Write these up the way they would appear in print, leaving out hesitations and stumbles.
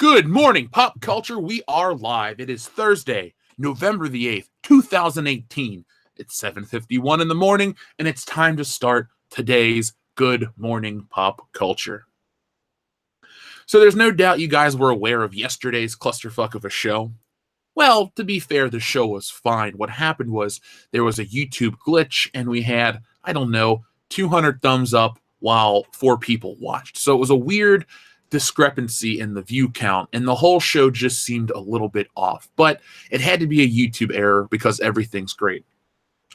Good morning, pop culture. We are live. It is Thursday, November the 8th, 2018. It's 7:51 in the morning, and it's time to start today's Good Morning Pop Culture. So there's no doubt you guys were aware of yesterday's clusterfuck of a show. Well, to be fair, the show was fine. What happened was there was a YouTube glitch, and we had, 200 thumbs up while 4 people watched. So it was a weird discrepancy in the view count, and the whole show just seemed a little bit off. But it had to be a YouTube error because everything's great.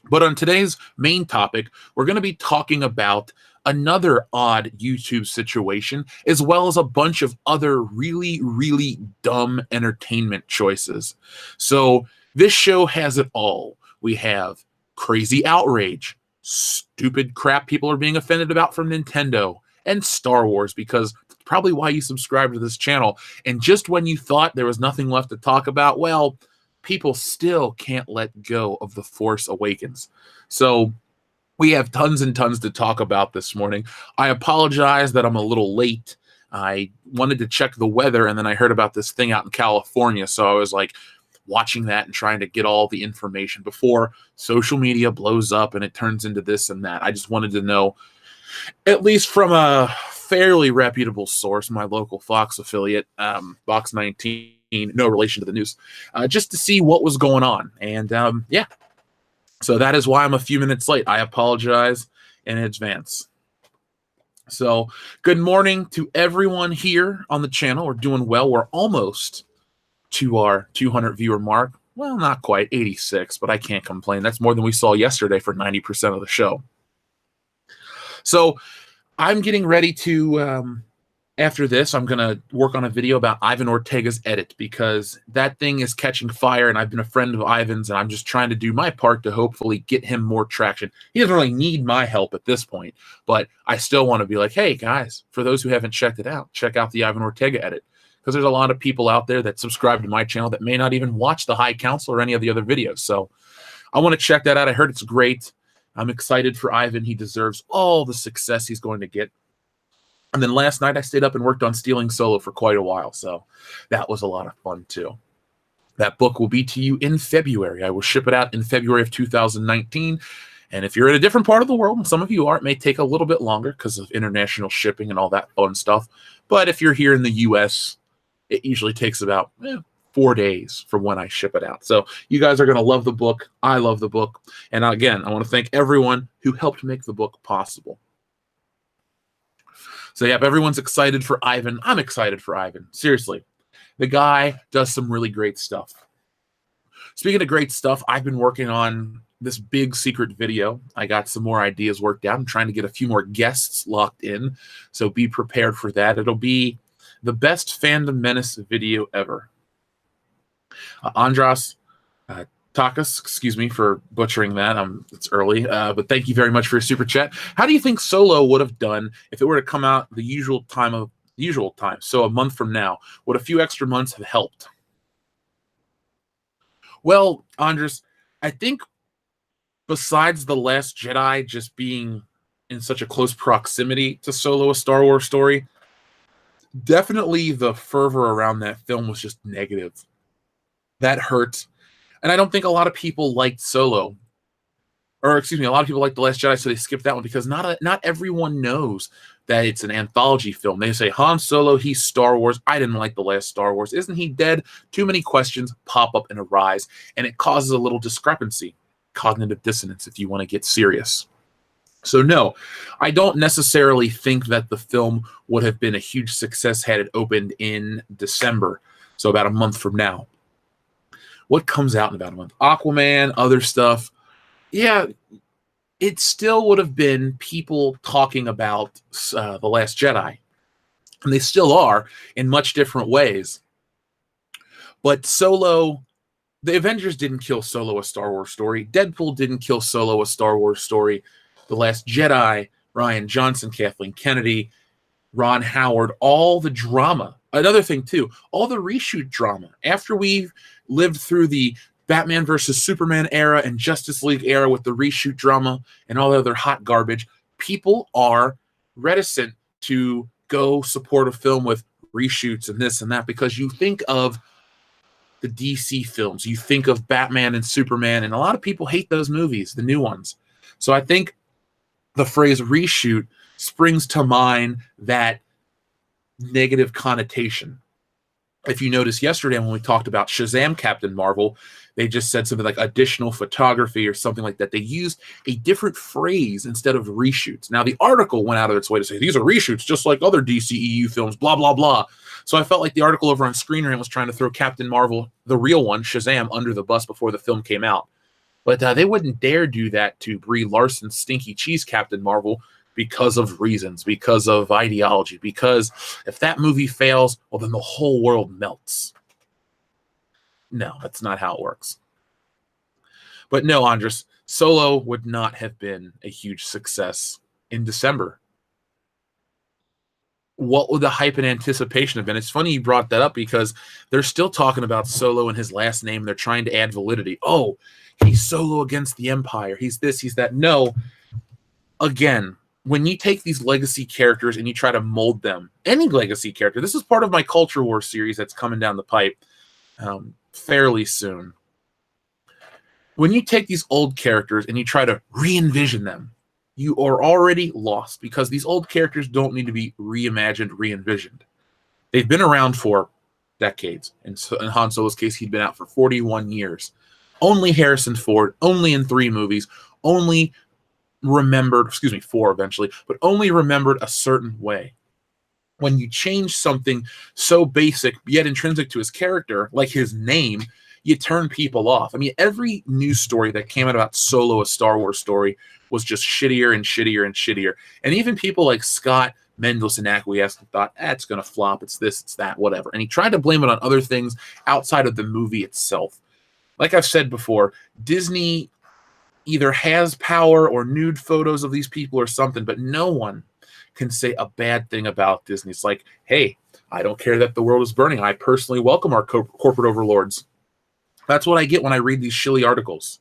But on today's main topic, we're going to be talking about another odd YouTube situation, as well as a bunch of other really, really dumb entertainment choices. So this show has it all. We have crazy outrage, stupid crap people are being offended about from Nintendo, and Star Wars, because it's probably why you subscribe to this channel. And just when you thought there was nothing left to talk about, well, people still can't let go of The Force Awakens. So we have tons and tons to talk about this morning. I apologize that I'm a little late. I wanted to check the weather, and then I heard about this thing out in California, so I was like watching that and trying to get all the information before social media blows up and it turns into this and that. I just wanted to know, at least from a fairly reputable source, my local Fox affiliate, Fox 19, no relation to the news, just to see what was going on. And yeah, so that is why I'm a few minutes late. I apologize in advance. So good morning to everyone here on the channel. We're doing well. We're almost to our 200 viewer mark. Well, not quite, 86, but I can't complain. That's more than we saw yesterday for 90% of the show. So I'm getting ready to, after this, I'm going to work on a video about Ivan Ortega's edit, because that thing is catching fire, and I've been a friend of Ivan's, and I'm just trying to do my part to hopefully get him more traction. He doesn't really need my help at this point, but I still want to be like, hey, guys, for those who haven't checked it out, check out the Ivan Ortega edit, because there's a lot of people out there that subscribe to my channel that may not even watch the High Council or any of the other videos. So I want to check that out. I heard it's great. I'm excited for Ivan. He deserves all the success he's going to get. And then last night I stayed up and worked on Stealing Solo for quite a while, so that was a lot of fun too. That book will be to you in February. I will ship it out in February of 2019. And if you're in a different part of the world, and some of you are, it may take a little bit longer because of international shipping and all that fun stuff. But if you're here in the US, it usually takes about 4 days from when I ship it out. So you guys are going to love the book. I love the book. And again, I want to thank everyone who helped make the book possible. So yeah, if everyone's excited for Ivan, I'm excited for Ivan. Seriously, the guy does some really great stuff. Speaking of great stuff, I've been working on this big secret video. I got some more ideas worked out. I'm trying to get a few more guests locked in, so be prepared for that. It'll be the best Fandom Menace video ever. Andras Takas, excuse me for butchering that. It's early, but thank you very much for your super chat. How do you think Solo would have done if it were to come out the usual time, so a month from now? Would a few extra months have helped? Well, Andras, I think besides The Last Jedi just being in such a close proximity to Solo, a Star Wars story, definitely the fervor around that film was just negative. That hurt. And I don't think a lot of people liked Solo. Or, excuse me, a lot of people liked The Last Jedi, so they skipped that one, because not everyone knows that it's an anthology film. They say, Han Solo, he's Star Wars. I didn't like the last Star Wars. Isn't he dead? Too many questions pop up and arise, and it causes a little discrepancy. Cognitive dissonance, if you want to get serious. So no, I don't necessarily think that the film would have been a huge success had it opened in December, so about a month from now. What comes out in about a month? Aquaman, other stuff. Yeah, it still would have been people talking about The Last Jedi. And they still are in much different ways. But Solo, the Avengers didn't kill Solo a Star Wars story. Deadpool didn't kill Solo a Star Wars story. The Last Jedi, Rian Johnson, Kathleen Kennedy, Ron Howard, all the drama. Another thing, too, all the reshoot drama. After we've lived through the Batman versus Superman era and Justice League era with the reshoot drama and all the other hot garbage, people are reticent to go support a film with reshoots and this and that, because you think of the DC films, you think of Batman and Superman, and a lot of people hate those movies, the new ones. So I think the phrase reshoot springs to mind that negative connotation. If you notice yesterday when we talked about Shazam Captain Marvel, they just said something like additional photography or something like that. They used a different phrase instead of reshoots. Now, the article went out of its way to say these are reshoots just like other DCEU films, blah, blah, blah. So I felt like the article over on Screen Rant was trying to throw Captain Marvel, the real one, Shazam, under the bus before the film came out. But they wouldn't dare do that to Brie Larson's Stinky Cheese Captain Marvel because of reasons, because of ideology, because if that movie fails, well, then the whole world melts. No, that's not how it works. But no, Andres, Solo would not have been a huge success in December. What would the hype and anticipation have been? It's funny you brought that up because they're still talking about Solo and his last name. They're trying to add validity. Oh, he's Solo against the Empire. He's this, he's that. No. Again, when you take these legacy characters and you try to mold them, any legacy character, this is part of my Culture War series that's coming down the pipe fairly soon. When you take these old characters and you try to re-envision them, you are already lost because these old characters don't need to be reimagined, re-envisioned. They've been around for decades. In Han Solo's case, he'd been out for 41 years. Only Harrison Ford, only in 3 movies, only remembered, 4 eventually, but only remembered a certain way. When you change something so basic yet intrinsic to his character, like his name, you turn people off. I mean, every news story that came out about Solo, a Star Wars story, was just shittier and shittier and shittier. And even people like Scott Mendelsohn acquiesced and thought, it's going to flop, it's this, it's that, whatever. And he tried to blame it on other things outside of the movie itself. Like I've said before, Disney either has power or nude photos of these people or something, but no one can say a bad thing about Disney. It's like, hey, I don't care that the world is burning. I personally welcome our corporate overlords. That's what I get when I read these shilly articles.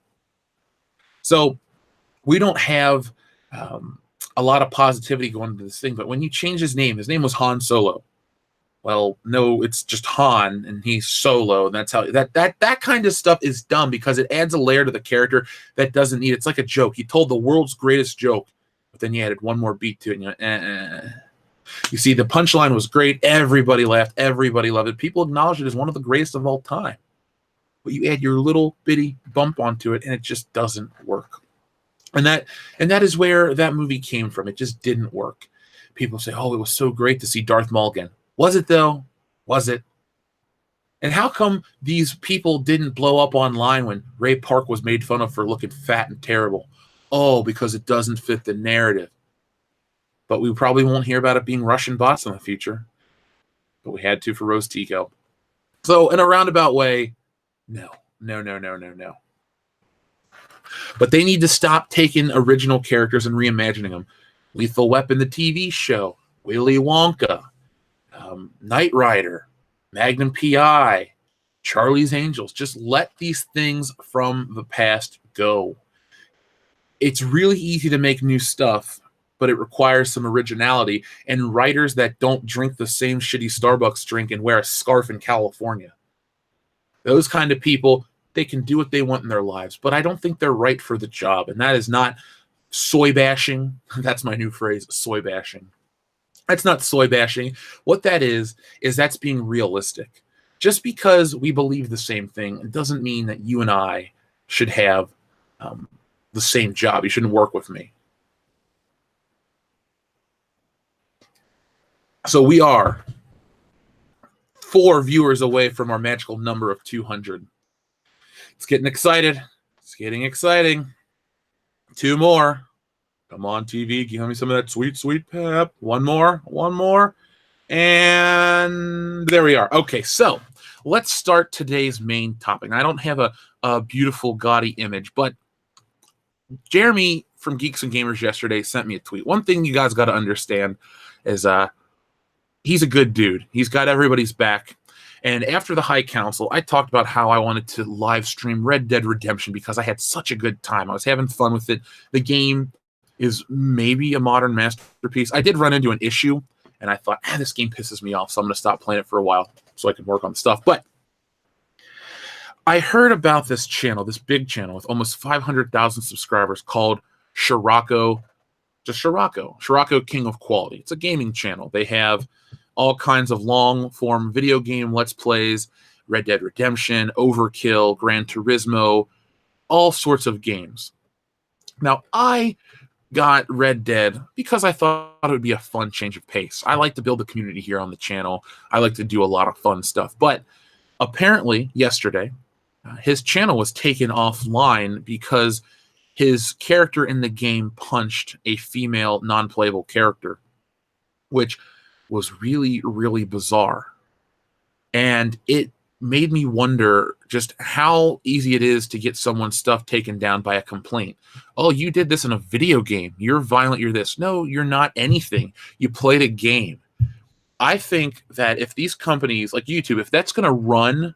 So we don't have a lot of positivity going into this thing, but when you change his name was Han Solo. Well, no, it's just Han and he's Solo, and that's how that kind of stuff is dumb because it adds a layer to the character that doesn't need. It's like a joke. He told the world's greatest joke, but then you added one more beat to it, and you're You see, the punchline was great. Everybody laughed. Everybody loved it. People acknowledged it as one of the greatest of all time. But you add your little bitty bump onto it, and it just doesn't work. And that is where that movie came from. It just didn't work. People say, oh, it was so great to see Darth Maul again. Was it, though? Was it? And how come these people didn't blow up online when Ray Park was made fun of for looking fat and terrible? Oh, because it doesn't fit the narrative. But we probably won't hear about it being Russian bots in the future. But we had to for Rose Tico. So in a roundabout way, no. But they need to stop taking original characters and reimagining them. Lethal Weapon, the TV show, Willy Wonka, Knight Rider, Magnum P.I., Charlie's Angels. Just let these things from the past go. It's really easy to make new stuff, but it requires some originality and writers that don't drink the same shitty Starbucks drink and wear a scarf in California. Those kind of people, they can do what they want in their lives, but I don't think they're right for the job. And that is not soy bashing. That's my new phrase, soy bashing. That's not soy bashing. What that is that's being realistic. Just because we believe the same thing, it doesn't mean that you and I should have the same job. You shouldn't work with me. So we are 4 viewers away from our magical number of 200. It's getting excited. It's getting exciting. 2 more. Come on, TV. Give me some of that sweet, sweet pep. One more. And there we are. Okay, so let's start today's main topic. I don't have a beautiful, gaudy image, but Jeremy from Geeks and Gamers yesterday sent me a tweet. One thing you guys got to understand is he's a good dude. He's got everybody's back. And after the High Council, I talked about how I wanted to live stream Red Dead Redemption because I had such a good time. I was having fun with it. The game is maybe a modern masterpiece. I did run into an issue, and I thought, this game pisses me off, so I'm going to stop playing it for a while so I can work on stuff. But I heard about this channel, this big channel with almost 500,000 subscribers called Scirocco, just Scirocco King of Quality. It's a gaming channel. They have all kinds of long-form video game Let's Plays, Red Dead Redemption, Overkill, Gran Turismo, all sorts of games. Now, I got Red Dead because I thought it would be a fun change of pace. I like to build a community here on the channel. I like to do a lot of fun stuff. But apparently, yesterday, his channel was taken offline because his character in the game punched a female non-playable character, which was really, really bizarre. And it made me wonder just how easy it is to get someone's stuff taken down by a complaint. Oh, you did this in a video game. You're violent. You're this. No, you're not anything. You played a game. I think that if these companies like YouTube, if that's going to run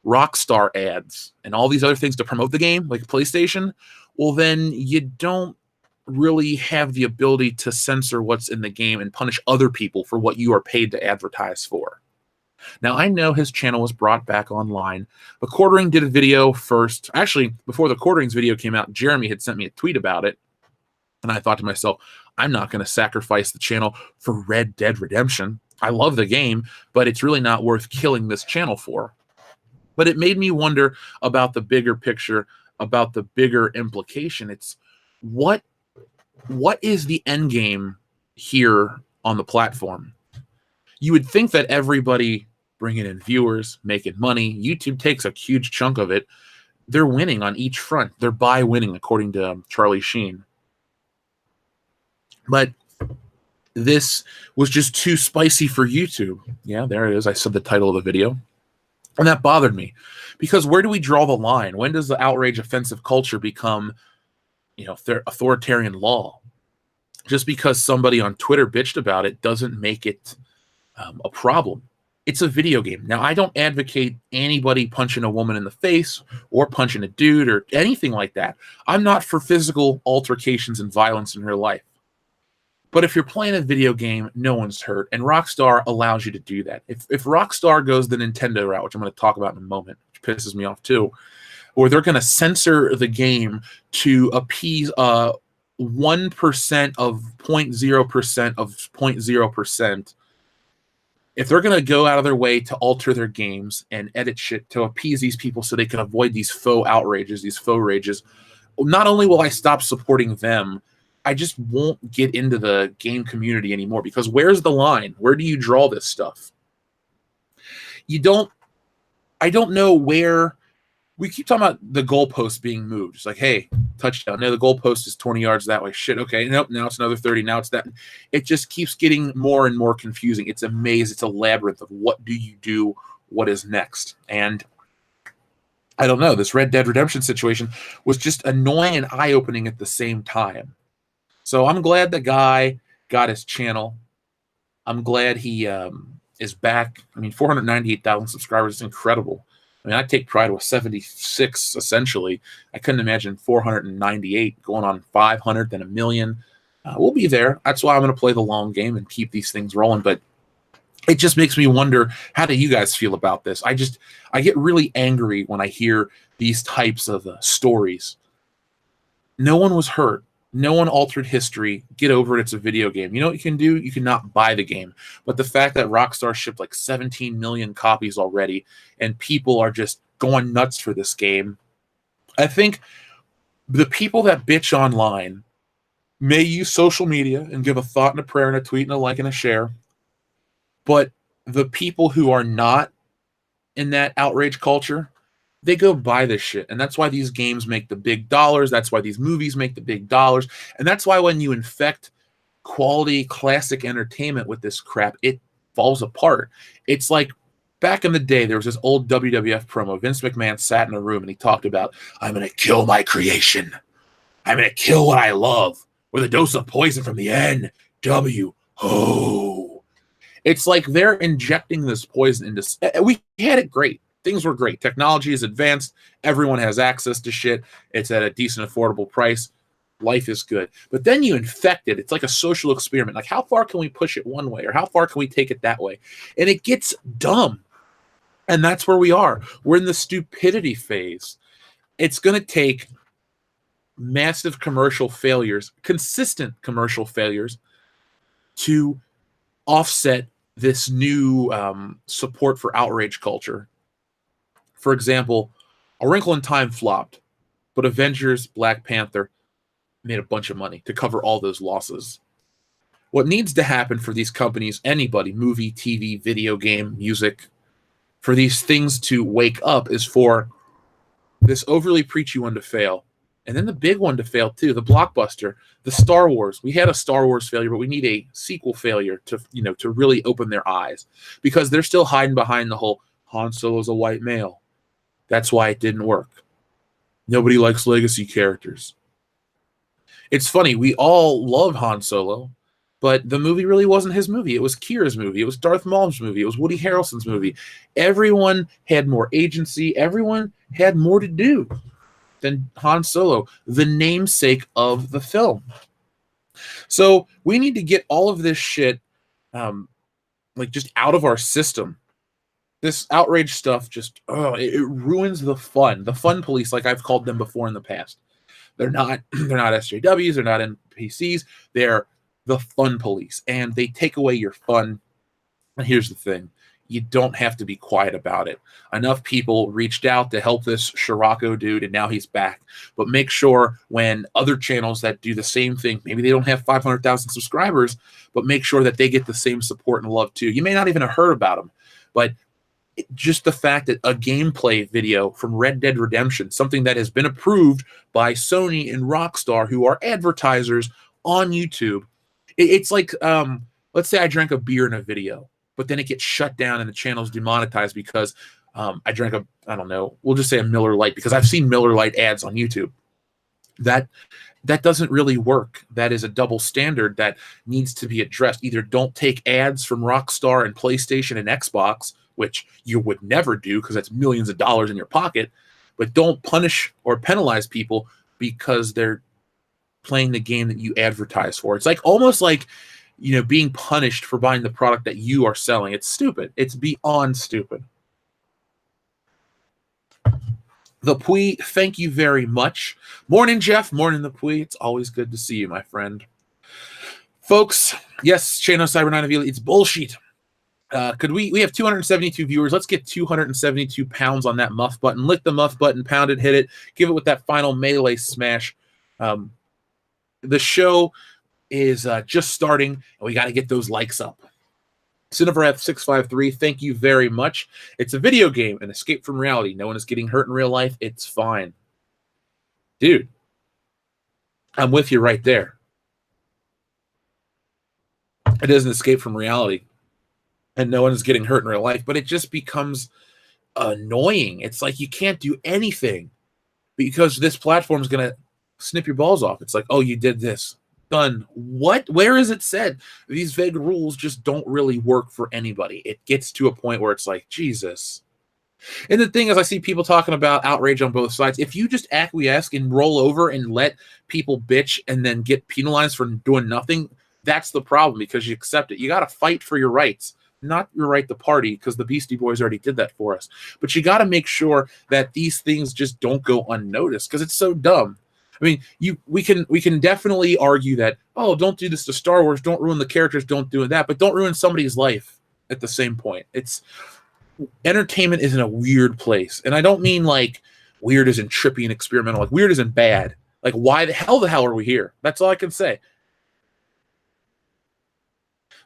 Rockstar ads and all these other things to promote the game, like PlayStation, well, then you don't really have the ability to censor what's in the game and punish other people for what you are paid to advertise for. Now, I know his channel was brought back online, but Quartering did a video first. Actually, before the Quartering's video came out, Jeremy had sent me a tweet about it, and I thought to myself, I'm not going to sacrifice the channel for Red Dead Redemption. I love the game, but it's really not worth killing this channel for. But it made me wonder about the bigger picture, about the bigger implication. It's what is the end game here on the platform? You would think that everybody bringing in viewers, making money, YouTube takes a huge chunk of it. They're winning on each front. They're by winning, according to Charlie Sheen. But this was just too spicy for YouTube. Yeah, there it is. I said the title of the video. And that bothered me, because where do we draw the line? When does the outrage offensive culture become, authoritarian law? Just because somebody on Twitter bitched about it doesn't make it a problem. It's a video game. Now, I don't advocate anybody punching a woman in the face or punching a dude or anything like that. I'm not for physical altercations and violence in real life. But if you're playing a video game, no one's hurt, and Rockstar allows you to do that. If Rockstar goes the Nintendo route, which I'm going to talk about in a moment, which pisses me off too, or they're going to censor the game to appease 1% of 0.0% of 0.0%, if they're going to go out of their way to alter their games and edit shit to appease these people so they can avoid these faux outrages, these faux rages, not only will I stop supporting them, I just won't get into the game community anymore, because where's the line? Where do you draw this stuff? I don't know where. We keep talking about the goalpost being moved. It's like, hey, touchdown. No, the goalpost is 20 yards that way. Shit, okay. Nope, now it's another 30. Now it's that. It just keeps getting more and more confusing. It's a maze. It's a labyrinth of what do you do? What is next? And I don't know. This Red Dead Redemption situation was just annoying and eye-opening at the same time. So I'm glad the guy got his channel. I'm glad he is back. I mean, 498,000 subscribers is incredible. I mean, I take pride with 76, essentially. I couldn't imagine 498 going on 500, then a million. We'll be there. That's why I'm going to play the long game and keep these things rolling. But it just makes me wonder, how do you guys feel about this? I get really angry when I hear these types of stories. No one was hurt. No one altered history. Get over it. It's a video game. You know what you can do? You cannot buy the game. But the fact that Rockstar shipped like 17 million copies already and people are just going nuts for this game, I think the people that bitch online may use social media and give a thought and a prayer and a tweet and a like and a share. But the people who are not in that outrage culture, they go buy this shit. And that's why these games make the big dollars. That's why these movies make the big dollars. And that's why when you infect quality classic entertainment with this crap, it falls apart. It's like back in the day, there was this old WWF promo. Vince McMahon sat in a room and he talked about, I'm going to kill my creation. I'm going to kill what I love with a dose of poison from the NWO. It's like they're injecting this poison into... We had it great. Things were great. Technology is advanced. Everyone has access to shit. It's at a decent, affordable price. life is good. But then you infect it. It's like a social experiment. Like, how far can we push it one way, or how far can we take it that way? And it gets dumb. And that's where we are. We're in the stupidity phase. It's going to take massive commercial failures, consistent commercial failures, to offset this new support for outrage culture. For example, A Wrinkle in Time flopped, but Avengers, Black Panther made a bunch of money to cover all those losses. What needs to happen for these companies, anybody, movie, TV, video game, music, for these things to wake up, is for this overly preachy one to fail. And then the big one to fail too, the blockbuster, the Star Wars. We had a Star Wars failure, but we need a sequel failure to, to really open their eyes, because they're still hiding behind the whole Han Solo's a white male. That's why it didn't work. Nobody likes legacy characters. It's funny, we all love Han Solo, but the movie really wasn't his movie. It was Kira's movie. It was Darth Maul's movie. It was Woody Harrelson's movie. Everyone had more agency. Everyone had more to do than Han Solo, the namesake of the film. So we need to get all of this shit just out of our system. This outrage stuff just, it ruins the fun. The fun police, like I've called them before in the past. They're not SJWs, they're not NPCs, they're the fun police, and they take away your fun. And here's the thing. You don't have to be quiet about it. Enough people reached out to help this Scirocco dude, and now he's back. But make sure when other channels that do the same thing, maybe they don't have 500,000 subscribers, but make sure that they get the same support and love too. You may not even have heard about them, but just the fact that a gameplay video from Red Dead Redemption, something that has been approved by Sony and Rockstar, who are advertisers on YouTube, it's like, let's say I drank a beer in a video, but then it gets shut down and the channel's demonetized because I drank I don't know, we'll just say a Miller Lite, because I've seen Miller Lite ads on YouTube. That doesn't really work. That is a double standard that needs to be addressed. Either don't take ads from Rockstar and PlayStation and Xbox, which you would never do because that's millions of dollars in your pocket, but don't punish or penalize people because they're playing the game that you advertise for. It's like almost like, being punished for buying the product that you are selling. It's stupid. It's beyond stupid. The Pui, thank you very much. Morning, Jeff. Morning, the Pui. It's always good to see you, my friend. Folks, yes, Chano Cyber 9 Avila, it's bullshit. We have 272 viewers. Let's get 272 pounds on that muff button. Lick the muff button, pound it, hit it, give it with that final melee smash. The show is just starting, and we got to get those likes up. Cinevereth653, thank you very much. It's a video game, an escape from reality. No one is getting hurt in real life. It's fine. Dude, I'm with you right there. It is an escape from reality, and no one is getting hurt in real life, but it just becomes annoying. It's like you can't do anything because this platform is going to snip your balls off. It's like, oh, you did this. Done. What? Where is it said? These vague rules just don't really work for anybody. It gets to a point where it's like, Jesus. And the thing is, I see people talking about outrage on both sides. If you just acquiesce and roll over and let people bitch and then get penalized for doing nothing, that's the problem, because you accept it. You got to fight for your rights, not your right to party, because the Beastie Boys already did that for us. But you got to make sure that these things just don't go unnoticed, because it's so dumb. I mean, we can definitely argue that, oh, don't do this to Star Wars, don't ruin the characters, don't do that, but don't ruin somebody's life at the same point. It's entertainment is in a weird place. And I don't mean like weird as in trippy and experimental, like weird as in bad. Like, why the hell are we here? That's all I can say.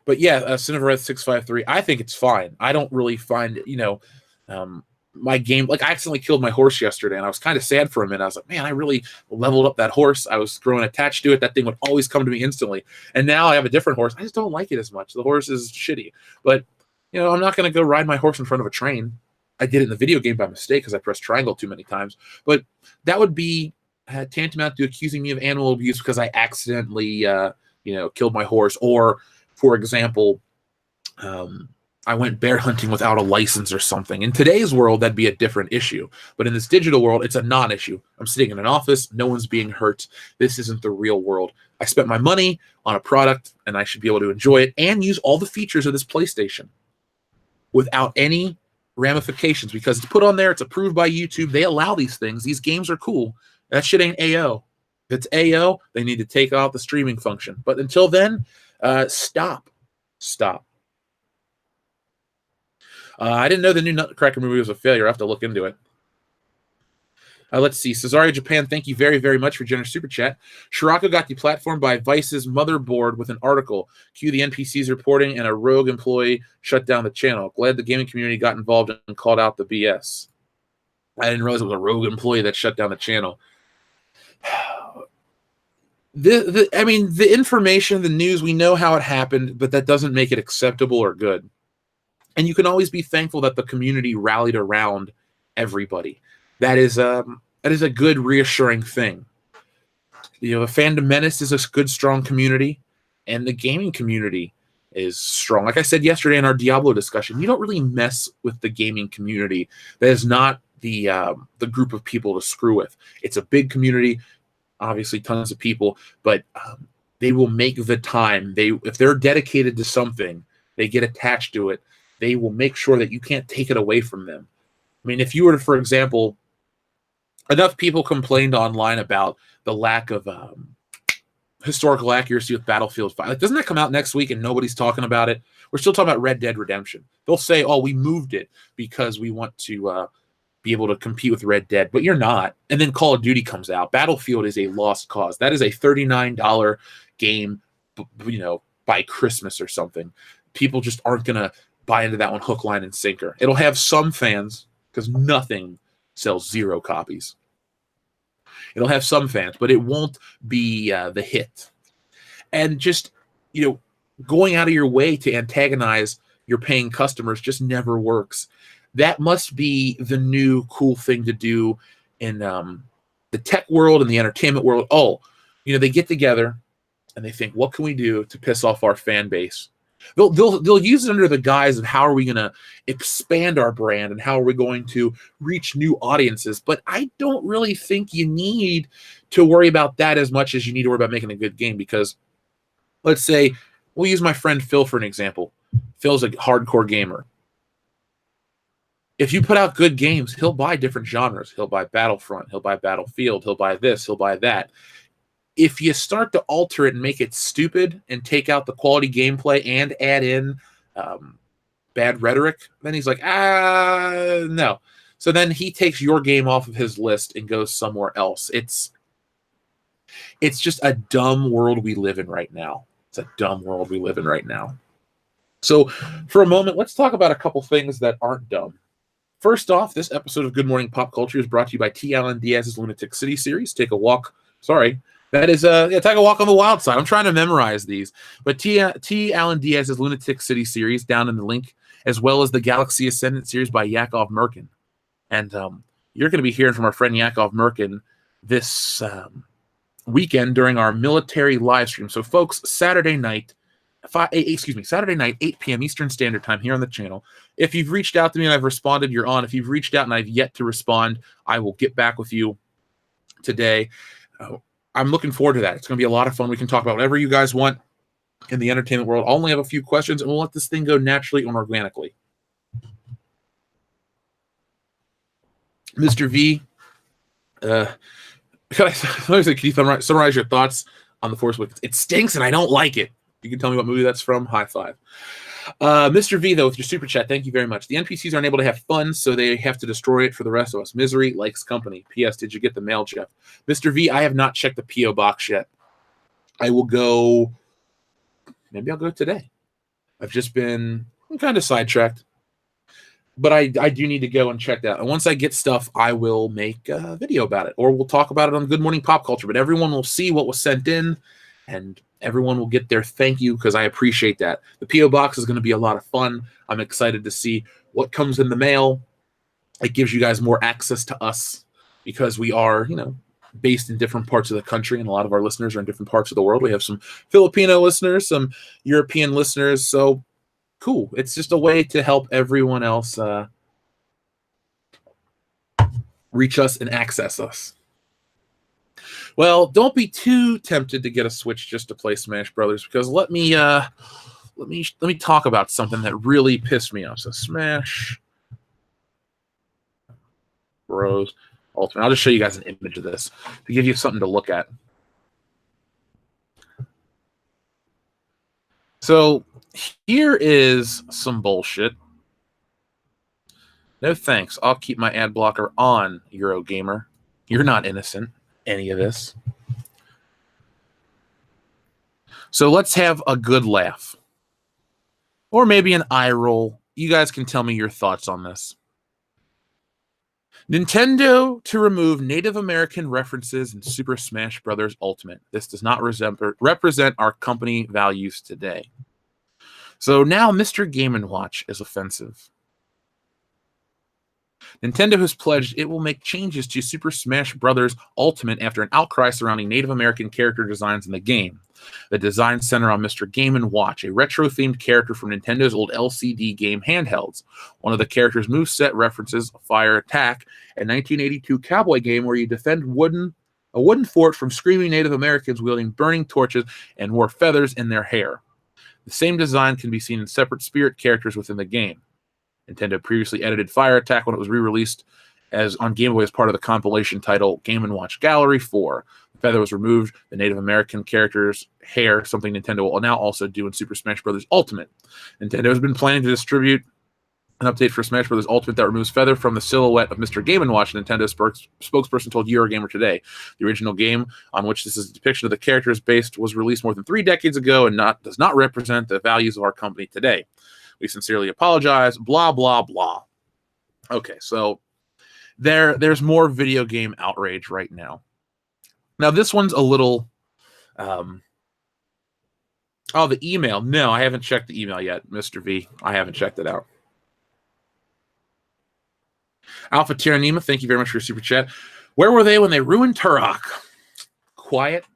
But yeah, Cinevereth653, I think it's fine. I don't really find, my game, like I accidentally killed my horse yesterday, and I was kind of sad for a minute. I was like, man, I really leveled up that horse. I was growing attached to it. That thing would always come to me instantly. And now I have a different horse. I just don't like it as much. The horse is shitty. But, I'm not going to go ride my horse in front of a train. I did it in the video game by mistake because I pressed triangle too many times. But that would be tantamount to accusing me of animal abuse because I accidentally, killed my horse. Or, for example, I went bear hunting without a license or something. In today's world, that'd be a different issue. But in this digital world, it's a non-issue. I'm sitting in an office. No one's being hurt. This isn't the real world. I spent my money on a product, and I should be able to enjoy it and use all the features of this PlayStation without any ramifications, because it's put on there. It's approved by YouTube. They allow these things. These games are cool. That shit ain't AO. If it's AO, they need to take out the streaming function. But until then, stop. I didn't know the new Nutcracker movie was a failure. I have to look into it. Let's see. Cesario Japan, thank you very, very much for generous super chat. Shirako got deplatformed by Vice's motherboard with an article. Cue the NPCs reporting, and a rogue employee shut down the channel. Glad the gaming community got involved and called out the BS. I didn't realize it was a rogue employee that shut down the channel. The information, the news, we know how it happened, but that doesn't make it acceptable or good. And you can always be thankful that the community rallied around everybody. That is a good, reassuring thing. The Fandom Menace is a good, strong community, and the gaming community is strong. Like I said yesterday in our Diablo discussion, you don't really mess with the gaming community. That is not the group of people to screw with. It's a big community, obviously tons of people, but they will make the time. If they're dedicated to something, they get attached to it. They will make sure that you can't take it away from them. I mean, if you were to, for example, enough people complained online about the lack of historical accuracy with Battlefield 5. Like, doesn't that come out next week and nobody's talking about it? We're still talking about Red Dead Redemption. They'll say, oh, we moved it because we want to be able to compete with Red Dead, but you're not. And then Call of Duty comes out. Battlefield is a lost cause. That is a $39 game, by Christmas or something. People just aren't going to buy into that one hook, line, and sinker. It'll have some fans because nothing sells 0 copies. It'll have some fans, but it won't be the hit. And just, going out of your way to antagonize your paying customers just never works. That must be the new cool thing to do in the tech world and the entertainment world. Oh, they get together and they think, what can we do to piss off our fan base? They'll use it under the guise of how are we going to expand our brand and how are we going to reach new audiences. But I don't really think you need to worry about that as much as you need to worry about making a good game. Because let's say we'll use my friend Phil for an example. Phil's a hardcore gamer. If you put out good games, he'll buy different genres. He'll buy Battlefront. He'll buy Battlefield. He'll buy this. He'll buy that. If you start to alter it and make it stupid and take out the quality gameplay and add in bad rhetoric, then he's like, no. So then he takes your game off of his list and goes somewhere else. It's just a dumb world we live in right now. It's a dumb world we live in right now. So for a moment, let's talk about a couple things that aren't dumb. First off, this episode of Good Morning Pop Culture is brought to you by T. Allen Diaz's Lunatic City series. Take a walk. Sorry. That is, take a walk on the wild side. I'm trying to memorize these. But T. Allen Diaz's Lunatic City series, down in the link, as well as the Galaxy Ascendant series by Yakov Merkin. And you're going to be hearing from our friend Yakov Merkin this weekend during our military live stream. So, folks, Saturday night, 8 p.m. Eastern Standard Time here on the channel. If you've reached out to me and I've responded, you're on. If you've reached out and I've yet to respond, I will get back with you today. I'm looking forward to that. It's going to be a lot of fun. We can talk about whatever you guys want in the entertainment world. I'll only have a few questions, and we'll let this thing go naturally and organically. Mr. V, can you summarize your thoughts on The Force Awakens? It stinks, and I don't like it. You can tell me what movie that's from. High five. Mr. V, though, with your super chat, thank you very much. The NPCs aren't able to have fun, so they have to destroy it for the rest of us. Misery likes company. P.S. Did you get the mail, Jeff? Mr. V, I have not checked the P.O. box yet. I will go. Maybe I'll go today. I'm kind of sidetracked. But I do need to go and check that. And once I get stuff, I will make a video about it. Or we'll talk about it on Good Morning Pop Culture. But everyone will see what was sent in, and everyone will get their thank you because I appreciate that. The P.O. Box is going to be a lot of fun. I'm excited to see what comes in the mail. It gives you guys more access to us because we are, based in different parts of the country, and a lot of our listeners are in different parts of the world. We have some Filipino listeners, some European listeners. So Cool. It's just a way to help everyone else reach us and access us. Well, don't be too tempted to get a Switch just to play Smash Brothers, because let me talk about something that really pissed me off. So Smash Bros. Ultimate. I'll just show you guys an image of this to give you something to look at. So here is some bullshit. No thanks. I'll keep my ad blocker on, Eurogamer. You're not innocent, any of this. So let's have a good laugh. Or maybe an eye roll. You guys can tell me your thoughts on this. Nintendo to remove Native American references in Super Smash Bros. Ultimate. This does not represent our company values today. So now Mr. Game & Watch is offensive. Nintendo has pledged it will make changes to Super Smash Bros. Ultimate after an outcry surrounding Native American character designs in the game. The designs center on Mr. Game & Watch, a retro-themed character from Nintendo's old LCD game handhelds. One of the character's moveset references Fire Attack, a 1982 cowboy game where you defend a wooden fort from screaming Native Americans wielding burning torches and wore feathers in their hair. The same design can be seen in separate spirit characters within the game. Nintendo previously edited Fire Attack when it was re-released on Game Boy as part of the compilation title Game & Watch Gallery 4. The feather was removed, the Native American character's hair, something Nintendo will now also do in Super Smash Bros. Ultimate. Nintendo has been planning to distribute an update for Smash Bros. Ultimate that removes feather from the silhouette of Mr. Game & Watch, Nintendo spokesperson told Eurogamer today. The original game on which this is a depiction of the character is based was released more than 3 decades ago and does not represent the values of our company today. We sincerely apologize, blah, blah, blah. Okay, so there's more video game outrage right now. Now, this one's a little... oh, the email. No, I haven't checked the email yet, Mr. V. I haven't checked it out. Alpha Tyranima, thank you very much for your super chat. Where were they when they ruined Turok? Quiet,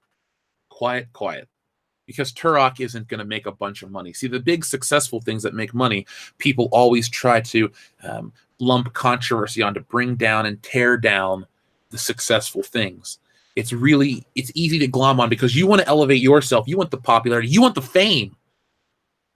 quiet, quiet. Because Turok isn't going to make a bunch of money. See, the big successful things that make money, people always try to lump controversy on to bring down and tear down the successful things. It's easy to glom on because you want to elevate yourself. You want the popularity. You want the fame.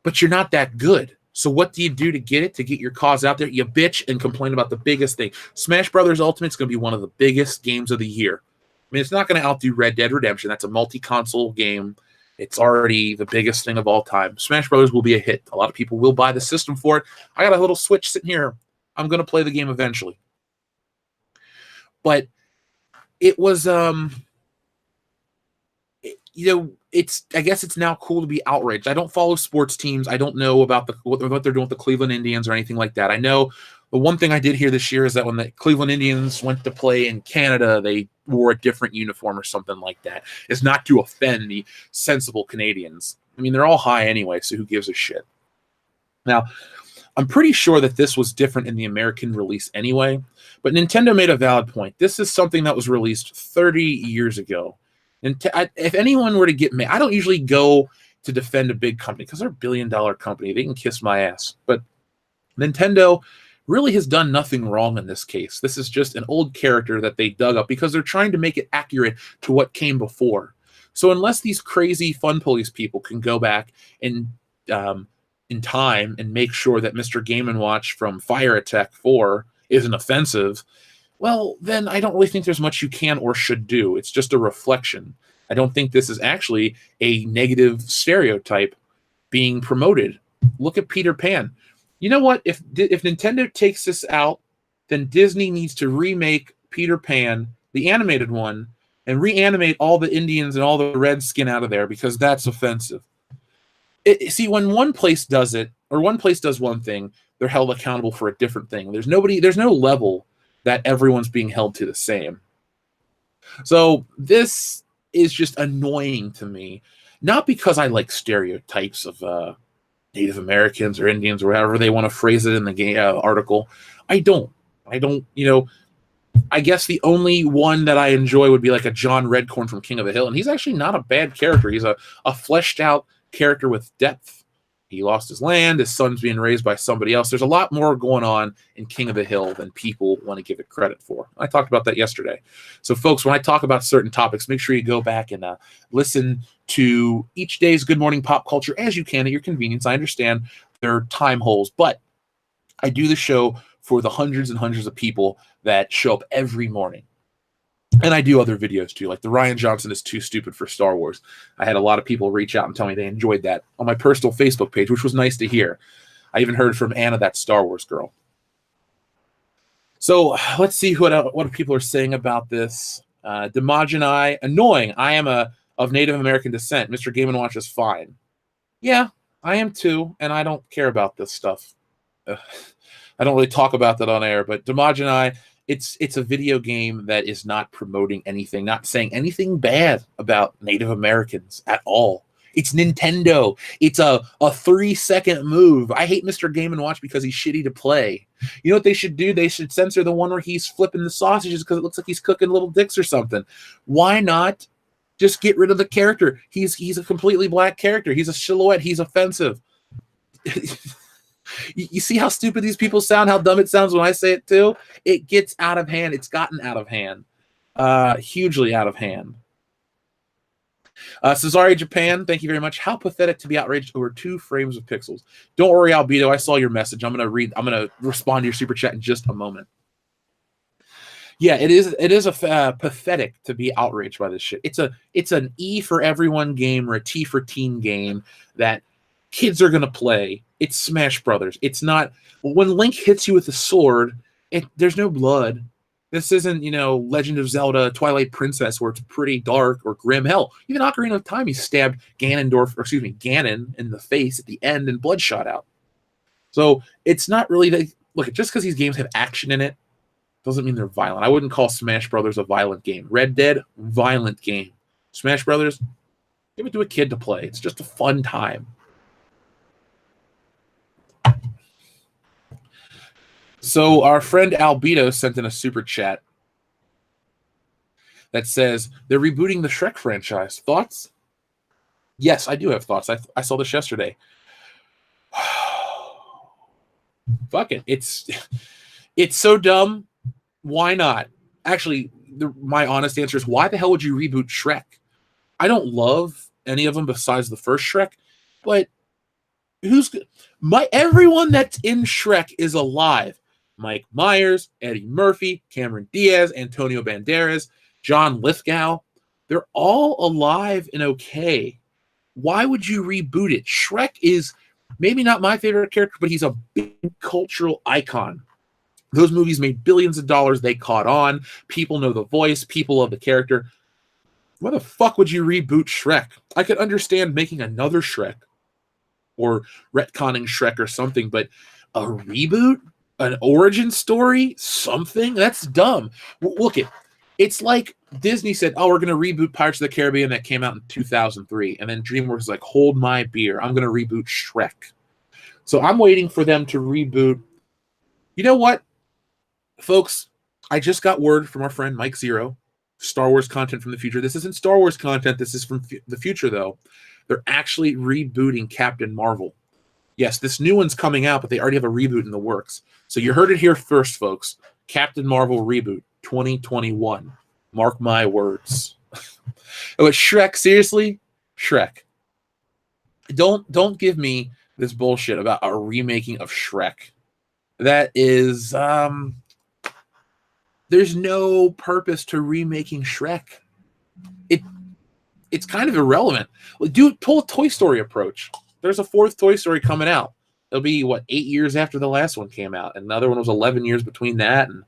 But you're not that good. So what do you do to get it, to get your cause out there? You bitch and complain about the biggest thing. Smash Bros. Ultimate is going to be one of the biggest games of the year. I mean, it's not going to outdo Red Dead Redemption. That's a multi-console game. It's already the biggest thing of all time. Smash Bros. Will be a hit. A lot of people will buy the system for it. I got a little Switch sitting here. I'm going to play the game eventually. But it was, I guess it's now cool to be outraged. I don't follow sports teams. I don't know about what they're doing with the Cleveland Indians or anything like that. I know the one thing I did hear this year is that when the Cleveland Indians went to play in Canada, they wore a different uniform or something like that. It's not to offend the sensible Canadians. I mean, they're all high anyway, so who gives a shit? Now, I'm pretty sure that this was different in the American release anyway, but Nintendo made a valid point. This is something that was released 30 years ago. And if anyone were to get mad, I don't usually go to defend a big company because they're a billion-dollar company. They can kiss my ass. But Nintendo really has done nothing wrong in this case. This is just an old character that they dug up because they're trying to make it accurate to what came before. So unless these crazy fun police people can go back in time and make sure that Mr. Game & Watch from Fire Attack 4 isn't offensive, well, then I don't really think there's much you can or should do. It's just a reflection. I don't think this is actually a negative stereotype being promoted. Look at Peter Pan. You know what? If Nintendo takes this out, then Disney needs to remake Peter Pan, the animated one, and reanimate all the Indians and all the red skin out of there because that's offensive. See, when one place does it, or one place does one thing, they're held accountable for a different thing. There's no level that everyone's being held to the same. So this is just annoying to me, not because I like stereotypes of Native Americans or Indians or however they want to phrase it in the game article. I don't, I guess the only one that I enjoy would be like a John Redcorn from King of the Hill, and he's actually not a bad character. He's a fleshed out character with depth. He lost his land. His son's being raised by somebody else. There's a lot more going on in King of the Hill than people want to give it credit for. I talked about that yesterday. So, folks, when I talk about certain topics, make sure you go back and listen to each day's Good Morning Pop Culture as you can at your convenience. I understand there are time holes, but I do the show for the hundreds and hundreds of people that show up every morning. And I do other videos too, like the Ryan Johnson is too stupid for Star Wars. I had a lot of people reach out and tell me they enjoyed that on my personal Facebook page, which was nice to hear. I even heard from Anna, that Star Wars girl. So let's see what people are saying about this. Demogeny, annoying. I am of Native American descent. Mr. Game & Watch is fine. Yeah, I am too, and I don't care about this stuff. I don't really talk about that on air, but Demogeny, it's a video game that is not promoting anything, not saying anything bad about Native Americans at all. It's Nintendo. It's a 3-second move. I hate Mr. Game & Watch because he's shitty to play. You know what they should do? They should censor the one where he's flipping the sausages because it looks like he's cooking little dicks or something. Why not just get rid of the character? He's a completely black character. He's a silhouette. He's offensive. You see how stupid these people sound, how dumb it sounds when I say it too? It gets out of hand. It's gotten out of hand. Hugely out of hand. Cesare Japan, thank you very much. How pathetic to be outraged over 2 frames of pixels. Don't worry, Albedo. I saw your message. I'm gonna respond to your super chat in just a moment. Yeah, it is pathetic to be outraged by this shit. It's an E for everyone game or a T for teen game that kids are gonna play. It's Smash Brothers. It's not when Link hits you with a sword. There's no blood. This isn't, Legend of Zelda, Twilight Princess, where it's pretty dark or grim. Hell, even Ocarina of Time, he stabbed Ganon in the face at the end and blood shot out. So it's not really look, just because these games have action in it doesn't mean they're violent. I wouldn't call Smash Brothers a violent game. Red Dead, violent game. Smash Brothers, give it to a kid to play. It's just a fun time. So our friend Albedo sent in a super chat that says they're rebooting the Shrek franchise. Thoughts? Yes, I do have thoughts. I saw this yesterday. Fuck it. It's so dumb. Why not? Actually, my honest answer is, why the hell would you reboot Shrek? I don't love any of them besides the first Shrek, but everyone that's in Shrek is alive. Mike Myers, Eddie Murphy, Cameron Diaz, Antonio Banderas, John Lithgow. They're all alive and okay. Why would you reboot it? Shrek is maybe not my favorite character, but he's a big cultural icon. Those movies made billions of dollars. They caught on. People know the voice. People love the character. Why the fuck would you reboot Shrek? I could understand making another Shrek or retconning Shrek or something, but a reboot? An origin story? Something? That's dumb. Look, it's like Disney said, oh, we're going to reboot Pirates of the Caribbean that came out in 2003. And then DreamWorks is like, hold my beer. I'm going to reboot Shrek. So I'm waiting for them to reboot. You know what, folks? I just got word from our friend Mike Zero. Star Wars content from the future. This isn't Star Wars content. This is from the future, though. They're actually rebooting Captain Marvel. Yes, this new one's coming out, but they already have a reboot in the works. So you heard it here first, folks. Captain Marvel reboot 2021. Mark my words. But Shrek, seriously? Shrek. Don't give me this bullshit about a remaking of Shrek. That is there's no purpose to remaking Shrek. It's kind of irrelevant. Pull a Toy Story approach. There's a 4th Toy Story coming out. It'll be, 8 years after the last one came out. And another one was 11 years between that. And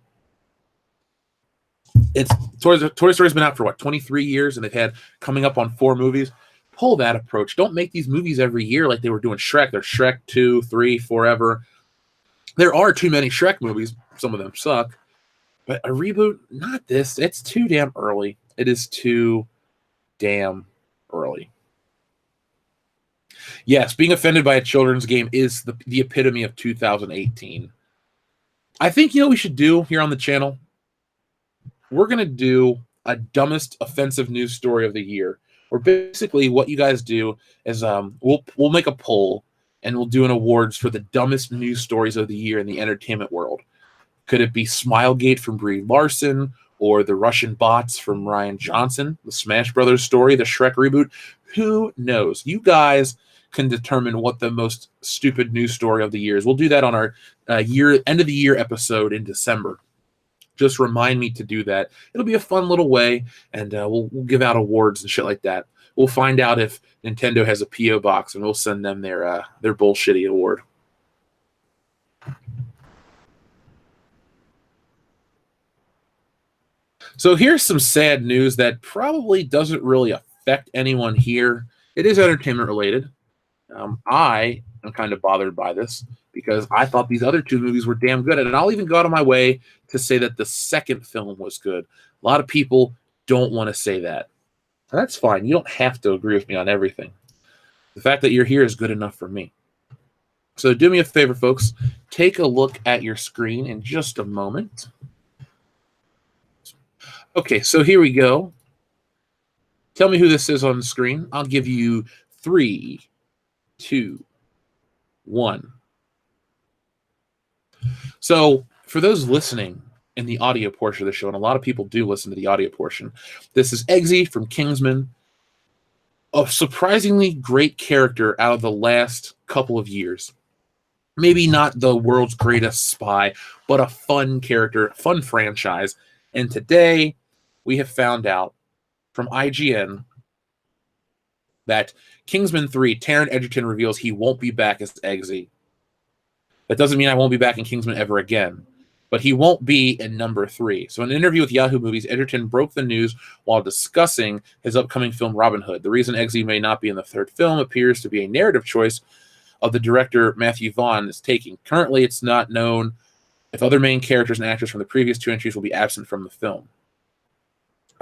Toy Story's been out for, 23 years, and they've had coming up on 4 movies. Pull that approach. Don't make these movies every year like they were doing Shrek. There's Shrek 2, 3, forever. There are too many Shrek movies. Some of them suck. But a reboot, not this. It's too damn early. It is too damn early. Yes, being offended by a children's game is the epitome of 2018. I think, we should do here on the channel, we're going to do a dumbest offensive news story of the year. Or basically what you guys do is we'll make a poll, and we'll do an awards for the dumbest news stories of the year in the entertainment world. Could it be Smilegate from Brie Larson, or the Russian bots from Ryan Johnson, the Smash Brothers story, the Shrek reboot? Who knows? You guys can determine what the most stupid news story of the year is. We'll do that on our end of the year episode in December. Just remind me to do that. It'll be a fun little way, and we'll give out awards and shit like that. We'll find out if Nintendo has a PO box, and we'll send them their bullshitty award. So here's some sad news that probably doesn't really affect anyone here. It is entertainment related. I am kind of bothered by this because I thought these other two movies were damn good. And I'll even go out of my way to say that the second film was good. A lot of people don't want to say that. That's fine. You don't have to agree with me on everything. The fact that you're here is good enough for me. So do me a favor, folks. Take a look at your screen in just a moment. Okay, so here we go. Tell me who this is on the screen. I'll give you 3, 2, 1. So for those listening in the audio portion of the show, and a lot of people do listen to the audio portion, this is Eggsy from Kingsman, a surprisingly great character out of the last couple of years. Maybe not the world's greatest spy, but a fun character, fun franchise. And today we have found out from IGN that Kingsman 3, Taron Egerton reveals he won't be back as Eggsy. That doesn't mean I won't be back in Kingsman ever again, but he won't be in number 3. So in an interview with Yahoo Movies, Egerton broke the news while discussing his upcoming film Robin Hood. The reason Eggsy may not be in the third film appears to be a narrative choice of the director Matthew Vaughn is taking. Currently, it's not known if other main characters and actors from the previous 2 entries will be absent from the film.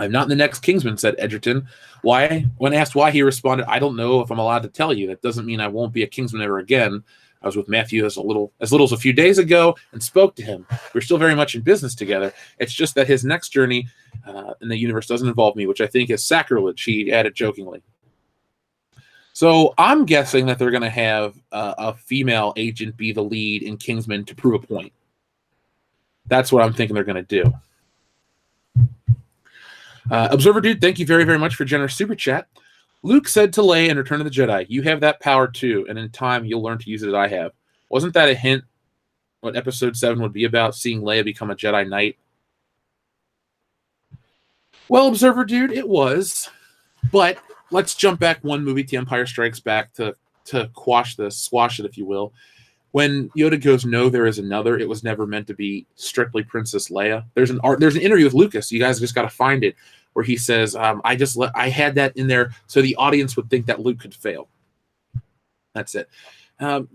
I'm not in the next Kingsman, said Egerton. When asked why, he responded, I don't know if I'm allowed to tell you. That doesn't mean I won't be a Kingsman ever again. I was with Matthew as little as a few days ago and spoke to him. We're still very much in business together. It's just that his next journey in the universe doesn't involve me, which I think is sacrilege, he added jokingly. So I'm guessing that they're going to have a female agent be the lead in Kingsman to prove a point. That's what I'm thinking they're going to do. Observer Dude, thank you very, very much for generous super chat. Luke said to Leia in Return of the Jedi, you have that power too, and in time you'll learn to use it as I have. Wasn't that a hint what Episode 7 would be about, seeing Leia become a Jedi Knight? Well, Observer Dude, it was. But let's jump back one movie to Empire Strikes Back to squash it, if you will. When Yoda goes, no, there is another, it was never meant to be strictly Princess Leia. There's an interview with Lucas. You guys just got to find it, where he says, I had that in there so the audience would think that Luke could fail. That's it.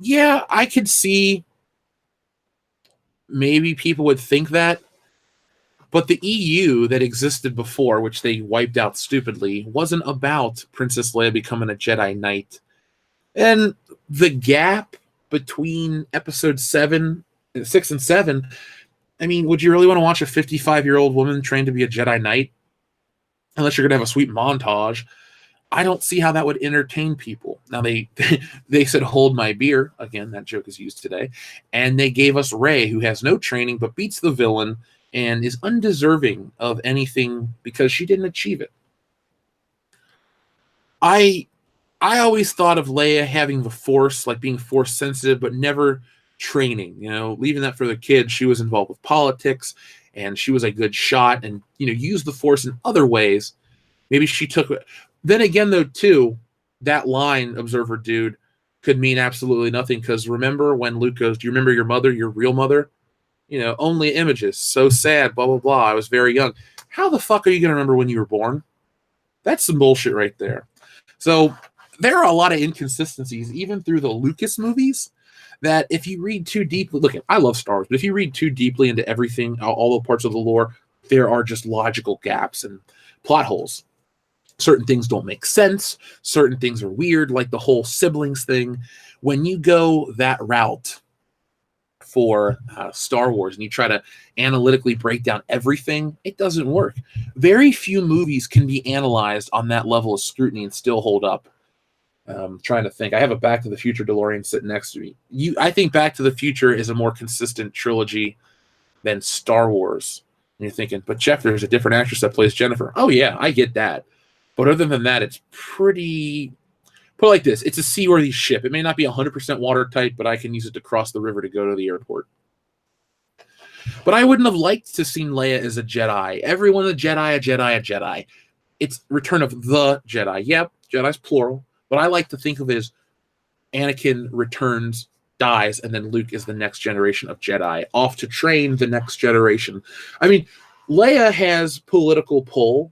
Yeah, I could see maybe people would think that, but the EU that existed before, which they wiped out stupidly, wasn't about Princess Leia becoming a Jedi Knight. And the gap between Episode 6 and 7, I mean, would you really want to watch a 55-year-old woman trained to be a Jedi Knight? Unless you're going to have a sweet montage. I don't see how that would entertain people. Now, they said, hold my beer. Again, that joke is used today. And they gave us Rey, who has no training, but beats the villain and is undeserving of anything because she didn't achieve it. I always thought of Leia having the Force, like being Force sensitive, but never training, leaving that for the kids. She was involved with politics, and she was a good shot and, used the Force in other ways. Maybe she took it. Then again, though, too, that line, Observer Dude, could mean absolutely nothing, because remember when Luke goes, do you remember your mother, your real mother? Only images, so sad, blah, blah, blah. I was very young. How the fuck are you going to remember when you were born? That's some bullshit right there. So there are a lot of inconsistencies, even through the Lucas movies, that if you read too deeply, look, I love Star Wars, but if you read too deeply into everything, all the parts of the lore, there are just logical gaps and plot holes. Certain things don't make sense. Certain things are weird, like the whole siblings thing. When you go that route for Star Wars and you try to analytically break down everything, it doesn't work. Very few movies can be analyzed on that level of scrutiny and still hold up. Trying to think. I have a Back to the Future DeLorean sitting next to me. I think Back to the Future is a more consistent trilogy than Star Wars. And you're thinking, but Jeff, there's a different actress that plays Jennifer. Oh yeah, I get that. But other than that, it's pretty. Put it like this: it's a seaworthy ship. It may not be 100% watertight, but I can use it to cross the river to go to the airport. But I wouldn't have liked to seen Leia as a Jedi. Everyone a Jedi, a Jedi, a Jedi. It's Return of the Jedi. Yep, Jedi's plural. But I like to think of it as Anakin returns, dies, and then Luke is the next generation of Jedi, off to train the next generation. I mean, Leia has political pull.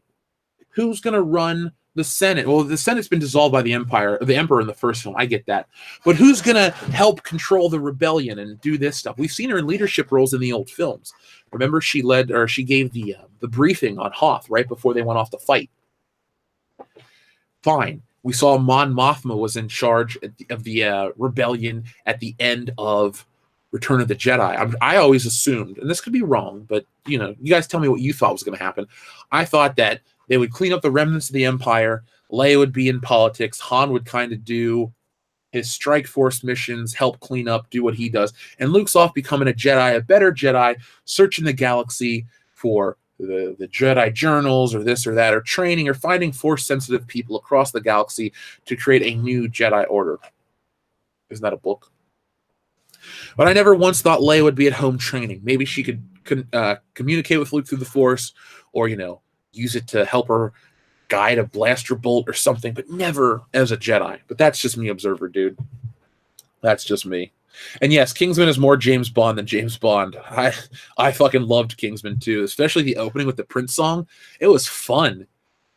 Who's going to run the Senate? Well, the Senate's been dissolved by the Emperor in the first film. I get that. But who's going to help control the rebellion and do this stuff? We've seen her in leadership roles in the old films. Remember, she gave the briefing on Hoth right before they went off to fight. Fine. We saw Mon Mothma was in charge of the rebellion at the end of Return of the Jedi. I always assumed, and this could be wrong, but you guys tell me what you thought was going to happen. I thought that they would clean up the remnants of the Empire. Leia would be in politics. Han would kind of do his strike force missions, help clean up, do what he does. And Luke's off becoming a Jedi, a better Jedi, searching the galaxy for the Jedi journals or this or that, or training or finding force-sensitive people across the galaxy to create a new Jedi Order. Isn't that a book? But I never once thought Leia would be at home training. Maybe she could communicate with Luke through the Force, or, use it to help her guide a blaster bolt or something, but never as a Jedi. But that's just me, observer, dude. That's just me. And yes, Kingsman is more James Bond than James Bond. I fucking loved Kingsman too, especially the opening with the Prince song. It was fun.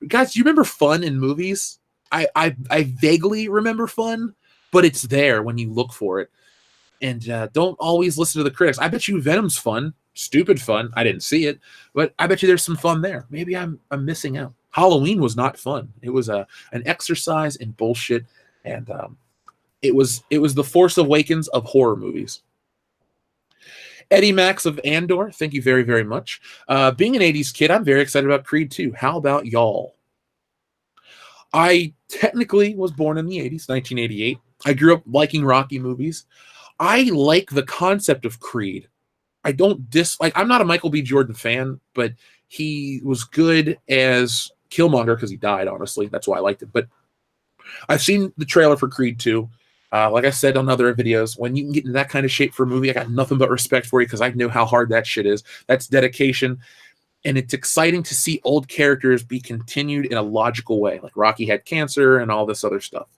Guys, do you remember fun in movies? I vaguely remember fun, but it's there when you look for it. And don't always listen to the critics. I bet you Venom's fun. Stupid fun. I didn't see it, but I bet you there's some fun there. Maybe I'm missing out. Halloween was not fun. It was an exercise in bullshit, and it was the Force Awakens of horror movies. Eddie Max of Andor, thank you very, very much. Being an 80s kid, I'm very excited about Creed 2. How about y'all? I technically was born in the 80s, 1988. I grew up liking Rocky movies. I like the concept of Creed. I don't dislike. I'm not a Michael B. Jordan fan, but he was good as Killmonger because he died, honestly. That's why I liked it. But I've seen the trailer for Creed 2. Like I said on other videos, when you can get in that kind of shape for a movie, I got nothing but respect for you because I know how hard that shit is. That's dedication. And it's exciting to see old characters be continued in a logical way. Like Rocky had cancer and all this other stuff.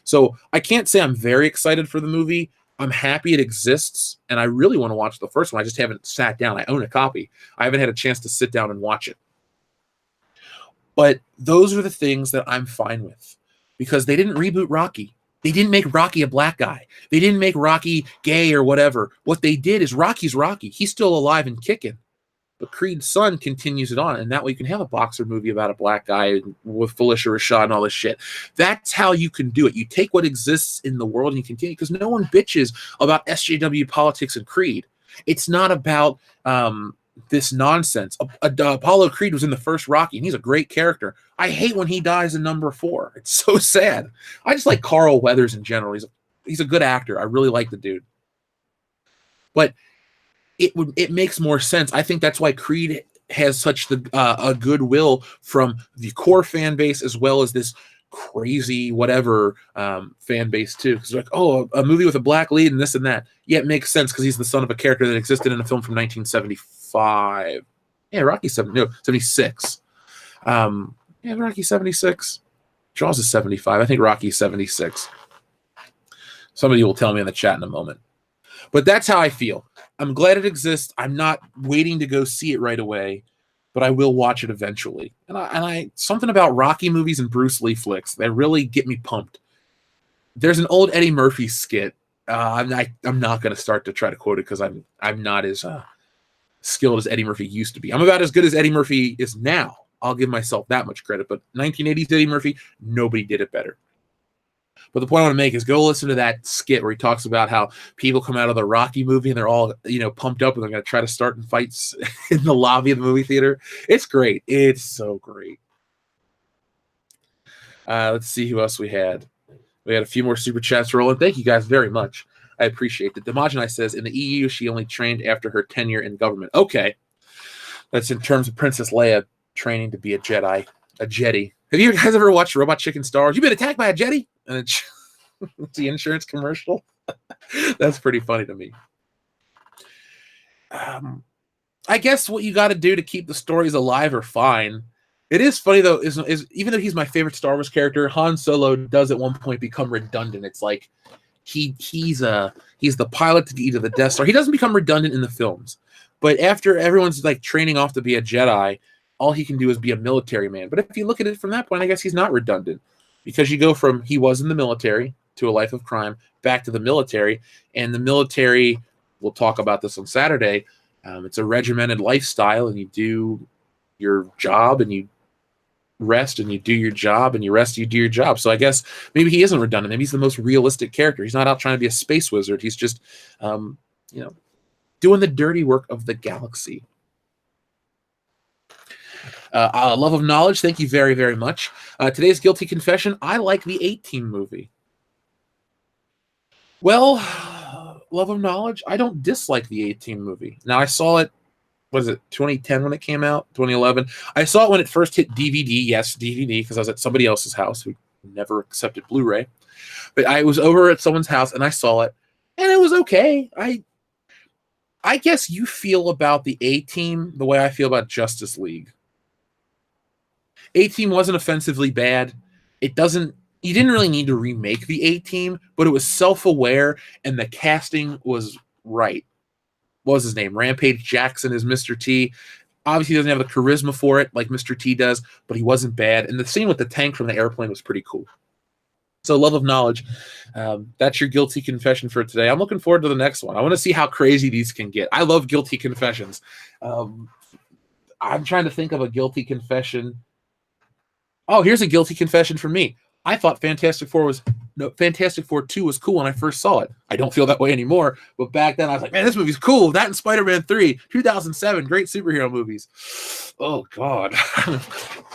So I can't say I'm very excited for the movie. I'm happy it exists, and I really want to watch the first one. I just haven't sat down. I own a copy. I haven't had a chance to sit down and watch it. But those are the things that I'm fine with because they didn't reboot Rocky. They didn't make Rocky a black guy. They didn't make Rocky gay or whatever. What they did is Rocky's Rocky. He's still alive and kicking. But Creed's son continues it on, and that way you can have a boxer movie about a black guy with Felicia Rashad and all this shit. That's how you can do it. You take what exists in the world and you continue, because no one bitches about SJW politics and Creed. It's not about this nonsense. Apollo Creed was in the first Rocky, and he's a great character. I hate when he dies in number 4. It's so sad. I just like Carl Weathers in general. He's a good actor. I really like the dude. But it makes more sense. I think that's why Creed has such a goodwill from the core fan base as well as this crazy whatever fan base too. Because like, oh, a movie with a black lead and this and that. Yeah, it makes sense because he's the son of a character that existed in a film from 1975. Yeah, Rocky 76. Yeah, Rocky 76. Jaws is 75. I think Rocky's 76. Somebody will tell me in the chat in a moment. But that's how I feel. I'm glad it exists. I'm not waiting to go see it right away, but I will watch it eventually. And I something about Rocky movies and Bruce Lee flicks that really get me pumped. There's an old Eddie Murphy skit. I'm not going to start to try to quote it because I'm not as skilled as Eddie Murphy used to be. I'm about as good as Eddie Murphy is now. I'll give myself that much credit. But 1980s Eddie Murphy, nobody did it better. But the point I want to make is go listen to that skit where he talks about how people come out of the Rocky movie and they're all, pumped up and they're going to try to start in fights in the lobby of the movie theater. It's great. It's so great. Let's see who else we had. We had a few more super chats rolling. Thank you guys very much. I appreciate it. Demogenai says, in the EU, she only trained after her tenure in government. Okay. That's in terms of Princess Leia training to be a Jedi, a Jedi. Have you guys ever watched Robot Chicken Stars? You've been attacked by a Jedi? And it's the insurance commercial. That's pretty funny to me. I guess what you got to do to keep the stories alive are fine. It is funny, though, is even though he's my favorite Star Wars character, Han Solo does at one point become redundant. It's like he's the pilot to the Death Star. He doesn't become redundant in the films, but after everyone's like training off to be a Jedi, all he can do is be a military man. But if you look at it from that point, I guess he's not redundant, because you go from he was in the military to a life of crime back to the military, and the military, we'll talk about this on Saturday, it's a regimented lifestyle, and you do your job and you rest and you do your job and you rest and you do your job. So I guess maybe he isn't redundant. Maybe he's the most realistic character. He's not out trying to be a space wizard. He's just doing the dirty work of the galaxy. Love of Knowledge, thank you very, very much. Today's guilty confession, I like the A-Team movie. Well, Love of Knowledge, I don't dislike the A-Team movie. Now, I saw it, was it 2010 when it came out? 2011? I saw it when it first hit DVD. Yes, DVD, because I was at somebody else's house who never accepted Blu-ray. But I was over at someone's house, and I saw it, and it was okay. I guess you feel about the A-Team the way I feel about Justice League. A-Team wasn't offensively bad. You didn't really need to remake the A-Team, but it was self-aware, and the casting was right. What was his name? Rampage Jackson is Mr. T. Obviously, he doesn't have the charisma for it like Mr. T does, but he wasn't bad. And the scene with the tank from the airplane was pretty cool. So, Love of Knowledge, that's your guilty confession for today. I'm looking forward to the next one. I want to see how crazy these can get. I love guilty confessions. I'm trying to think of a guilty confession. Oh, here's a guilty confession for me. I thought Fantastic Four 2 was cool when I first saw it. I don't feel that way anymore, but back then I was like, man, this movie's cool. That and Spider-Man 3, 2007, great superhero movies. Oh, God.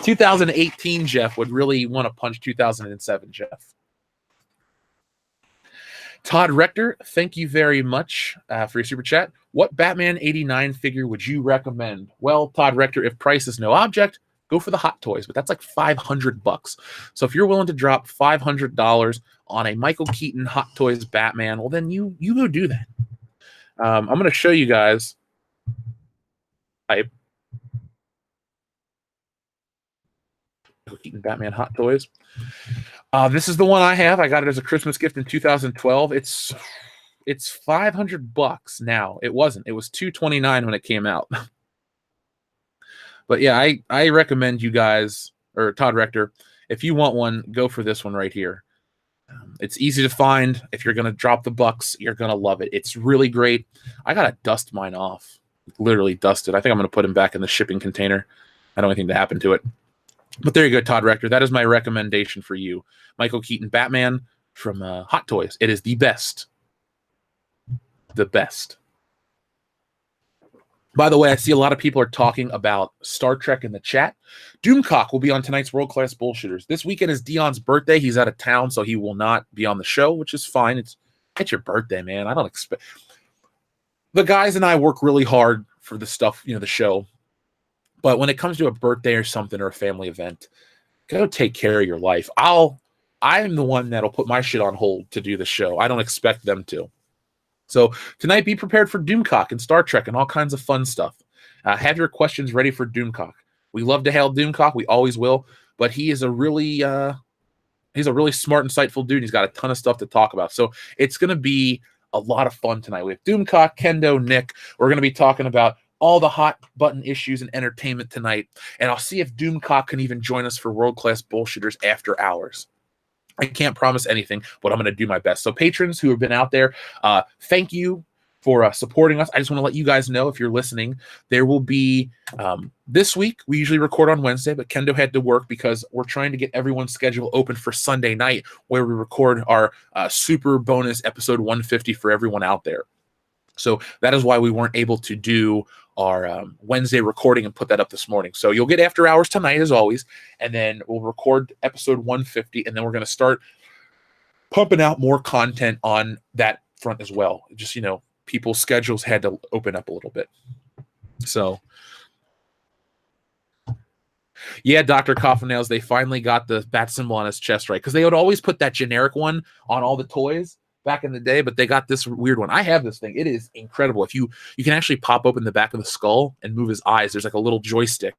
2018 Jeff would really want to punch 2007 Jeff. Todd Rector, thank you very much for your super chat. What Batman 89 figure would you recommend? Well, Todd Rector, if price is no object, go for the Hot Toys, but that's like $500. So if you're willing to drop $500 on a Michael Keaton Hot Toys Batman, well, then you go do that. I'm going to show you guys. Michael Keaton Batman Hot Toys. This is the one I have. I got it as a Christmas gift in 2012. It's $500 now. It wasn't. It was $229 when it came out. But yeah, I recommend you guys, or Todd Rector, if you want one, go for this one right here. It's easy to find. If you're going to drop the bucks, you're going to love it. It's really great. I got to dust mine off. Literally dusted. I think I'm going to put him back in the shipping container. I don't want anything to happen to it. But there you go, Todd Rector. That is my recommendation for you. Michael Keaton Batman from Hot Toys. It is the best. The best. By the way, I see a lot of people are talking about Star Trek in the chat. Doomcock will be on tonight's World Class Bullshitters. This weekend is Dion's birthday. He's out of town, so he will not be on the show, which is fine. It's your birthday, man. I don't expect... The guys and I work really hard for the stuff, the show. But when it comes to a birthday or something or a family event, go take care of your life. I'm the one that'll put my shit on hold to do the show. I don't expect them to. So tonight, be prepared for Doomcock and Star Trek and all kinds of fun stuff. Have your questions ready for Doomcock. We love to hail Doomcock. We always will. But he is a really smart, insightful dude. He's got a ton of stuff to talk about. So it's going to be a lot of fun tonight. We have Doomcock, Kendo, Nick. We're going to be talking about all the hot button issues and entertainment tonight. And I'll see if Doomcock can even join us for World Class Bullshitters after hours. I can't promise anything, but I'm going to do my best. So patrons who have been out there, thank you for supporting us. I just want to let you guys know, if you're listening, there will be this week. We usually record on Wednesday, but Kendo had to work because we're trying to get everyone's schedule open for Sunday night, where we record our super bonus episode 150 for everyone out there. So that is why we weren't able to do our Wednesday recording and put that up this morning. So you'll get after hours tonight, as always, and then we'll record episode 150, and then we're going to start pumping out more content on that front as well. Just, you know, people's schedules had to open up a little bit. So, yeah, Dr. Coffin Nails, they finally got the bat symbol on his chest right, because they would always put that generic one on all the toys back in the day, but they got this weird one. I have this thing. It is incredible. If you can actually pop open the back of the skull and move his eyes. There's like a little joystick.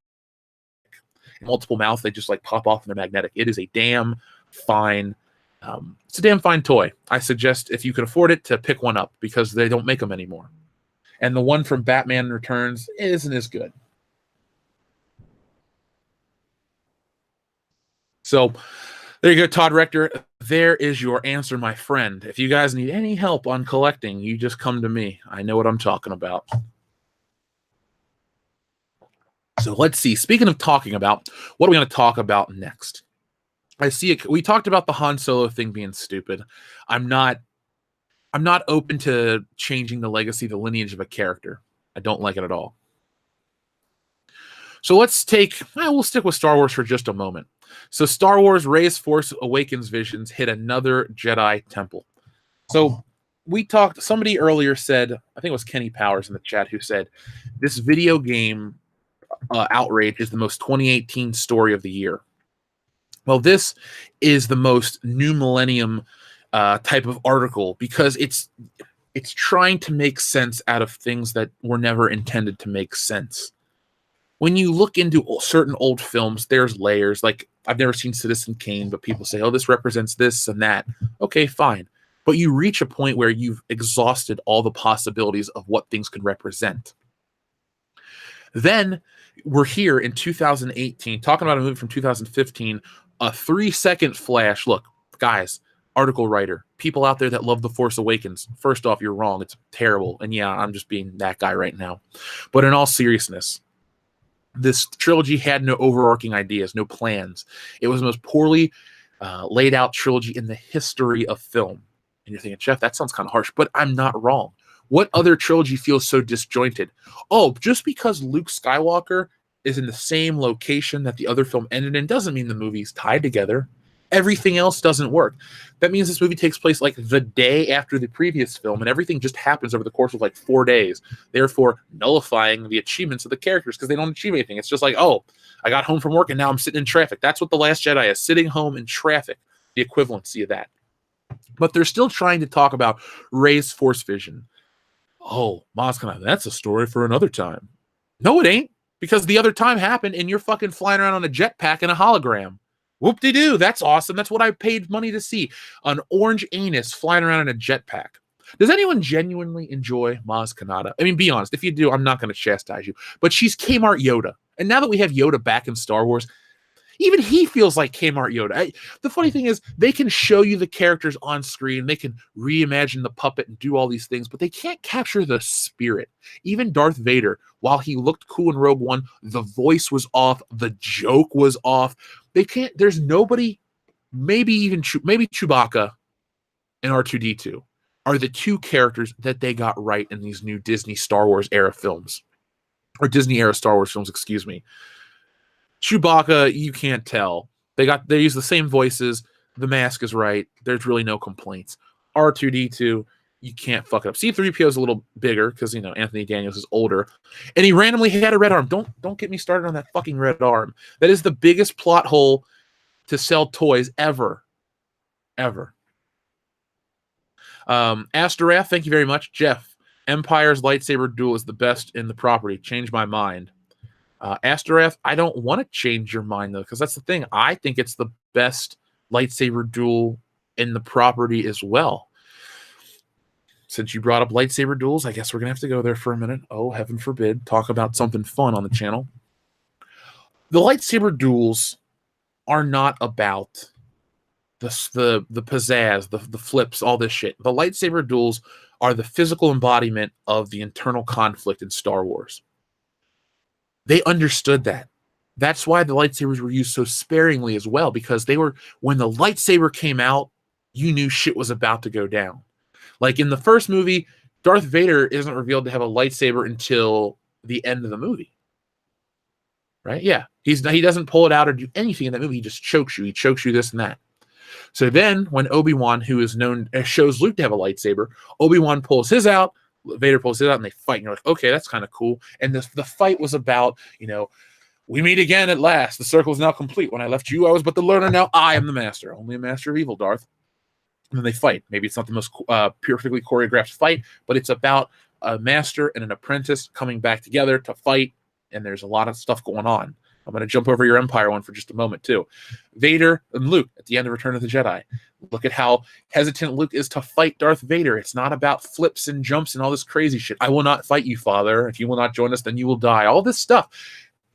Multiple mouths, they just like pop off and they're magnetic. It is a damn fine it's a damn fine toy. I suggest, if you can afford it, to pick one up, because they don't make them anymore. And the one from Batman Returns isn't as good. So there you go, Todd Rector. There is your answer, my friend. If you guys need any help on collecting, you just come to me. I know what I'm talking about. So let's see. Speaking of talking about, what are we going to talk about next? I see it. We talked about the Han Solo thing being stupid. I'm not open to changing the legacy, the lineage of a character. I don't like it at all. So we'll stick with Star Wars for just a moment. So Star Wars Rey's Force Awakens visions hit another Jedi temple. So somebody earlier said, I think it was Kenny Powers in the chat, who said, this video game outrage is the most 2018 story of the year. Well, this is the most new millennium type of article, because it's trying to make sense out of things that were never intended to make sense. When you look into certain old films, there's layers. Like, I've never seen Citizen Kane, but people say, oh, this represents this and that. Okay, fine. But you reach a point where you've exhausted all the possibilities of what things could represent. Then we're here in 2018 talking about a movie from 2015, a 3-second flash. Look, guys, article writer, people out there that love The Force Awakens, first off, you're wrong. It's terrible. And yeah, I'm just being that guy right now. But in all seriousness, this trilogy had no overarching ideas, no plans. It was the most poorly laid out trilogy in the history of film. And you're thinking, Jeff, that sounds kind of harsh, but I'm not wrong. What other trilogy feels so disjointed? Oh, just because Luke Skywalker is in the same location that the other film ended in doesn't mean the movie's tied together. Everything else doesn't work. That means this movie takes place like the day after the previous film, and everything just happens over the course of like 4 days, therefore nullifying the achievements of the characters, because they don't achieve anything. It's just like, oh, I got home from work and now I'm sitting in traffic. That's what The Last Jedi is, sitting home in traffic, the equivalency of that. But they're still trying to talk about Rey's Force vision. Oh, Maz Kanata, that's a story for another time. No, it ain't, because the other time happened and you're fucking flying around on a jetpack and a hologram. Whoop-de-doo, that's awesome. That's what I paid money to see. An orange anus flying around in a jetpack. Does anyone genuinely enjoy Maz Kanata? I mean, be honest. If you do, I'm not going to chastise you. But she's Kmart Yoda. And now that we have Yoda back in Star Wars, even he feels like Kmart Yoda. The funny thing is, they can show you the characters on screen. They can reimagine the puppet and do all these things, but they can't capture the spirit. Even Darth Vader, while he looked cool in Rogue One, the voice was off. The joke was off. They can't. There's nobody, maybe Chewbacca and R2-D2 are the two characters that they got right in these new Disney Star Wars era films. Or Disney era Star Wars films, excuse me. Chewbacca, you can't tell. They use the same voices. The mask is right. There's really no complaints. R2-D2, you can't fuck it up. C-3PO is a little bigger because, you know, Anthony Daniels is older. And he randomly had a red arm. Don't get me started on that fucking red arm. That is the biggest plot hole to sell toys ever. Ever. Astorath, thank you very much. Jeff, Empire's lightsaber duel is the best in the property. Change my mind. Astorath, I don't want to change your mind, though, because that's the thing. I think it's the best lightsaber duel in the property as well. Since you brought up lightsaber duels, I guess we're going to have to go there for a minute. Oh, heaven forbid. Talk about something fun on the channel. The lightsaber duels are not about the pizzazz, the flips, all this shit. The lightsaber duels are the physical embodiment of the internal conflict in Star Wars. They understood that. That's why the lightsabers were used so sparingly as well, because when the lightsaber came out, you knew shit was about to go down. Like in the first movie, Darth Vader isn't revealed to have a lightsaber until the end of the movie. Right? Yeah. He doesn't pull it out or do anything in that movie. He just chokes you. He chokes you this and that. So then, when Obi-Wan, who is known, shows Luke to have a lightsaber, Obi-Wan pulls his out, Vader pulls his out, and they fight. And you're like, okay, that's kind of cool. And the fight was about, we meet again at last. The circle is now complete. When I left you, I was but the learner. Now I am the master. Only a master of evil, Darth. And then they fight. Maybe it's not the most perfectly choreographed fight, but it's about a master and an apprentice coming back together to fight. And there's a lot of stuff going on. I'm going to jump over your Empire one for just a moment, too. Vader and Luke at the end of Return of the Jedi. Look at how hesitant Luke is to fight Darth Vader. It's not about flips and jumps and all this crazy shit. I will not fight you, Father. If you will not join us, then you will die. All this stuff.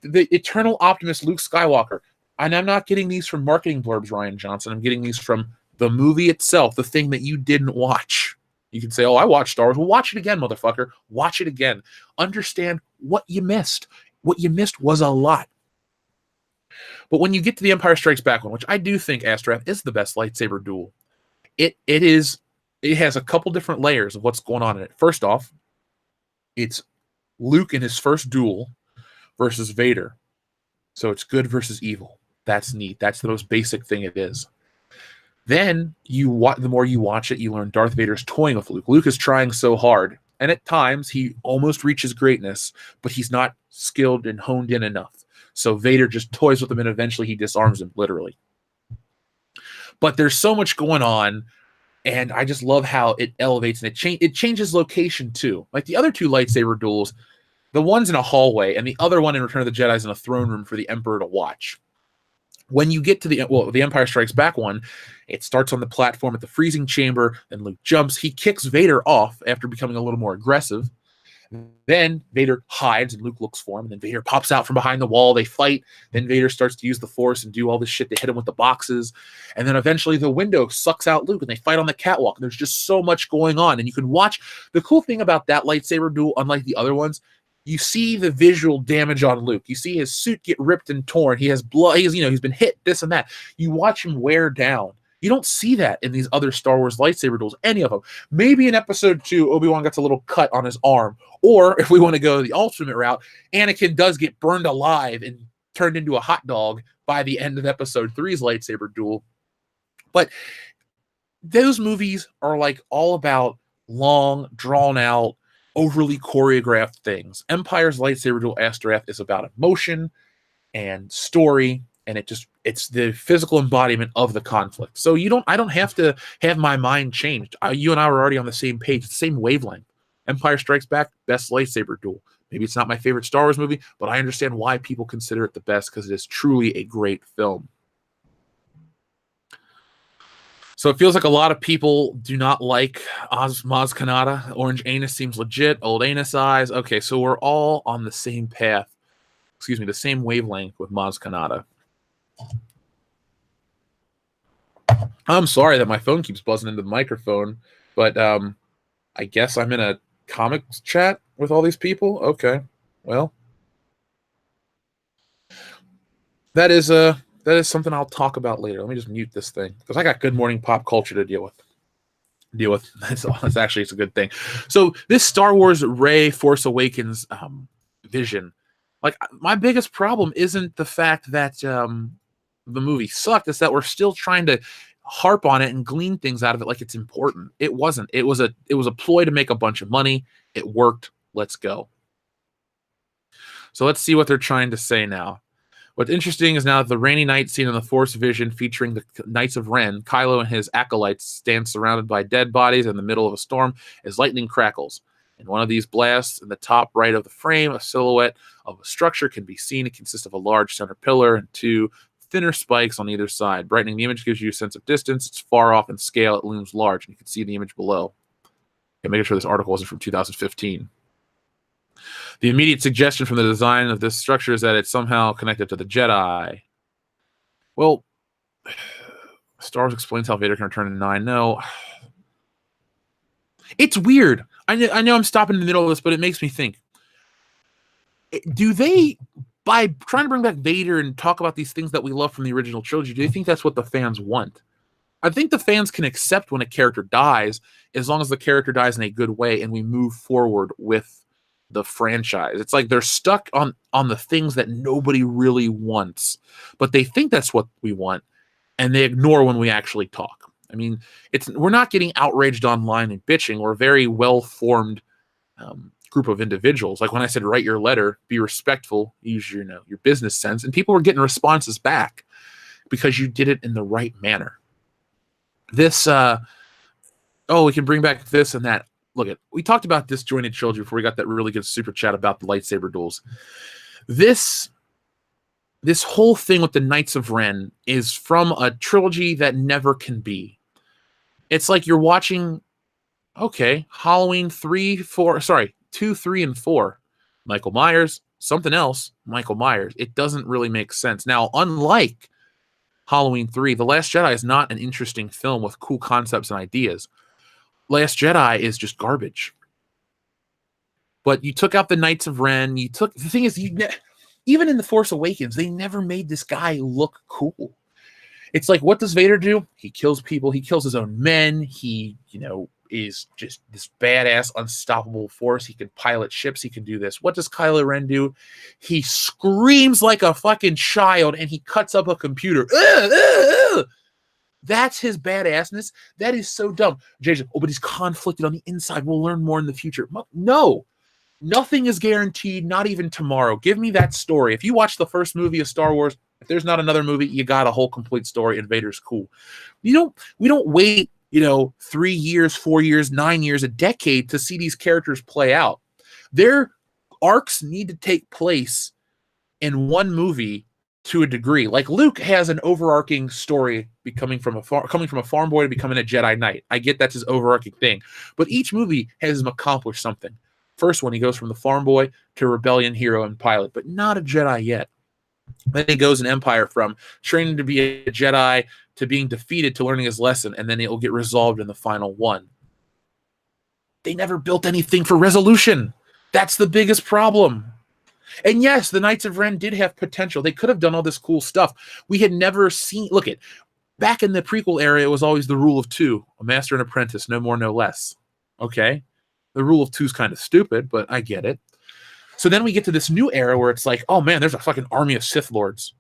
The eternal optimist Luke Skywalker. And I'm not getting these from marketing blurbs, Ryan Johnson. I'm getting these from the movie itself, the thing that you didn't watch. You can say, oh, I watched Star Wars. Well, watch it again, motherfucker. Watch it again. Understand what you missed. What you missed was a lot. But when you get to the Empire Strikes Back one, which I do think, Astrath, is the best lightsaber duel, it has a couple different layers of what's going on in it. First off, it's Luke in his first duel versus Vader. So it's good versus evil. That's neat. That's the most basic thing it is. Then the more you watch it, you learn Darth Vader's toying with Luke. Luke is trying so hard, and at times he almost reaches greatness, but he's not skilled and honed in enough. So Vader just toys with him, and eventually he disarms him, literally. But there's so much going on, and I just love how it elevates, and it changes location, too. Like the other two lightsaber duels, the one's in a hallway, and the other one in Return of the Jedi is in a throne room for the Emperor to watch. When you get to the Empire Strikes Back one, it starts on the platform at the freezing chamber, then Luke jumps. He kicks Vader off after becoming a little more aggressive. Then Vader hides and Luke looks for him. And then Vader pops out from behind the wall. They fight. Then Vader starts to use the Force and do all this shit to hit him with the boxes. And then eventually the window sucks out Luke and they fight on the catwalk. And there's just so much going on. And you can watch. The cool thing about that lightsaber duel, unlike the other ones, you see the visual damage on Luke. You see his suit get ripped and torn. He has blood. He's been hit, this and that. You watch him wear down. You don't see that in these other Star Wars lightsaber duels, any of them. Maybe in Episode 2, Obi-Wan gets a little cut on his arm. Or, if we want to go the ultimate route, Anakin does get burned alive and turned into a hot dog by the end of Episode 3's lightsaber duel. But those movies are like all about long, drawn-out, overly choreographed things. Empire's lightsaber duel, Astorath, is about emotion and story, and it's the physical embodiment of the conflict. So I don't have to have my mind changed. You and I were already on the same page, the same wavelength. Empire Strikes Back, best lightsaber duel. Maybe it's not my favorite Star Wars movie, but I understand why people consider it the best, because it is truly a great film. So it feels like a lot of people do not like Maz Kanata. Orange anus seems legit. Old anus eyes. Okay, so we're all on the same path. Excuse me, the same wavelength with Maz Kanata. I'm sorry that my phone keeps buzzing into the microphone, but I guess I'm in a comics chat with all these people. Okay, well, that is something I'll talk about later. Let me just mute this thing because I got good morning pop culture to deal with. That's actually, it's a good thing. So this Star Wars Rey Force Awakens vision, like, my biggest problem isn't the fact that the movie sucked. It's that we're still trying to harp on it and glean things out of it like it's important. It wasn't. It was a ploy to make a bunch of money. It worked. Let's go. So let's see what they're trying to say now. What's interesting is now the rainy night scene in the Force Vision featuring the Knights of Ren, Kylo and his acolytes stand surrounded by dead bodies in the middle of a storm as lightning crackles. In one of these blasts, in the top right of the frame, a silhouette of a structure can be seen. It consists of a large center pillar and two thinner spikes on either side. Brightening the image gives you a sense of distance. It's far off in scale. It looms large, and you can see the image below. Okay, making sure this article wasn't from 2015. The immediate suggestion from the design of this structure is that it's somehow connected to the Jedi. Well, Star Wars explains how Vader can return in 9. No. It's weird. I know I'm stopping in the middle of this, but it makes me think. Do they, by trying to bring back Vader and talk about these things that we love from the original trilogy, do they think that's what the fans want? I think the fans can accept when a character dies, as long as the character dies in a good way and we move forward with the franchise. It's like they're stuck on the things that nobody really wants, but they think that's what we want. and they ignore when we actually talk. I mean, we're not getting outraged online and bitching. We're a very well-formed group of individuals. Like when I said, write your letter, be respectful, use your business sense, and people were getting responses back because you did it in the right manner. This, we can bring back this and that. Look, we talked about disjointed children before we got that really good super chat about the lightsaber duels. This whole thing with the Knights of Ren is from a trilogy that never can be. It's like you're watching, Halloween 2, 3, and 4. Michael Myers, something else, Michael Myers. It doesn't really make sense. Now, unlike Halloween 3, The Last Jedi is not an interesting film with cool concepts and ideas. Last Jedi is just garbage. But you took out the Knights of Ren. The thing is, even in The Force Awakens, they never made this guy look cool. It's like, what does Vader do? He kills people. He kills his own men. He, is just this badass, unstoppable force. He can pilot ships. He can do this. What does Kylo Ren do? He screams like a fucking child, and he cuts up a computer. That's his badassness. That is so dumb. JJ, but he's conflicted on the inside. We'll learn more in the future. No. Nothing is guaranteed, not even tomorrow. Give me that story. If you watch the first movie of Star Wars, if there's not another movie, you got a whole complete story, and Vader's cool. We don't wait, 3 years, 4 years, 9 years, a decade to see these characters play out. Their arcs need to take place in one movie to a degree. Like Luke has an overarching story coming from a farm boy to becoming a Jedi Knight. I get that's his overarching thing. But each movie has him accomplish something. First one, he goes from the farm boy to rebellion hero and pilot, but not a Jedi yet. Then he goes in Empire from training to be a Jedi to being defeated to learning his lesson, and then it will get resolved in the final one. They never built anything for resolution. That's the biggest problem. And yes, the Knights of Ren did have potential. They could have done all this cool stuff. We had never seen... back in the prequel era, it was always the rule of two. A master and apprentice, no more, no less. Okay? The rule of two is kind of stupid, but I get it. So then we get to this new era where it's like, oh man, there's a fucking army of Sith Lords.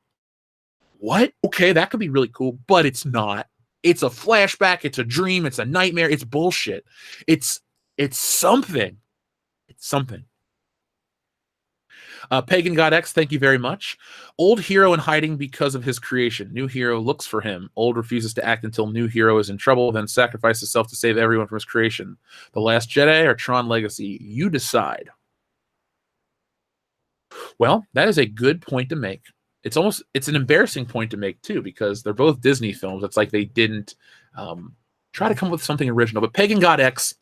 What? Okay, that could be really cool, but it's not. It's a flashback. It's a dream. It's a nightmare. It's bullshit. It's something. It's something. Pagan God X, thank you very much. Old hero in hiding because of his creation. New hero looks for him. Old refuses to act until new hero is in trouble, then sacrifices himself to save everyone from his creation. The Last Jedi or Tron Legacy? You decide. Well, that is a good point to make. It's an embarrassing point to make too, because they're both Disney films. It's like they didn't try to come up with something original. But Pagan God X,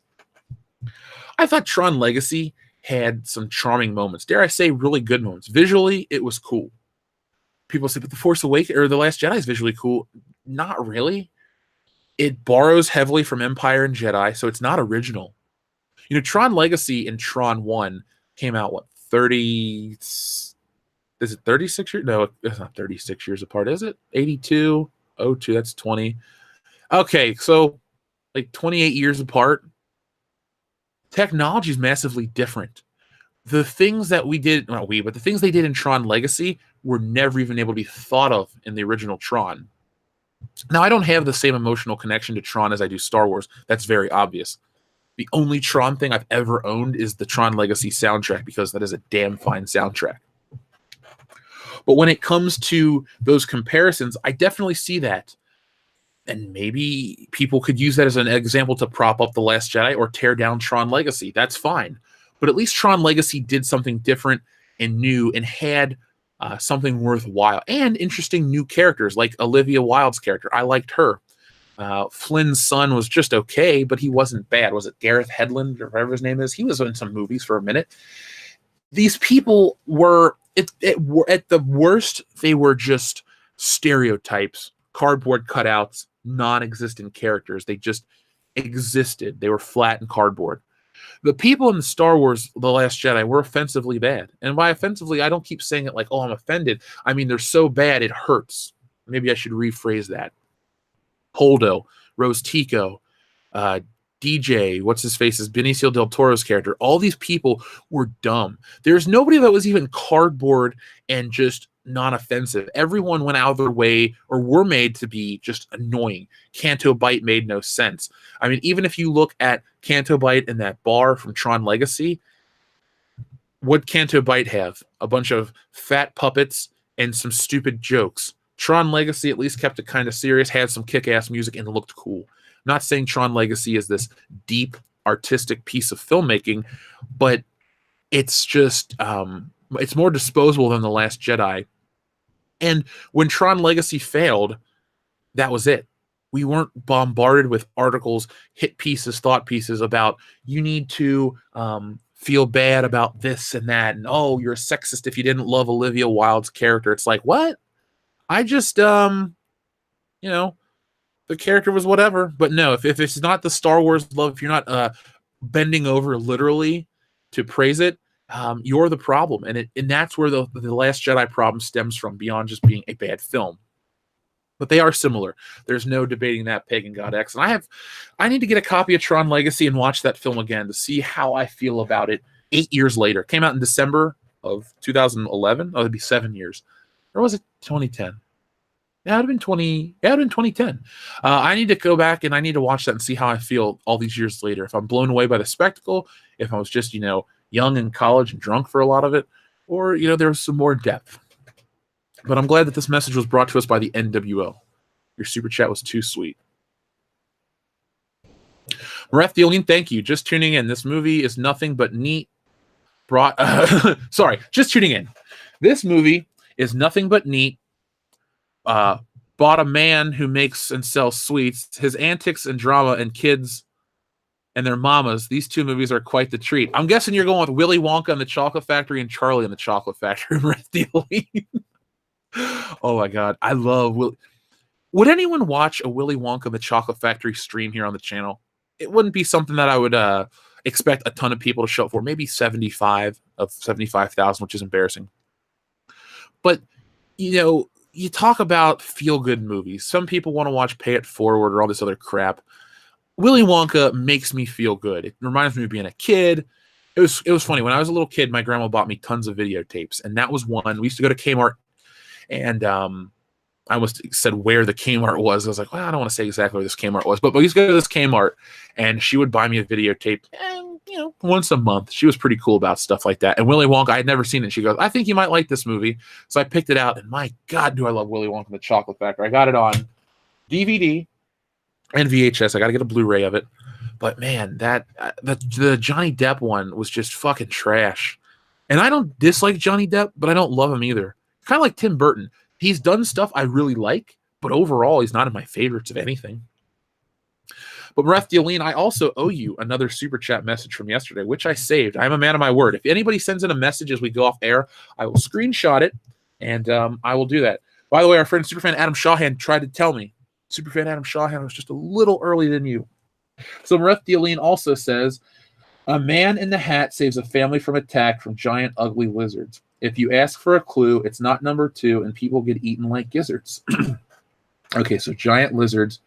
I thought Tron Legacy had some charming moments. Dare I say, really good moments. Visually, it was cool. People say, but The Force Awakens or The Last Jedi is visually cool. Not really. It borrows heavily from Empire and Jedi, so it's not original. Tron Legacy and Tron 1 came out, 30... Is it 36 years? No, it's not 36 years apart, is it? 82, 02, that's 20. Okay, so 28 years apart. Technology is massively different. The things that the things they did in Tron Legacy were never even able to be thought of in the original Tron. Now, I don't have the same emotional connection to Tron as I do Star Wars. That's very obvious. The only Tron thing I've ever owned is the Tron Legacy soundtrack, because that is a damn fine soundtrack. But when it comes to those comparisons, I definitely see that. And maybe people could use that as an example to prop up The Last Jedi or tear down Tron Legacy. That's fine. But at least Tron Legacy did something different and new and had something worthwhile and interesting new characters, like Olivia Wilde's character. I liked her. Flynn's son was just okay, but he wasn't bad. Was it Gareth Hedlund or whatever his name is? He was in some movies for a minute. These people were, at the worst, they were just stereotypes, cardboard cutouts, non-existent characters. They just existed. They were flat and cardboard. The people in Star Wars The Last Jedi were offensively bad. And by offensively, I don't keep saying it like, oh, I'm offended. I mean, they're so bad it hurts. Maybe I should rephrase that. Holdo, Rose Tico, DJ, what's his face, is Benicio del Toro's character. All these people were dumb. There's nobody that was even cardboard and just non-offensive. Everyone went out of their way or were made to be just annoying. Canto Bite made no sense. I mean, even if you look at Canto Bite in that bar from Tron Legacy, what Canto Bite have? A bunch of fat puppets and some stupid jokes. Tron Legacy at least kept it kind of serious, had some kick-ass music, and looked cool. I'm not saying Tron Legacy is this deep artistic piece of filmmaking, but it's just it's more disposable than The Last Jedi. And when Tron Legacy failed, that was it. We weren't bombarded with articles, hit pieces, thought pieces about you need to feel bad about this and that, and oh, you're a sexist if you didn't love Olivia Wilde's character. It's like, what? I just the character was whatever. But no, if it's not the Star Wars love, if you're not bending over literally to praise it, you're the problem. And that's where the Last Jedi problem stems from, beyond just being a bad film. But they are similar. There's no debating that, Pagan God X. And I need to get a copy of Tron Legacy and watch that film again to see how I feel about it 8 years later. It came out in December of 2011. Oh, it'd be 7 years. Or was it 2010? Yeah, it'd have been 2010. I need to go back and I need to watch that and see how I feel all these years later. If I'm blown away by the spectacle, if I was just, young in college and drunk for a lot of it, or, there was some more depth. But I'm glad that this message was brought to us by the NWO. Your super chat was too sweet. Mareth Dealine, thank you. Just tuning in. This movie is nothing but neat. Just tuning in. This movie is nothing but neat. Bought a man who makes and sells sweets. His antics and drama and kids and their mamas. These two movies are quite the treat. I'm guessing you're going with Willy Wonka and the Chocolate Factory and Charlie and the Chocolate Factory. Mareth Dealine. Oh my God. I love Willy. Would anyone watch a Willy Wonka and the Chocolate Factory stream here on the channel? It wouldn't be something that I would expect a ton of people to show up for. Maybe 75 of 75,000, which is embarrassing. But, you talk about feel-good movies. Some people want to watch Pay It Forward or all this other crap. Willy Wonka makes me feel good. It reminds me of being a kid. It was funny. When I was a little kid, my grandma bought me tons of videotapes, and that was one. We used to go to Kmart, and I almost said where the Kmart was. I was like, well, I don't want to say exactly where this Kmart was, but we used to go to this Kmart, and she would buy me a videotape, and once a month. She was pretty cool about stuff like that. And Willy Wonka, I had never seen it. She goes, I think you might like this movie. So I picked it out, and my God, do I love Willy Wonka and the Chocolate Factory. I got it on DVD and VHS. I got to get a Blu-ray of it. But man, the Johnny Depp one was just fucking trash. And I don't dislike Johnny Depp, but I don't love him either. Kind of like Tim Burton. He's done stuff I really like, but overall, he's not in my favorites of anything. But Mareth Dealine, I also owe you another super chat message from yesterday, which I saved. I'm a man of my word. If anybody sends in a message as we go off air, I will screenshot it, and I will do that. By the way, our friend Superfan Adam Shawhan tried to tell me. Superfan Adam Shawhan was just a little early than you. So Mareth Dealine also says, a man in the hat saves a family from attack from giant ugly lizards. If you ask for a clue, it's not number 2, and people get eaten like gizzards. Okay, so giant lizards.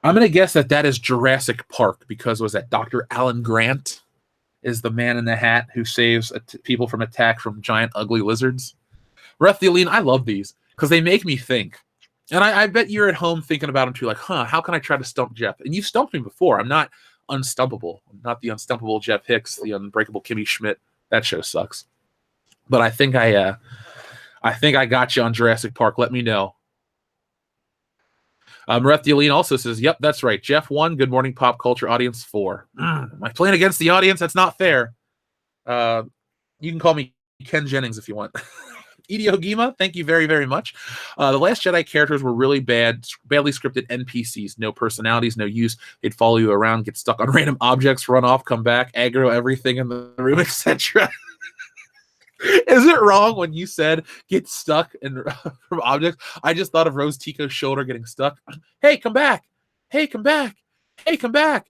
I'm going to guess that is Jurassic Park, because was that Dr. Alan Grant is the man in the hat who saves people from attack from giant ugly lizards. Mareth Dealine, I love these because they make me think. And I bet you're at home thinking about them too, like, how can I try to stump Jeff? And you've stumped me before. I'm not unstumpable. I'm not the unstumpable Jeff Hicks, the unbreakable Kimmy Schmidt. That show sucks. But I think I got you on Jurassic Park. Let me know. Mareth Dealine also says, yep, that's right. Jeff 1, Good Morning Pop Culture, audience 4. Am I playing against the audience? That's not fair. You can call me Ken Jennings if you want. Edie Hogima, thank you very, very much. The Last Jedi characters were really badly scripted NPCs. No personalities, no use. They'd follow you around, get stuck on random objects, run off, come back, aggro everything in the room, etc. Is it wrong when you said get stuck from objects? I just thought of Rose Tico's shoulder getting stuck. Hey, come back. Hey, come back. Hey, come back.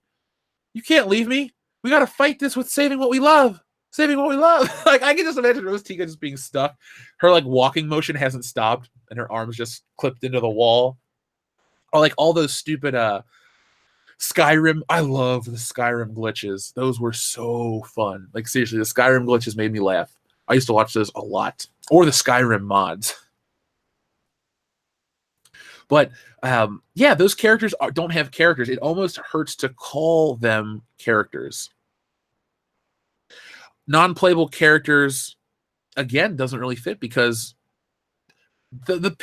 You can't leave me. We got to fight this with saving what we love. Saving what we love. Like, I can just imagine Rose Tico just being stuck. Her, walking motion hasn't stopped, and her arms just clipped into the wall. Or, all those stupid Skyrim, I love the Skyrim glitches. Those were so fun. Like seriously, the Skyrim glitches made me laugh. I used to watch those a lot. Or the Skyrim mods. But yeah, those characters don't have characters. It almost hurts to call them characters. Non-playable characters, again, doesn't really fit because the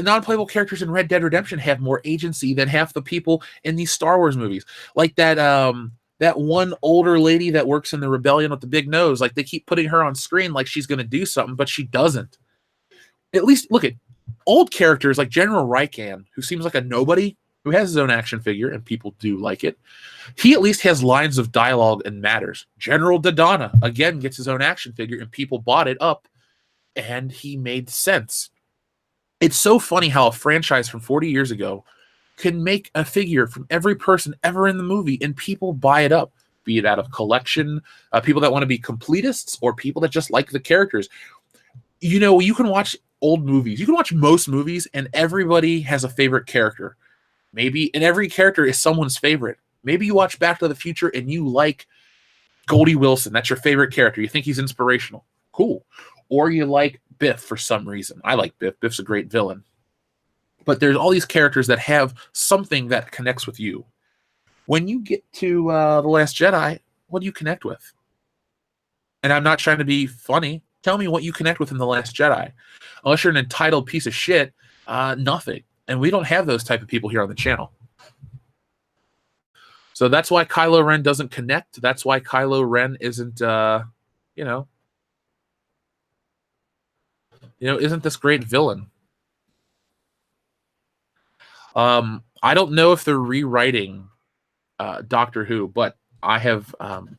non-playable characters in Red Dead Redemption have more agency than half the people in these Star Wars movies. Like that one older lady that works in the rebellion with the big nose. Like they keep putting her on screen like she's going to do something, but she doesn't. At least look at old characters like General Raikan, who seems like a nobody, who has his own action figure and people do like it. He at least has lines of dialogue and matters. General Dodonna, again, gets his own action figure and people bought it up and he made sense. It's so funny how a franchise from 40 years ago can make a figure from every person ever in the movie and people buy it up, be it out of collection, people that want to be completists or people that just like the characters. You know, you can watch old movies. You can watch most movies and everybody has a favorite character. Maybe, and every character is someone's favorite. Maybe you watch Back to the Future and you like Goldie Wilson. That's your favorite character. You think he's inspirational. Cool. Or you like Biff for some reason. I like Biff. Biff's a great villain. But there's all these characters that have something that connects with you. When you get to The Last Jedi, what do you connect with? And I'm not trying to be funny. Tell me what you connect with in The Last Jedi. Unless you're an entitled piece of shit, nothing. And we don't have those type of people here on the channel. So that's why Kylo Ren doesn't connect. That's why Kylo Ren isn't, isn't this great villain. I don't know if they're rewriting Doctor Who, but I have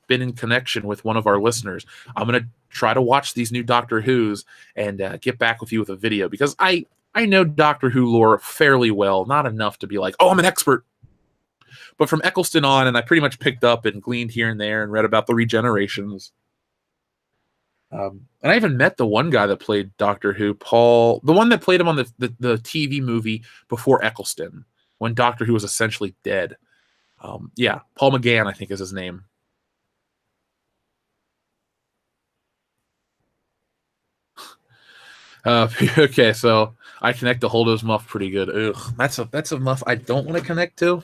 been in connection with one of our listeners. I'm going to try to watch these new Doctor Who's and get back with you with a video because I know Doctor Who lore fairly well, not enough to be like, oh, I'm an expert. But from Eccleston on, and I pretty much picked up and gleaned here and there and read about the regenerations. And I even met the one guy that played Doctor Who, Paul, the one that played him on the TV movie before Eccleston, when Doctor Who was essentially dead. Yeah, Paul McGann, I think is his name. Okay, so I connect to Holdo's muff pretty good. Ugh, that's a muff I don't want to connect to.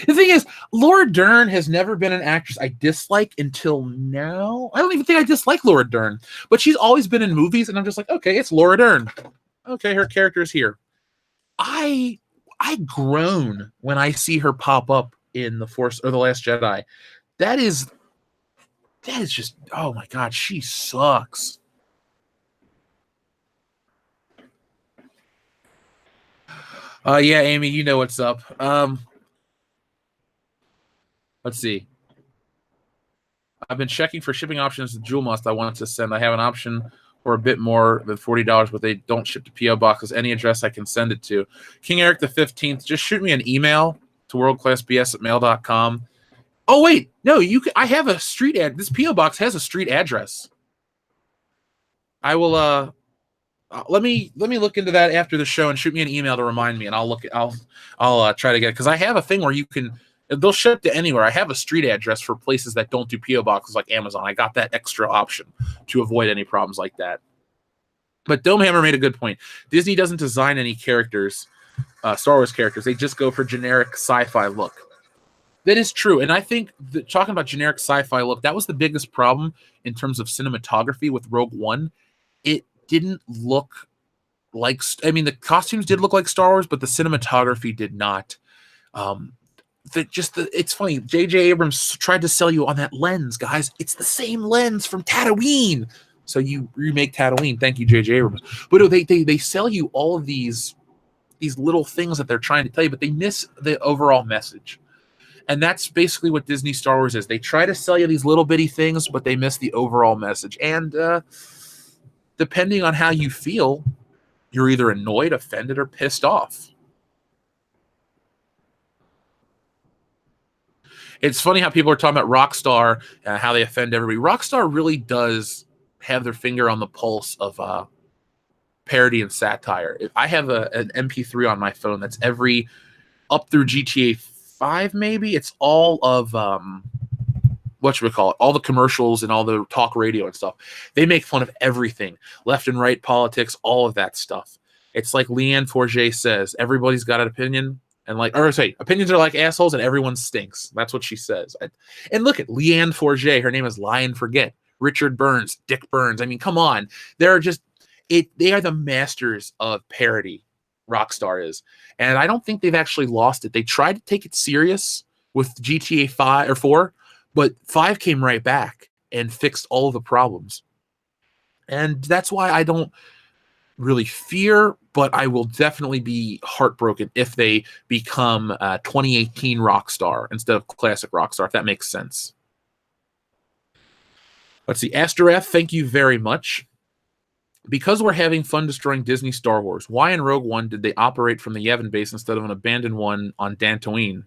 The thing is, Laura Dern has never been an actress I dislike until now. I don't even think I dislike Laura Dern, but she's always been in movies, and I'm just like, okay, it's Laura Dern. Okay, her character is here. I groan when I see her pop up in The Force or The Last Jedi. That is just, oh my God, she sucks. Yeah, Amy, you know what's up. Let's see. I've been checking for shipping options. The Jewel Must I want to send. I have an option for a bit more than $40, but they don't ship to P.O. boxes. Any address I can send it to. King Eric the 15th. Just shoot me an email to worldclassbs@mail.com. Oh wait, no, you can. I have a street ad. This P.O. box has a street address. I will. Let me look into that after the show and shoot me an email to remind me, and I'll look. I'll try to get it because I have a thing where you can. They'll ship to anywhere. I have a street address for places that don't do P.O. boxes like Amazon. I got that extra option to avoid any problems like that. But Domehammer made a good point. Disney doesn't design any characters, Star Wars characters. They just go for generic sci-fi look. That is true. And I think talking about generic sci-fi look, that was the biggest problem in terms of cinematography with Rogue One. It didn't look like, I mean, the costumes did look like Star Wars, but the cinematography did not. It's funny. J.J. Abrams tried to sell you on that lens, guys. It's the same lens from Tatooine. So you remake Tatooine. Thank you, J.J. Abrams. But they sell you all of these little things that they're trying to tell you, but they miss the overall message. And that's basically what Disney Star Wars is. They try to sell you these little bitty things, but they miss the overall message. And depending on how you feel, you're either annoyed, offended, or pissed off. It's funny how people are talking about Rockstar, how they offend everybody. Rockstar really does have their finger on the pulse of parody and satire. I have an MP3 on my phone that's up through GTA 5 maybe. It's all of what should we call it? All the commercials and all the talk radio and stuff. They make fun of everything, left and right politics, all of that stuff. It's like Leanne Forget says, everybody's got an opinion, and opinions are like assholes, and everyone stinks. That's what she says. And look at Leanne Forget. Her name is Lie and Forget. Richard Burns, Dick Burns. I mean, come on. They're just They are the masters of parody. Rockstar is, and I don't think they've actually lost it. They tried to take it serious with GTA 5 or 4, but 5 came right back and fixed all of the problems. And that's why I don't really fear, but I will definitely be heartbroken if they become 2018 Rockstar instead of classic Rockstar, if that makes sense. Let's see. Astereth, thank you very much. Because we're having fun destroying Disney Star Wars, why in Rogue One did they operate from the Yavin base instead of an abandoned one on Dantooine?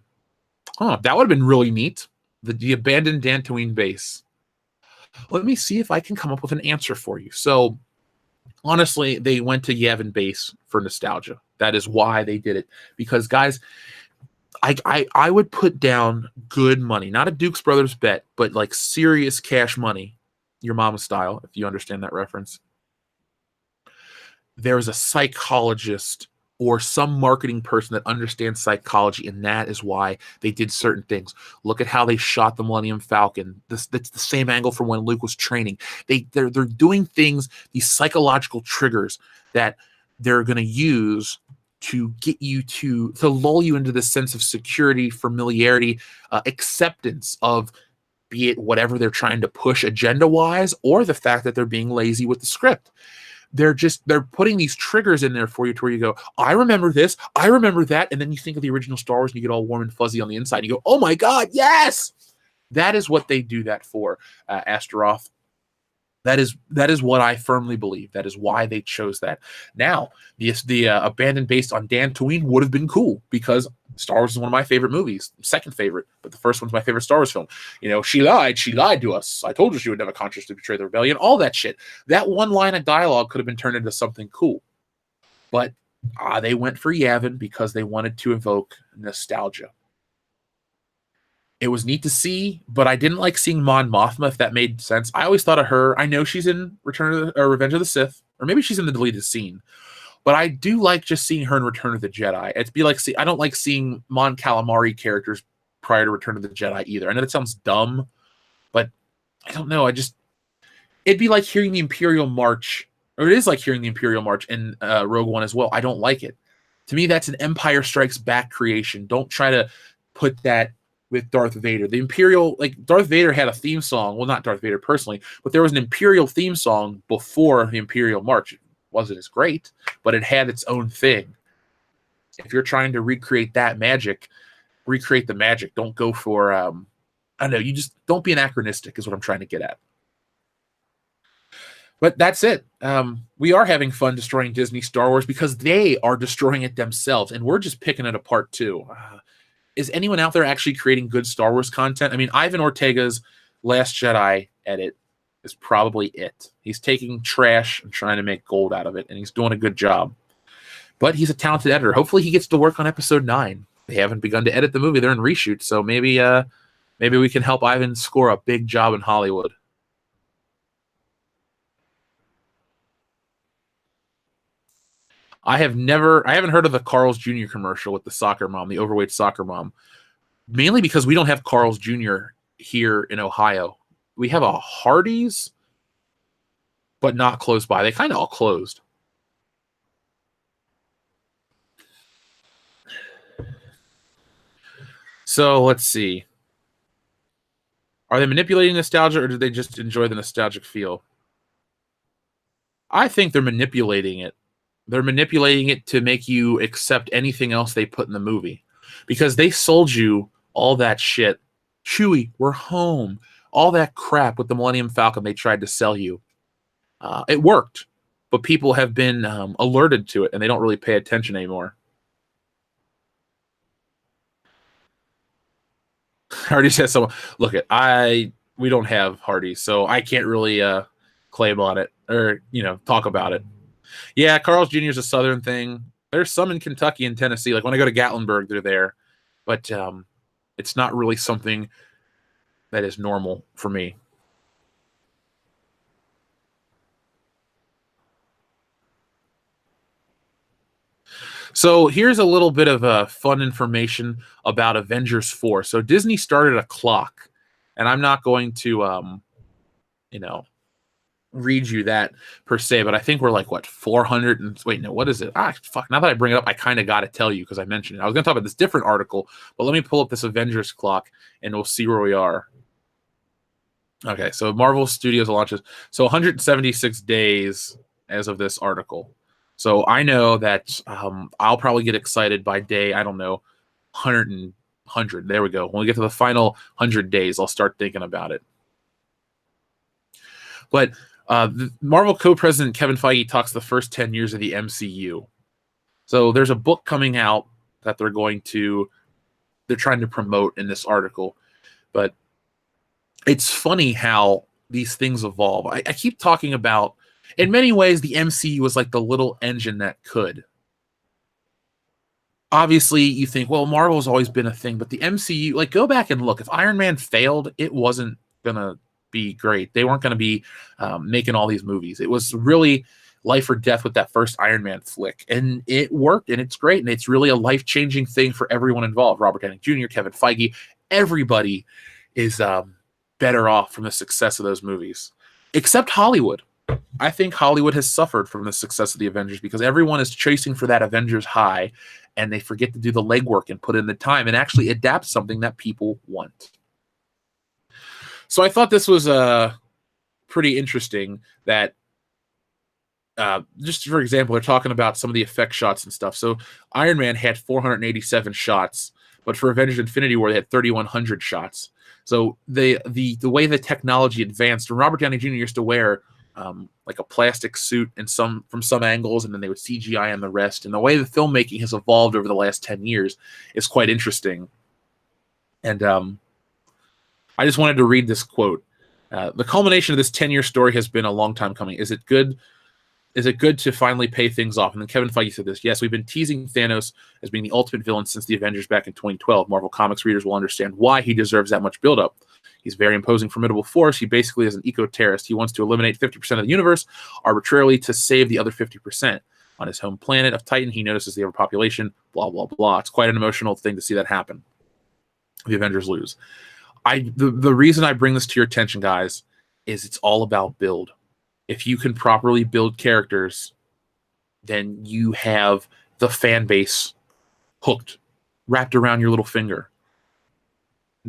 Huh, that would have been really neat. The abandoned Dantooine base. Let me see if I can come up with an answer for you. So, honestly, they went to Yavin base for nostalgia. That is why they did it. Because, guys, I would put down good money. Not a Duke's Brothers bet, but like serious cash money. Your mama style, if you understand that reference. There's a psychologist or some marketing person that understands psychology, and that is why they did certain things. Look at how they shot the Millennium Falcon. That's the same angle from when Luke was training. They're doing things, these psychological triggers that they're going to use to get you to lull you into this sense of security, familiarity, acceptance of, be it whatever they're trying to push agenda-wise, or the fact that they're being lazy with the script. They're putting these triggers in there for you to where you go, I remember this, I remember that, and then you think of the original Star Wars and you get all warm and fuzzy on the inside. And you go, oh my God, yes! That is what they do that for, Astaroth. That is what I firmly believe. That is why they chose that. Now, the abandoned base on Dantooine would have been cool because Star Wars is one of my favorite movies, second favorite, but the first one's my favorite Star Wars film. You know, she lied to us. I told you she would never consciously betray the rebellion. All that shit. That one line of dialogue could have been turned into something cool, but they went for Yavin because they wanted to evoke nostalgia. It was neat to see, but I didn't like seeing Mon Mothma, if that made sense. I always thought of her. I know she's in Revenge of the Sith, or maybe she's in the deleted scene. But I do like just seeing her in Return of the Jedi. I don't like seeing Mon Calamari characters prior to Return of the Jedi either. I know that sounds dumb, but I don't know. It'd be like hearing the Imperial March, or it is like hearing the Imperial March in Rogue One as well. I don't like it. To me, that's an Empire Strikes Back creation. Don't try to put that with Darth Vader. The Imperial, Darth Vader had a theme song. Well, not Darth Vader personally, but there was an Imperial theme song before the Imperial March. It wasn't as great, but it had its own thing. If you're trying to recreate that magic, recreate the magic. Don't go for, I don't know, you just don't be anachronistic is what I'm trying to get at. But that's it. We are having fun destroying Disney Star Wars because they are destroying it themselves, and we're just picking it apart too. Is anyone out there actually creating good Star Wars content? I mean, Ivan Ortega's Last Jedi edit is probably it. He's taking trash and trying to make gold out of it, and he's doing a good job. But he's a talented editor. Hopefully he gets to work on episode 9. They haven't begun to edit the movie. They're in reshoot, so maybe we can help Ivan score a big job in Hollywood. I haven't heard of the Carl's Jr. commercial with the soccer mom, the overweight soccer mom. Mainly because we don't have Carl's Jr. here in Ohio. We have a Hardee's, but not close by. They kind of all closed. So let's see. Are they manipulating nostalgia, or do they just enjoy the nostalgic feel? I think they're manipulating it. They're manipulating it to make you accept anything else they put in the movie. Because they sold you all that shit. Chewie, we're home. All that crap with the Millennium Falcon they tried to sell you. It worked. But people have been alerted to it, and they don't really pay attention anymore. Hardy says someone, look we don't have Hardee's, so I can't really claim on it or talk about it. Yeah, Carl's Jr. is a Southern thing. There's some in Kentucky and Tennessee. Like when I go to Gatlinburg, they're there. But It's not really something that is normal for me. So here's a little bit of fun information about Avengers 4. So Disney started a clock, and I'm not going to, you know, read you that per se, but I think we're like, what, 400 and wait, no, what is it? Fuck. Now that I bring it up, I kind of got to tell you because I mentioned it. I was going to talk about this different article, but let me pull up this Avengers clock and we'll see where we are. Okay, so Marvel Studios launches. So 176 days as of this article. So I know that I'll probably get excited by day, I don't know, 100. There we go. When we get to the final 100 days, I'll start thinking about it. But the Marvel co-president Kevin Feige talks the first 10 years of the MCU. So there's a book coming out that they're trying to promote in this article. But it's funny how these things evolve. I keep talking about, in many ways, the MCU was like the little engine that could. Obviously, you think, well, Marvel's always been a thing, but the MCU, like, go back and look. If Iron Man failed, it wasn't going to be great. They weren't going to be making all these movies. It was really life or death with that first Iron Man flick. And it worked, and it's great, and it's really a life-changing thing for everyone involved. Robert Downey Jr., Kevin Feige, everybody is better off from the success of those movies, except Hollywood. I think Hollywood has suffered from the success of the Avengers because everyone is chasing for that Avengers high, and they forget to do the legwork and put in the time and actually adapt something that people want. So I thought this was pretty interesting that, just for example, they're talking about some of the effect shots and stuff. So Iron Man had 487 shots, but for Avengers Infinity War, they had 3,100 shots. So the way the technology advanced, and Robert Downey Jr. used to wear like a plastic suit from some angles, and then they would CGI on the rest. And the way the filmmaking has evolved over the last 10 years is quite interesting. And I just wanted to read this quote. The culmination of this 10-year story has been a long time coming. Is it good to finally pay things off? And then Kevin Feige said this: yes, we've been teasing Thanos as being the ultimate villain since the Avengers back in 2012. Marvel Comics readers will understand why he deserves that much buildup. He's a very imposing, formidable force. He basically is an eco-terrorist. He wants to eliminate 50% of the universe arbitrarily to save the other 50%. On his home planet of Titan, he notices the overpopulation, blah, blah, blah. It's quite an emotional thing to see that happen. The Avengers lose. The reason I bring this to your attention, guys, is it's all about build. If you can properly build characters, then you have the fan base hooked, wrapped around your little finger.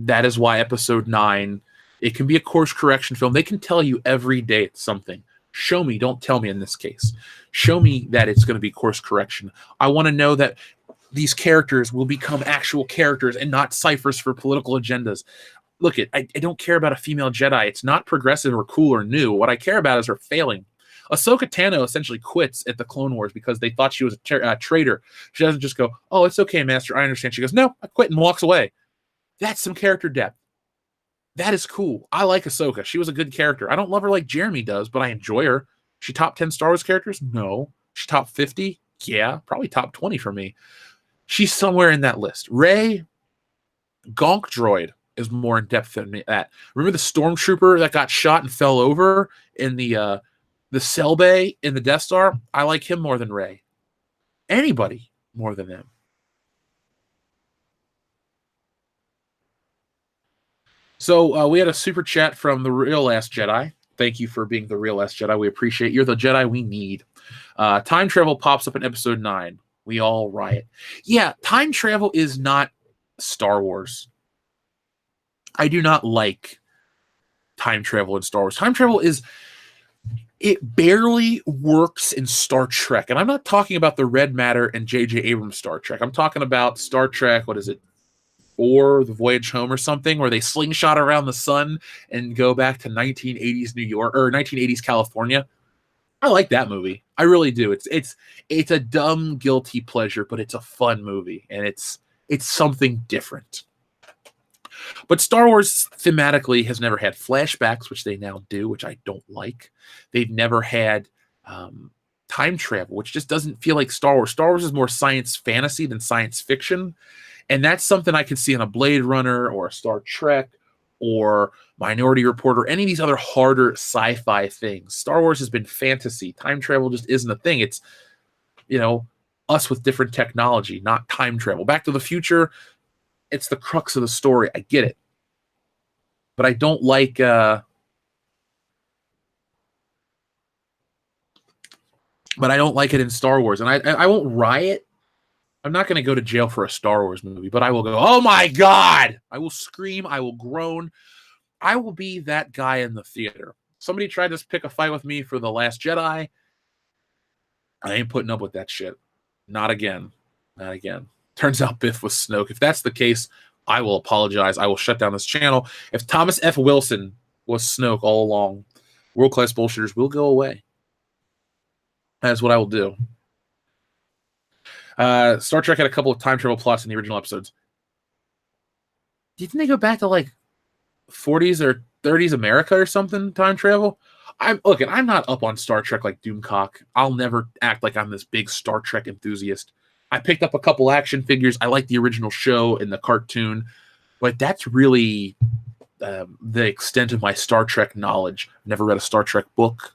That is why Episode 9, it can be a course correction film. They can tell you every day it's something. Show me, don't tell me in this case. Show me that it's going to be course correction. I want to know that these characters will become actual characters and not ciphers for political agendas. Look, I don't care about a female Jedi. It's not progressive or cool or new. What I care about is her failing. Ahsoka Tano essentially quits at the Clone Wars because they thought she was a traitor. She doesn't just go, oh, it's okay, Master, I understand. She goes, no, I quit, and walks away. That's some character depth. That is cool. I like Ahsoka. She was a good character. I don't love her like Jeremy does, but I enjoy her. She top 10 Star Wars characters? No. She top 50? Yeah, probably top 20 for me. She's somewhere in that list. Rey, Gonk Droid is more in depth than that. Remember the stormtrooper that got shot and fell over in the cell bay in the Death Star? I like him more than Rey. Anybody more than them. So we had a super chat from the Real Last Jedi. Thank you for being the Real Last Jedi. We appreciate it. You're the Jedi we need. Time travel pops up in Episode 9. We all riot. Yeah, time travel is not Star Wars. I do not like time travel in Star Wars. Time travel it barely works in Star Trek. And I'm not talking about the red matter and J.J. Abrams Star Trek. I'm talking about Star Trek, what is it, 4, The Voyage Home or something, where they slingshot around the sun and go back to 1980s New York or 1980s California. I like that movie. I really do. It's a dumb, guilty pleasure, but it's a fun movie, and it's something different. But Star Wars thematically has never had flashbacks, which they now do, which I don't like. They've never had time travel, which just doesn't feel like Star Wars. Star Wars is more science fantasy than science fiction. And that's something I could see in a Blade Runner or a Star Trek or Minority Report or any of these other harder sci-fi things. Star Wars has been fantasy. Time travel just isn't a thing. It's, us with different technology, not time travel. Back to the Future, it's the crux of the story. I get it. But I don't like it in Star Wars. And I won't riot. I'm not going to go to jail for a Star Wars movie, but I will go, oh my God! I will scream. I will groan. I will be that guy in the theater. Somebody tried to pick a fight with me for The Last Jedi. I ain't putting up with that shit. Not again. Not again. Turns out Biff was Snoke. If that's the case, I will apologize. I will shut down this channel. If Thomas F. Wilson was Snoke all along, World Class Bullshitters will go away. That's what I will do. Star Trek had a couple of time travel plots in the original episodes. Didn't they go back to like 40s or 30s America or something, time travel? I'm not up on Star Trek like Doomcock. I'll never act like I'm this big Star Trek enthusiast. I picked up a couple action figures. I like the original show and the cartoon, but that's really the extent of my Star Trek knowledge. I've never read a Star Trek book.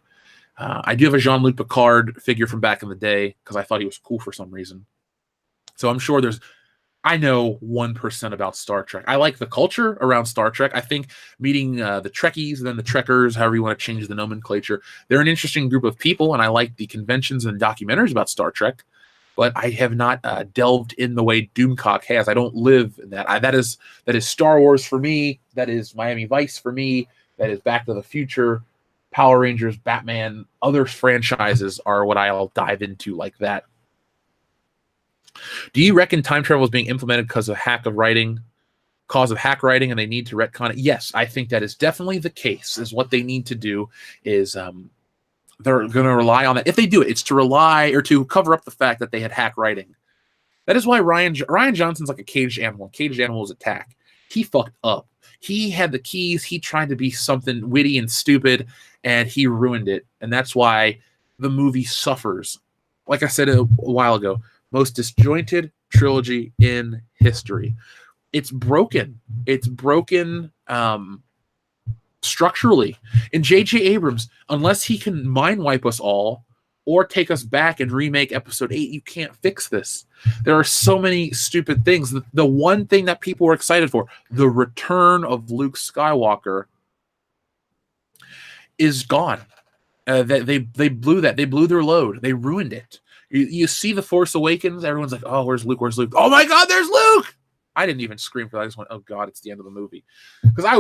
I do have a Jean-Luc Picard figure from back in the day because I thought he was cool for some reason. So I'm sure I know 1% about Star Trek. I like the culture around Star Trek. I think meeting the Trekkies and then the Trekkers, however you want to change the nomenclature, they're an interesting group of people, and I like the conventions and documentaries about Star Trek, but I have not delved in the way Doomcock has. I don't live in that. That is Star Wars for me. That is Miami Vice for me. That is Back to the Future, Power Rangers, Batman. Other franchises are what I'll dive into like that. Do you reckon time travel is being implemented because of hack writing, and they need to retcon it? Yes, I think that is definitely the case. Is what they need to do is they're going to rely on that. If they do it, it's to rely or to cover up the fact that they had hack writing. That is why Ryan Johnson's like a caged animal. Caged animals attack. He fucked up. He had the keys. He tried to be something witty and stupid, and he ruined it. And that's why the movie suffers. Like I said a while ago, most disjointed trilogy in history. It's broken. It's broken structurally. And J.J. Abrams, unless he can mind wipe us all or take us back and remake episode 8, you can't fix this. There are so many stupid things. The one thing that people were excited for, the return of Luke Skywalker, is gone. They blew that. They blew their load. They ruined it. You see The Force Awakens, everyone's like, oh, where's Luke? Where's Luke? Oh my God, there's Luke! I didn't even scream for that. I just went, oh God, it's the end of the movie. Because I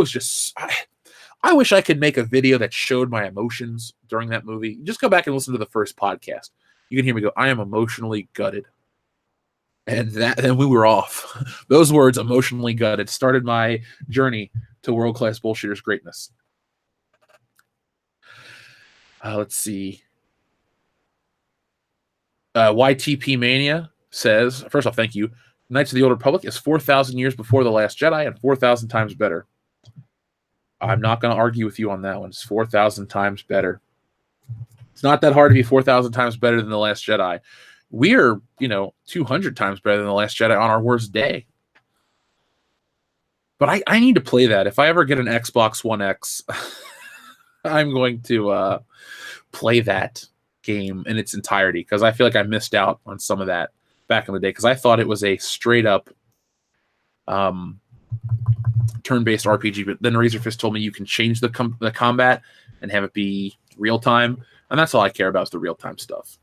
wish I could make a video that showed my emotions during that movie. Just go back and listen to the first podcast. You can hear me go, I am emotionally gutted. And then we were off. Those words, emotionally gutted, started my journey to World Class Bullshitters greatness. Let's see. YTP Mania says, first off, thank you. Knights of the Old Republic is 4,000 years before The Last Jedi and 4,000 times better. I'm not going to argue with you on that one. It's 4,000 times better. It's not that hard to be 4,000 times better than The Last Jedi. We're, 200 times better than The Last Jedi on our worst day. But I need to play that. If I ever get an Xbox One X, I'm going to play that game in its entirety because I feel like I missed out on some of that back in the day because I thought it was a straight up turn-based RPG, but then Razorfist told me you can change the combat and have it be real-time, and that's all I care about is the real-time stuff.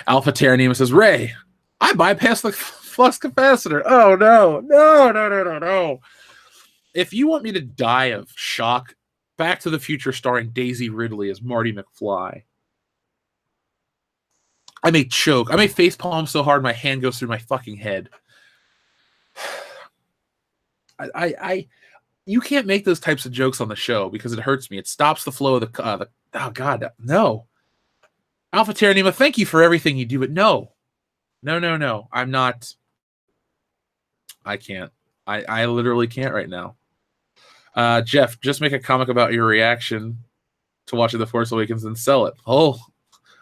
Alpha Terranema says, Ray, I bypassed the flux capacitor. Oh, no. If you want me to die of shock, Back to the Future starring Daisy Ridley as Marty McFly. I may choke. I may facepalm so hard my hand goes through my fucking head. You can't make those types of jokes on the show because it hurts me. It stops the flow of the oh God, no. Alpha Terranema, thank you for everything you do, but no. I'm not. I can't. I literally can't right now. Jeff, just make a comic about your reaction to watching The Force Awakens and sell it. Oh,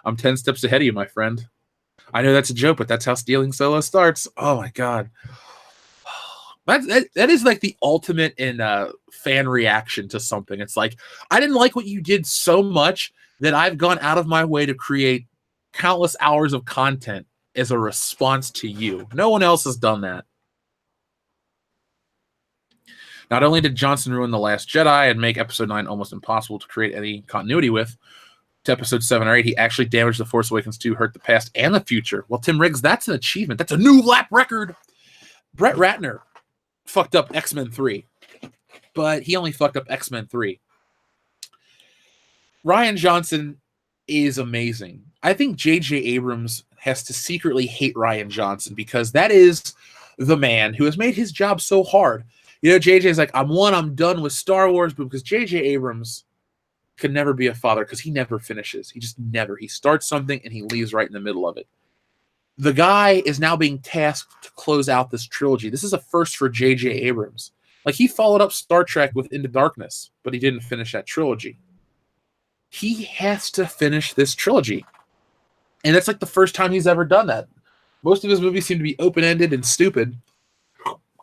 I'm 10 steps ahead of you, my friend. I know that's a joke, but that's how Stealing Solo starts. Oh my god. That is like the ultimate in fan reaction to something. It's like, I didn't like what you did so much that I've gone out of my way to create countless hours of content as a response to you. No one else has done that. Not only did Johnson ruin The Last Jedi and make Episode 9 almost impossible to create any continuity with, to Episode 7 or 8, he actually damaged The Force Awakens 2, hurt the past and the future. Well, Tim Riggs, that's an achievement. That's a new lap record. Brett Ratner fucked up X-Men 3, but he only fucked up X-Men 3. Rian Johnson is amazing. I think J.J. Abrams has to secretly hate Rian Johnson because that is the man who has made his job so hard. You know, J.J.'s like, I'm done with Star Wars, but because J.J. Abrams could never be a father because he never finishes. He just never. He starts something and he leaves right in the middle of it. The guy is now being tasked to close out this trilogy. This is a first for J.J. Abrams. Like, he followed up Star Trek with Into Darkness, but he didn't finish that trilogy. He has to finish this trilogy. And that's like the first time he's ever done that. Most of his movies seem to be open-ended and stupid.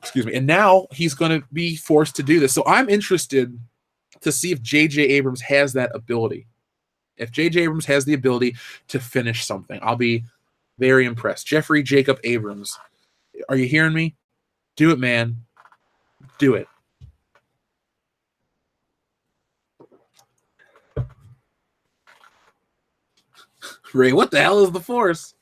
Excuse me. And now he's going to be forced to do this. So I'm interested to see if J.J. Abrams has that ability. If J.J. Abrams has the ability to finish something, I'll be very impressed. Jeffrey Jacob Abrams. Are you hearing me? Do it, man. Do it. Ray, what the hell is the Force?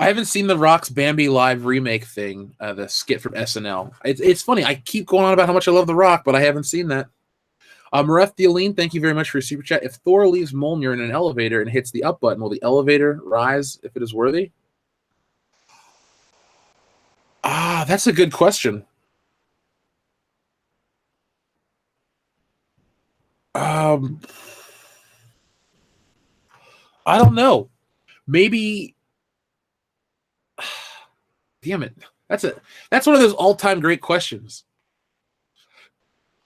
I haven't seen The Rock's Bambi Live remake thing, the skit from SNL. It's funny. I keep going on about how much I love The Rock, but I haven't seen that. Maref Dealine, thank you very much for your super chat. If Thor leaves Mjolnir in an elevator and hits the up button, will the elevator rise if it is worthy? That's a good question. I don't know. Maybe. Damn it. That's one of those all-time great questions.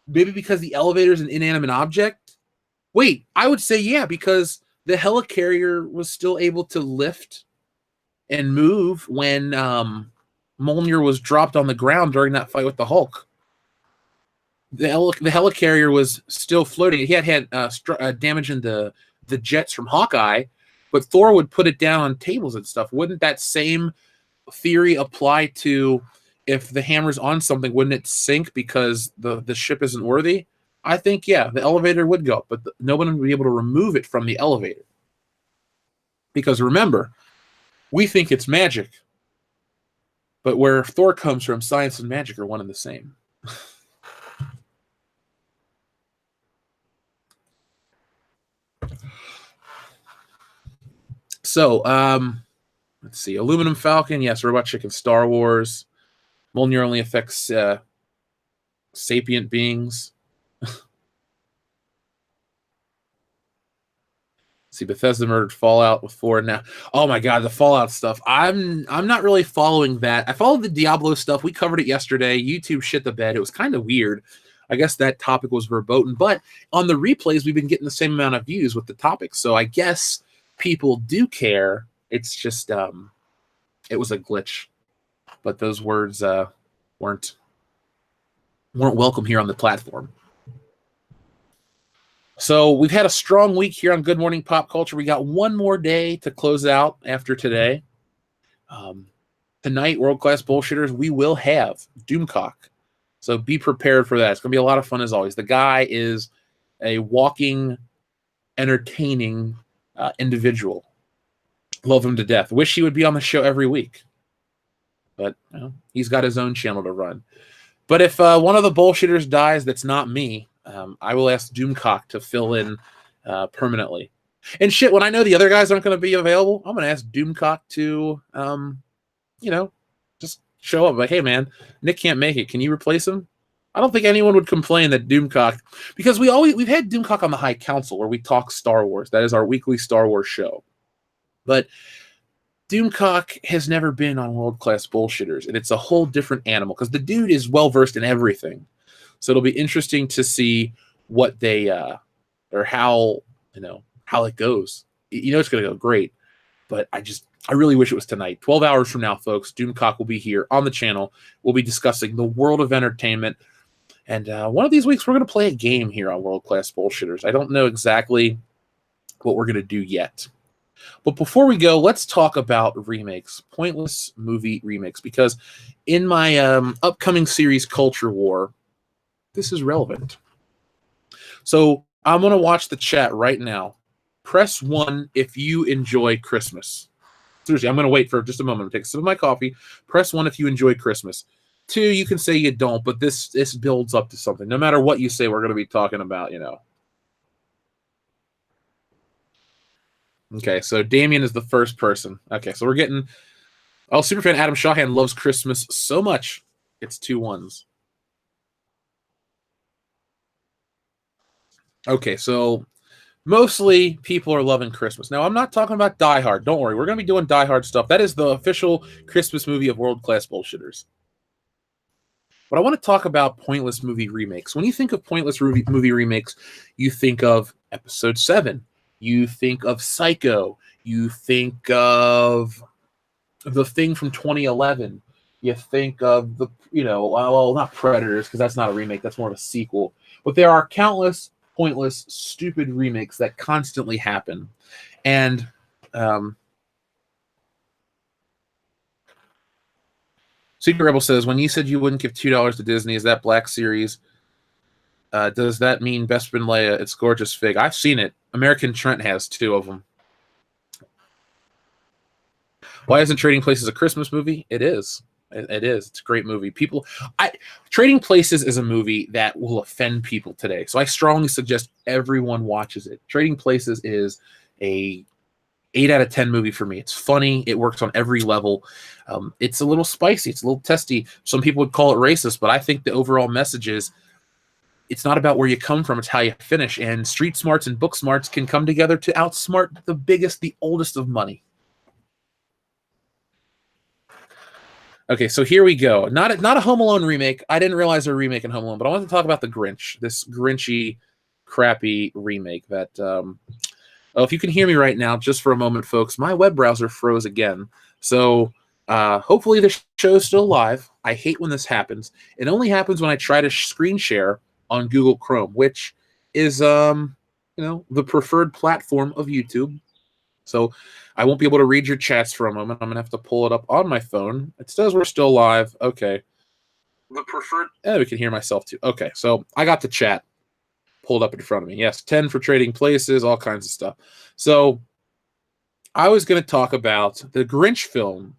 Maybe because the elevator is an inanimate object? Wait, I would say yeah, because the helicarrier was still able to lift and move when Mjolnir was dropped on the ground during that fight with the Hulk. The helicarrier was still floating. He had damage in the jets from Hawkeye, but Thor would put it down on tables and stuff. Wouldn't that same theory apply to if the hammer's on something? Wouldn't it sink because the ship isn't worthy? I think, yeah, the elevator would go up, but no one would be able to remove it from the elevator. Because remember, we think it's magic, but where Thor comes from, science and magic are one and the same. So, let's see. Aluminum Falcon, yes. Robot Chicken, Star Wars. Mjolnir only affects sapient beings. See, Bethesda murdered Fallout with 4 now. Oh my god, the Fallout stuff. I'm not really following that. I followed the Diablo stuff. We covered it yesterday. YouTube shit the bed. It was kind of weird. I guess that topic was verboten, but on the replays, we've been getting the same amount of views with the topic. So I guess people do care. It's just it was a glitch, but those words weren't welcome here on the platform. So we've had a strong week here on Good Morning Pop Culture. We got one more day to close out after today. Tonight, World Class Bullshitters, we will have Doomcock. So be prepared for that. It's going to be a lot of fun as always. The guy is a walking, entertaining individual. Love him to death. Wish he would be on the show every week. But you know, he's got his own channel to run. But if one of the bullshitters dies that's not me, I will ask Doomcock to fill in permanently. And shit, when I know the other guys aren't going to be available, I'm going to ask Doomcock to, just show up. Like, hey, man, Nick can't make it. Can you replace him? I don't think anyone would complain that Doomcock, because we've had Doomcock on the High Council where we talk Star Wars. That is our weekly Star Wars show. But Doomcock has never been on World Class Bullshitters, and it's a whole different animal because the dude is well versed in everything. So it'll be interesting to see what they or how how it goes. You know it's going to go great, but I really wish it was tonight. 12 hours from now, folks, Doomcock will be here on the channel. We'll be discussing the world of entertainment. And one of these weeks, we're going to play a game here on World Class Bullshitters. I don't know exactly what we're going to do yet. But before we go, let's talk about remakes, pointless movie remakes, because in my upcoming series, Culture War, this is relevant. So I'm going to watch the chat right now. Press 1 if you enjoy Christmas. Seriously, I'm going to wait for just a moment. Take a sip of my coffee. Press 1 if you enjoy Christmas. 2, you can say you don't, but this builds up to something. No matter what you say, we're going to be talking about, you know. Okay, so Damien is the first person. Okay, so we're getting... Oh, superfan Adam Shawhan loves Christmas so much. It's 2 1s. Okay, so mostly people are loving Christmas. Now, I'm not talking about Die Hard. Don't worry, we're going to be doing Die Hard stuff. That is the official Christmas movie of World Class Bullshitters. But I want to talk about pointless movie remakes. When you think of pointless movie remakes, you think of Episode 7. You think of Psycho. You think of The Thing from 2011. You think of the, you know, well, not Predators, because that's not a remake. That's more of a sequel. But there are countless pointless, stupid remakes that constantly happen. And Secret Rebel says, when you said you wouldn't give $2 to Disney, is that Black Series? Does that mean Bespin Leia? It's gorgeous fig. I've seen it. American Trent has 2 of them. Why isn't Trading Places a Christmas movie? It is. It is. It's a great movie. Trading Places is a movie that will offend people today. So I strongly suggest everyone watches it. Trading Places is a 8 out of 10 movie for me. It's funny. It works on every level. It's a little spicy. It's a little testy. Some people would call it racist, but I think the overall message is it's not about where you come from. It's how you finish. And street smarts and book smarts can come together to outsmart the biggest, the oldest of money. Okay, so here we go. Not a Home Alone remake. I didn't realize they were remaking Home Alone, but I wanted to talk about The Grinch, this Grinchy, crappy remake that... oh, if you can hear me right now, just for a moment, folks, my web browser froze again. So hopefully the show is still live. I hate when this happens. It only happens when I try to screen share on Google Chrome, which is, you know, the preferred platform of YouTube. So I won't be able to read your chats for a moment. I'm going to have to pull it up on my phone. It says we're still live. Okay. The preferred... we can hear myself too. Okay, so I got the chat pulled up in front of me. Yes, 10 for Trading Places, all kinds of stuff. So I was going to talk about the Grinch film.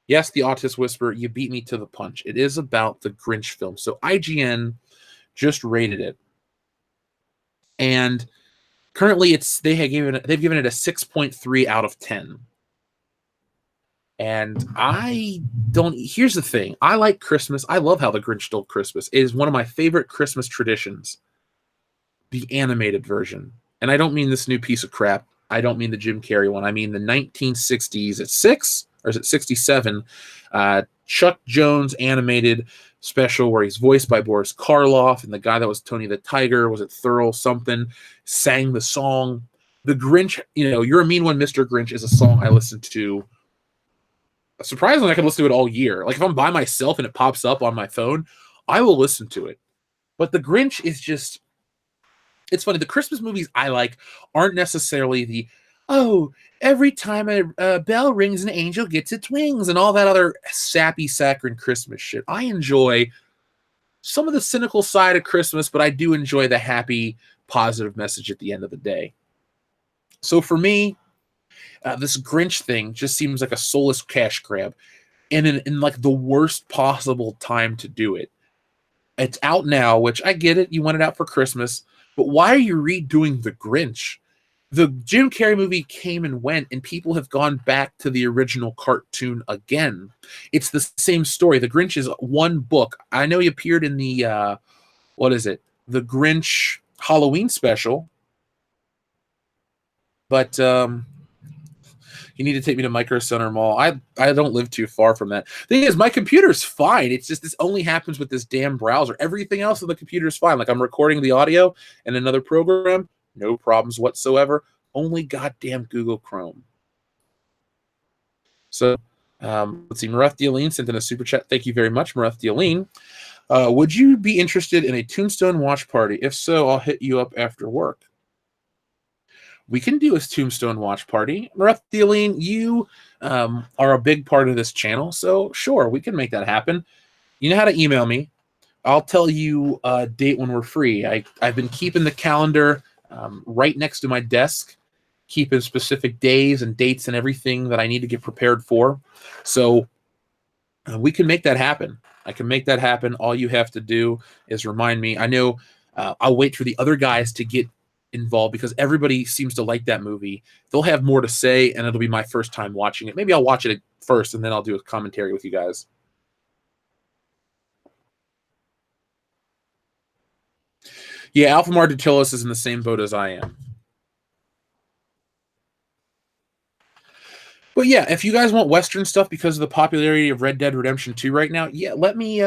Yes, the Autist Whisperer, you beat me to the punch. It is about the Grinch film. So IGN just rated it. And currently they've given it a 6.3 out of 10. And here's the thing. I like Christmas. I love how the Grinch stole Christmas. It is one of my favorite Christmas traditions. The animated version. And I don't mean this new piece of crap. I don't mean the Jim Carrey one. I mean the 1960s at 6, or is it 67? Chuck Jones animated special where he's voiced by Boris Karloff, and the guy that was Tony the Tiger, was it Thurl something, sang the song. The Grinch, you know, You're a Mean One, Mr. Grinch is a song I listen to. Surprisingly, I can listen to it all year. Like if I'm by myself and it pops up on my phone, I will listen to it. But the Grinch is just... It's funny. The Christmas movies I like aren't necessarily the, oh, every time a bell rings, an angel gets its wings, and all that other sappy, saccharine Christmas shit. I enjoy some of the cynical side of Christmas, but I do enjoy the happy, positive message at the end of the day. So for me, this Grinch thing just seems like a soulless cash grab, and in like the worst possible time to do it. It's out now, which I get it. You want it out for Christmas. But why are you redoing The Grinch? The Jim Carrey movie came and went, and people have gone back to the original cartoon again. It's the same story. The Grinch is one book. I know he appeared in the, what is it? The Grinch Halloween special. But you need to take me to Micro Center Mall. I don't live too far from that. Thing is, my computer's fine. It's just this only happens with this damn browser. Everything else on the computer is fine. Like I'm recording the audio in another program, no problems whatsoever. only goddamn Google Chrome. So, let's see. Mareth Dialine sent in a super chat. Thank you very much, Mareth Dialine. Would you be interested in a Tombstone watch party? If so, I'll hit you up after work. We can do a Tombstone watch party. Mareth Dialine, you are a big part of this channel, so sure, we can make that happen. You know how to email me. I'll tell you a date when we're free. I've been keeping the calendar right next to my desk, keeping specific days and dates and everything that I need to get prepared for. So we can make that happen. I can make that happen. All you have to do is remind me. I know I'll wait for the other guys to get involved because everybody seems to like that movie. They'll have more to say, and it'll be my first time watching it. Maybe I'll watch it first, and then I'll do a commentary with you guys. Yeah, Alpha Martitilis is in the same boat as I am. But yeah, if you guys want Western stuff because of the popularity of Red Dead Redemption 2 right now, yeah, let me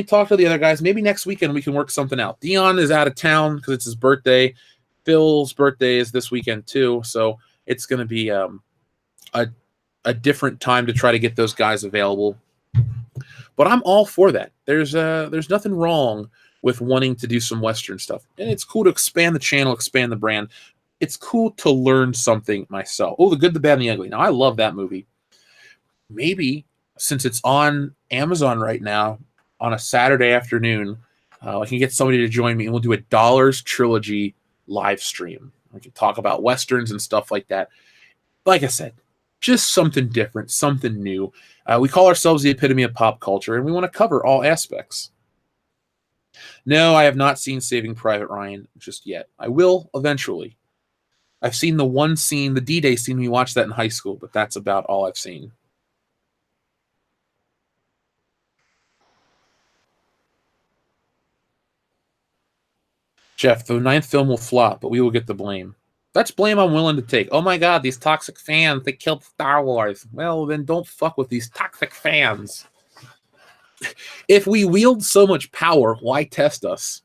talk to the other guys. Maybe next weekend we can work something out. Dion is out of town because it's his birthday. Phil's birthday is this weekend too, so it's going to be a different time to try to get those guys available. But I'm all for that. There's nothing wrong with wanting to do some Western stuff, and it's cool to expand the channel, expand the brand. It's cool to learn something myself. Oh, The Good, the Bad, and the Ugly. Now, I love that movie. Maybe, since it's on Amazon right now, on a Saturday afternoon, I can get somebody to join me, and we'll do a Dollars Trilogy live stream. We can talk about Westerns and stuff like that. Like I said, just something different, something new. We call ourselves the epitome of pop culture, and we want to cover all aspects. No, I have not seen Saving Private Ryan just yet. I will eventually. I've seen the one scene, the D-Day scene. We watched that in high school, but that's about all I've seen. Jeff, the 9th film will flop, but we will get the blame. That's blame I'm willing to take. Oh my God, these toxic fans, they killed Star Wars. Well, then don't fuck with these toxic fans. If we wield so much power, why test us?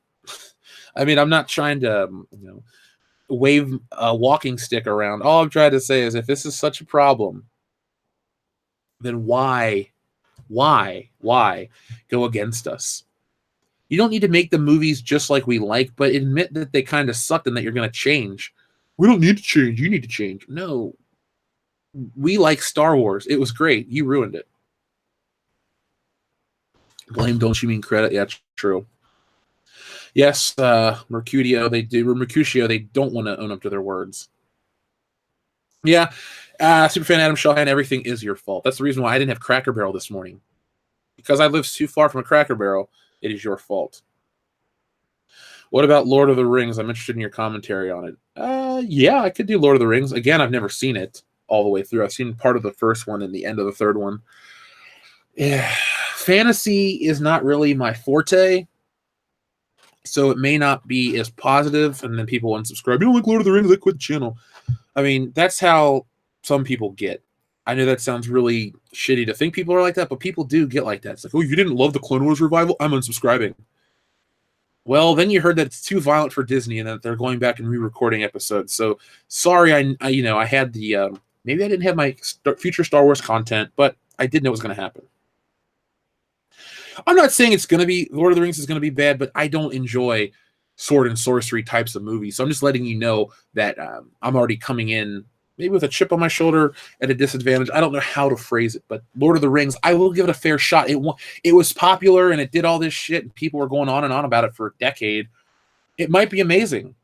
I mean, I'm not trying to, wave a walking stick around. All I'm trying to say is if this is such a problem, then why go against us? You don't need to make the movies just like we like, but admit that they kind of sucked and that you're going to change. We don't need to change. You need to change. No. We like Star Wars. It was great. You ruined it. Blame, don't you mean credit? Yeah, true. Yes, Mercutio, they don't want to own up to their words. Yeah, Superfan Adam Shawhan, everything is your fault. That's the reason why I didn't have Cracker Barrel this morning. Because I live too far from a Cracker Barrel, it is your fault. What about Lord of the Rings? I'm interested in your commentary on it. Yeah, I could do Lord of the Rings. Again, I've never seen it all the way through. I've seen part of the first one and the end of the third one. Yeah, fantasy is not really my forte, so it may not be as positive, and then people unsubscribe. You don't like Lord of the Rings? I quit the channel. I mean, that's how some people get. I know that sounds really shitty to think people are like that, but people do get like that. It's like, oh, you didn't love the Clone Wars revival? I'm unsubscribing. Well, then you heard that it's too violent for Disney and that they're going back and re-recording episodes. So sorry, I had the maybe I didn't have my future Star Wars content, but I did know it was going to happen. I'm not saying it's going to be Lord of the Rings is going to be bad, but I don't enjoy sword and sorcery types of movies. So I'm just letting you know that I'm already coming in maybe with a chip on my shoulder at a disadvantage. I don't know how to phrase it, but Lord of the Rings, I will give it a fair shot. It was popular and it did all this shit and people were going on and on about it for a decade. It might be amazing.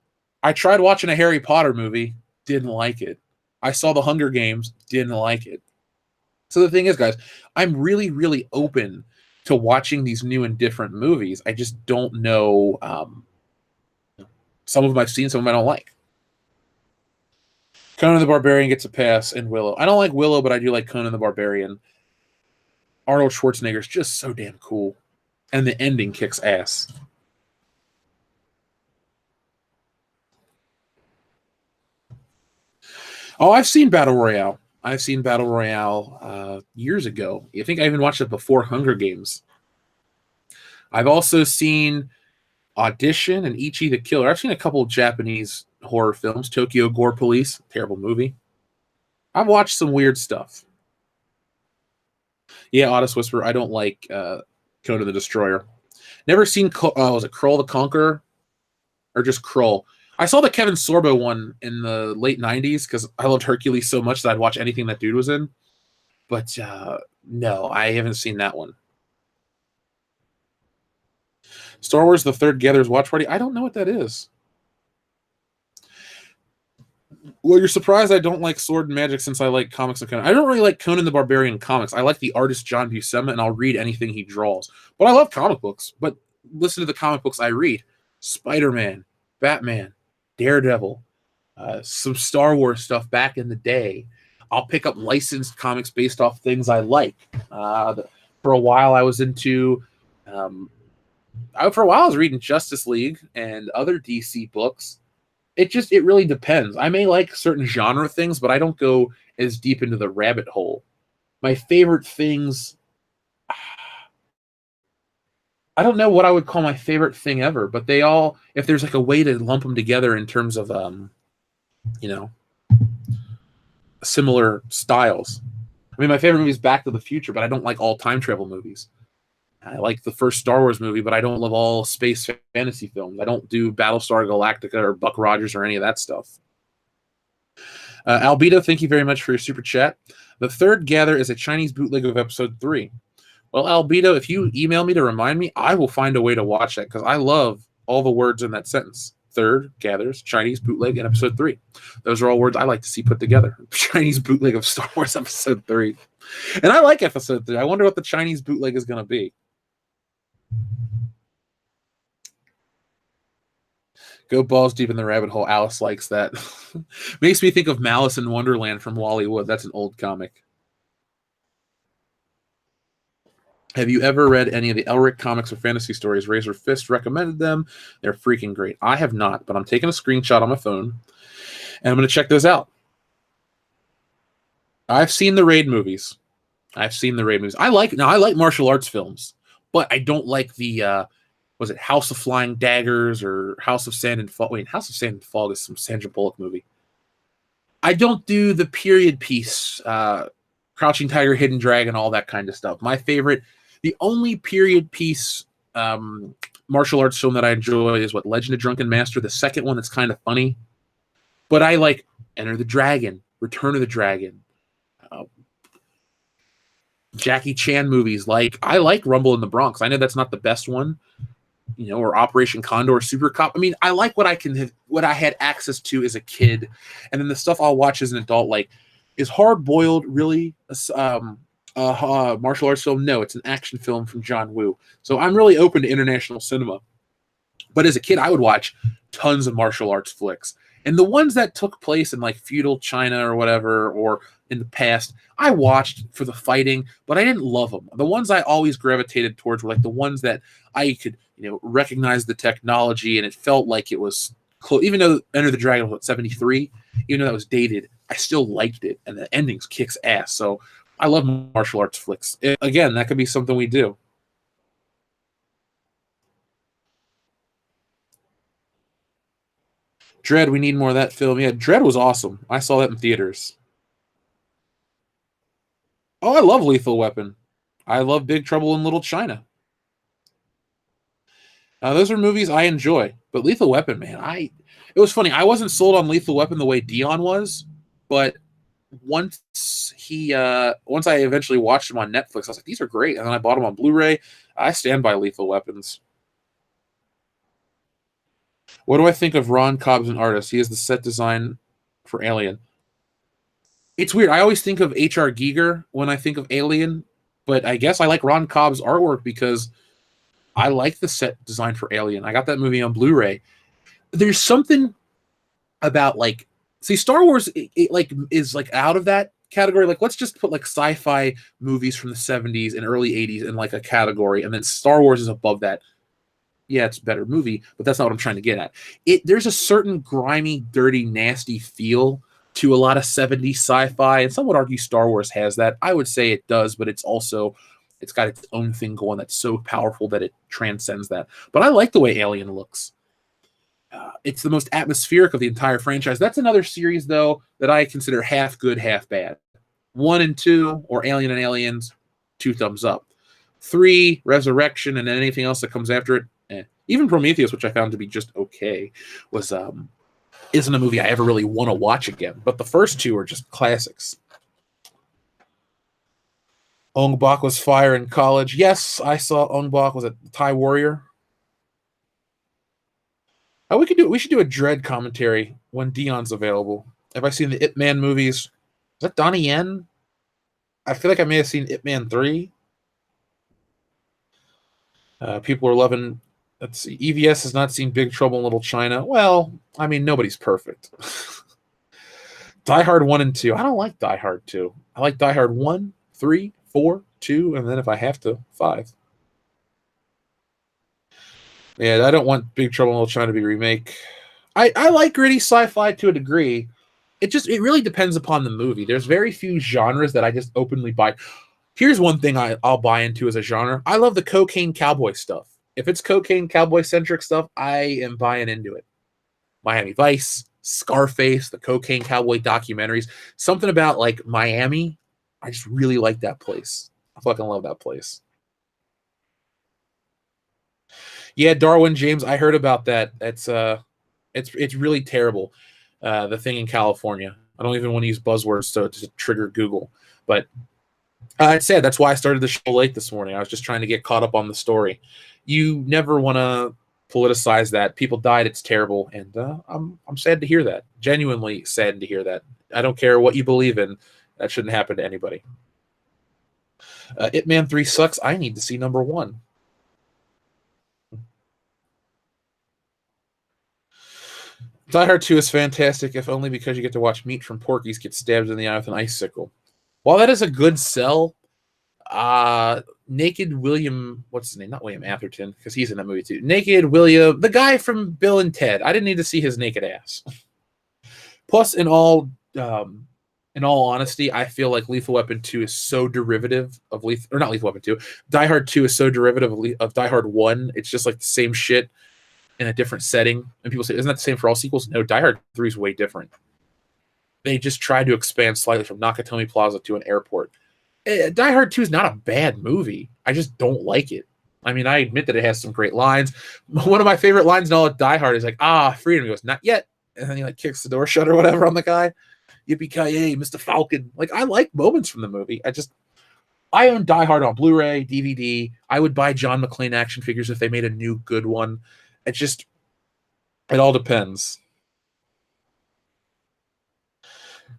I tried watching a Harry Potter movie, didn't like it. I saw the Hunger Games, didn't like it. So the thing is, guys, I'm really, really open to watching these new and different movies. I just don't know. Some of them I've seen, some of them I don't like. Conan the Barbarian gets a pass, and Willow. I don't like Willow, but I do like Conan the Barbarian. Arnold Schwarzenegger's just so damn cool. And the ending kicks ass. Oh, I've seen Battle Royale. I've seen Battle Royale years ago. I think I even watched it before Hunger Games. I've also seen Audition and Ichi the Killer. I've seen a couple of Japanese horror films. Tokyo Gore Police, terrible movie. I've watched some weird stuff. Yeah, Otis Whisper. I don't like Conan the Destroyer. Never seen. Was it Krull the Conqueror, or just Krull? I saw the Kevin Sorbo one in the late '90s because I loved Hercules so much that I'd watch anything that dude was in. But no, I haven't seen that one. Star Wars: The Third Gatherers Watch Party. I don't know what that is. Well, you're surprised I don't like Sword and Magic since I like comics and Conan. I don't really like Conan the Barbarian comics. I like the artist John Buscema, and I'll read anything he draws. But I love comic books. But listen to the comic books I read. Spider-Man, Batman, Daredevil, some Star Wars stuff back in the day. I'll pick up licensed comics based off things I like. For a while, I was into... I was reading Justice League and other DC books. It really depends. I may like certain genre things, but I don't go as deep into the rabbit hole. My favorite things, I don't know what I would call my favorite thing ever, but they all, if there's like a way to lump them together in terms of, similar styles. I mean, my favorite movie is Back to the Future, but I don't like all time travel movies. I like the first Star Wars movie, but I don't love all space fantasy films. I don't do Battlestar Galactica or Buck Rogers or any of that stuff. Albedo, thank you very much for your super chat. The Third Gather is a Chinese bootleg of episode 3. Well, Albedo, if you email me to remind me, I will find a way to watch that because I love all the words in that sentence. Third Gathers, Chinese bootleg, and episode 3. Those are all words I like to see put together. Chinese bootleg of Star Wars episode 3. And I like episode 3. I wonder what the Chinese bootleg is going to be. Go balls deep in the rabbit hole. Alice likes that. Makes me think of Malice in Wonderland from Wallywood. That's an old comic. Have you ever read any of the Elric comics or fantasy stories? Razor Fist recommended them. They're freaking great. I have not, but I'm taking a screenshot on my phone, and I'm going to check those out. I've seen the Raid movies. I like martial arts films, but I don't like the... was it House of Flying Daggers or House of Sand and Fog? Wait, House of Sand and Fog is some Sandra Bullock movie. I don't do the period piece, Crouching Tiger, Hidden Dragon, all that kind of stuff. My favorite, the only period piece martial arts film that I enjoy is Legend of Drunken Master, the second one that's kind of funny. But I like Enter the Dragon, Return of the Dragon, Jackie Chan movies. I like Rumble in the Bronx. I know that's not the best one, or Operation Condor, Super Cop. I mean, I like what I had access to as a kid, and then the stuff I'll watch as an adult. Like, is Hard Boiled really a martial arts film? No, it's an action film from John Woo. So I'm really open to international cinema. But as a kid, I would watch tons of martial arts flicks, and the ones that took place in feudal China or whatever, or in the past, I watched for the fighting, but I didn't love them. The ones I always gravitated towards were the ones that I could, recognize the technology, and it felt like it was close. Even though Enter the Dragon was 73, even though that was dated, I still liked it, and the endings kicks ass. So I love martial arts flicks. Again, that could be something we do. Dread, we need more of that film. Yeah, Dread was awesome. I saw that in theaters. Oh, I love Lethal Weapon. I love Big Trouble in Little China. Those are movies I enjoy. But Lethal Weapon, man, it was funny. I wasn't sold on Lethal Weapon the way Dion was, but once I eventually watched him on Netflix, I was like, these are great. And then I bought them on Blu-ray. I stand by Lethal Weapons. What do I think of Ron Cobb as an artist? He is the set design for Alien. It's weird. I always think of H.R. Giger when I think of Alien, but I guess I like Ron Cobb's artwork because I like the set design for Alien. I got that movie on Blu-ray. There's something about Star Wars is out of that category. Let's just put sci-fi movies from the 70s and early 80s in a category, and then Star Wars is above that. Yeah, it's a better movie, but that's not what I'm trying to get at. There's a certain grimy, dirty, nasty feel to a lot of 70s sci-fi, and some would argue Star Wars has that. I would say it does, but it's got its own thing going that's so powerful that it transcends that. But I like the way Alien looks. It's the most atmospheric of the entire franchise. That's another series, though, that I consider half good, half bad. 1 and 2, or Alien and Aliens, 2 thumbs up. 3, Resurrection, and anything else that comes after it, Even Prometheus, which I found to be just okay, was isn't a movie I ever really want to watch again. But the first 2 are just classics. Ong Bak was fire in college. Yes, I saw Ong Bak was a Thai Warrior. Oh, we should do a Dread commentary when Dion's available. Have I seen the Ip Man movies? Is that Donnie Yen? I feel like I may have seen Ip Man 3. People are loving. Let's see. EVS has not seen Big Trouble in Little China. Well, I mean, nobody's perfect. Die Hard 1 and 2. I don't like Die Hard 2. I like Die Hard 1, 3, 4, 2, and then if I have to, 5. Yeah, I don't want Big Trouble in Little China to be a remake. I like gritty sci-fi to a degree. It really depends upon the movie. There's very few genres that I just openly buy. Here's one thing I'll buy into as a genre. I love the cocaine cowboy stuff. If it's cocaine cowboy centric stuff, I am buying into it. Miami Vice, Scarface, the cocaine cowboy documentaries. Something about like Miami. I just really like that place. I fucking love that place. Yeah, Darwin James, I heard about that. It's really terrible. The thing in California. I don't even want to use buzzwords to trigger Google, but it's sad. That's why I started the show late this morning. I was just trying to get caught up on the story. You never want to politicize that. People died. It's terrible, and I'm sad to hear that. Genuinely saddened to hear that. I don't care what you believe in. That shouldn't happen to anybody. Ip Man 3 sucks. I need to see number 1. Die Hard 2 is fantastic, if only because you get to watch Meat from Porky's get stabbed in the eye with an icicle. While that is a good sell, Naked William, what's his name? Not William Atherton, because he's in that movie too. Naked William, the guy from Bill and Ted. I didn't need to see his naked ass. Plus, in all honesty, I feel like Lethal Weapon 2 is so derivative of not Lethal Weapon 2. Die Hard 2 is so derivative of Die Hard 1. It's just like the same shit in a different setting. And people say, isn't that the same for all sequels? No, Die Hard 3 is way different. They just tried to expand slightly from Nakatomi Plaza to an airport. Die Hard 2 is not a bad movie. I just don't like it. I mean, I admit that it has some great lines. One of my favorite lines in all of Die Hard is like, freedom. He goes, not yet. And then he like kicks the door shut or whatever on the guy. Yippee-ki-yay, Mr. Falcon. Like, I like moments from the movie. I own Die Hard on Blu-ray, DVD. I would buy John McClane action figures if they made a new good one. It all depends.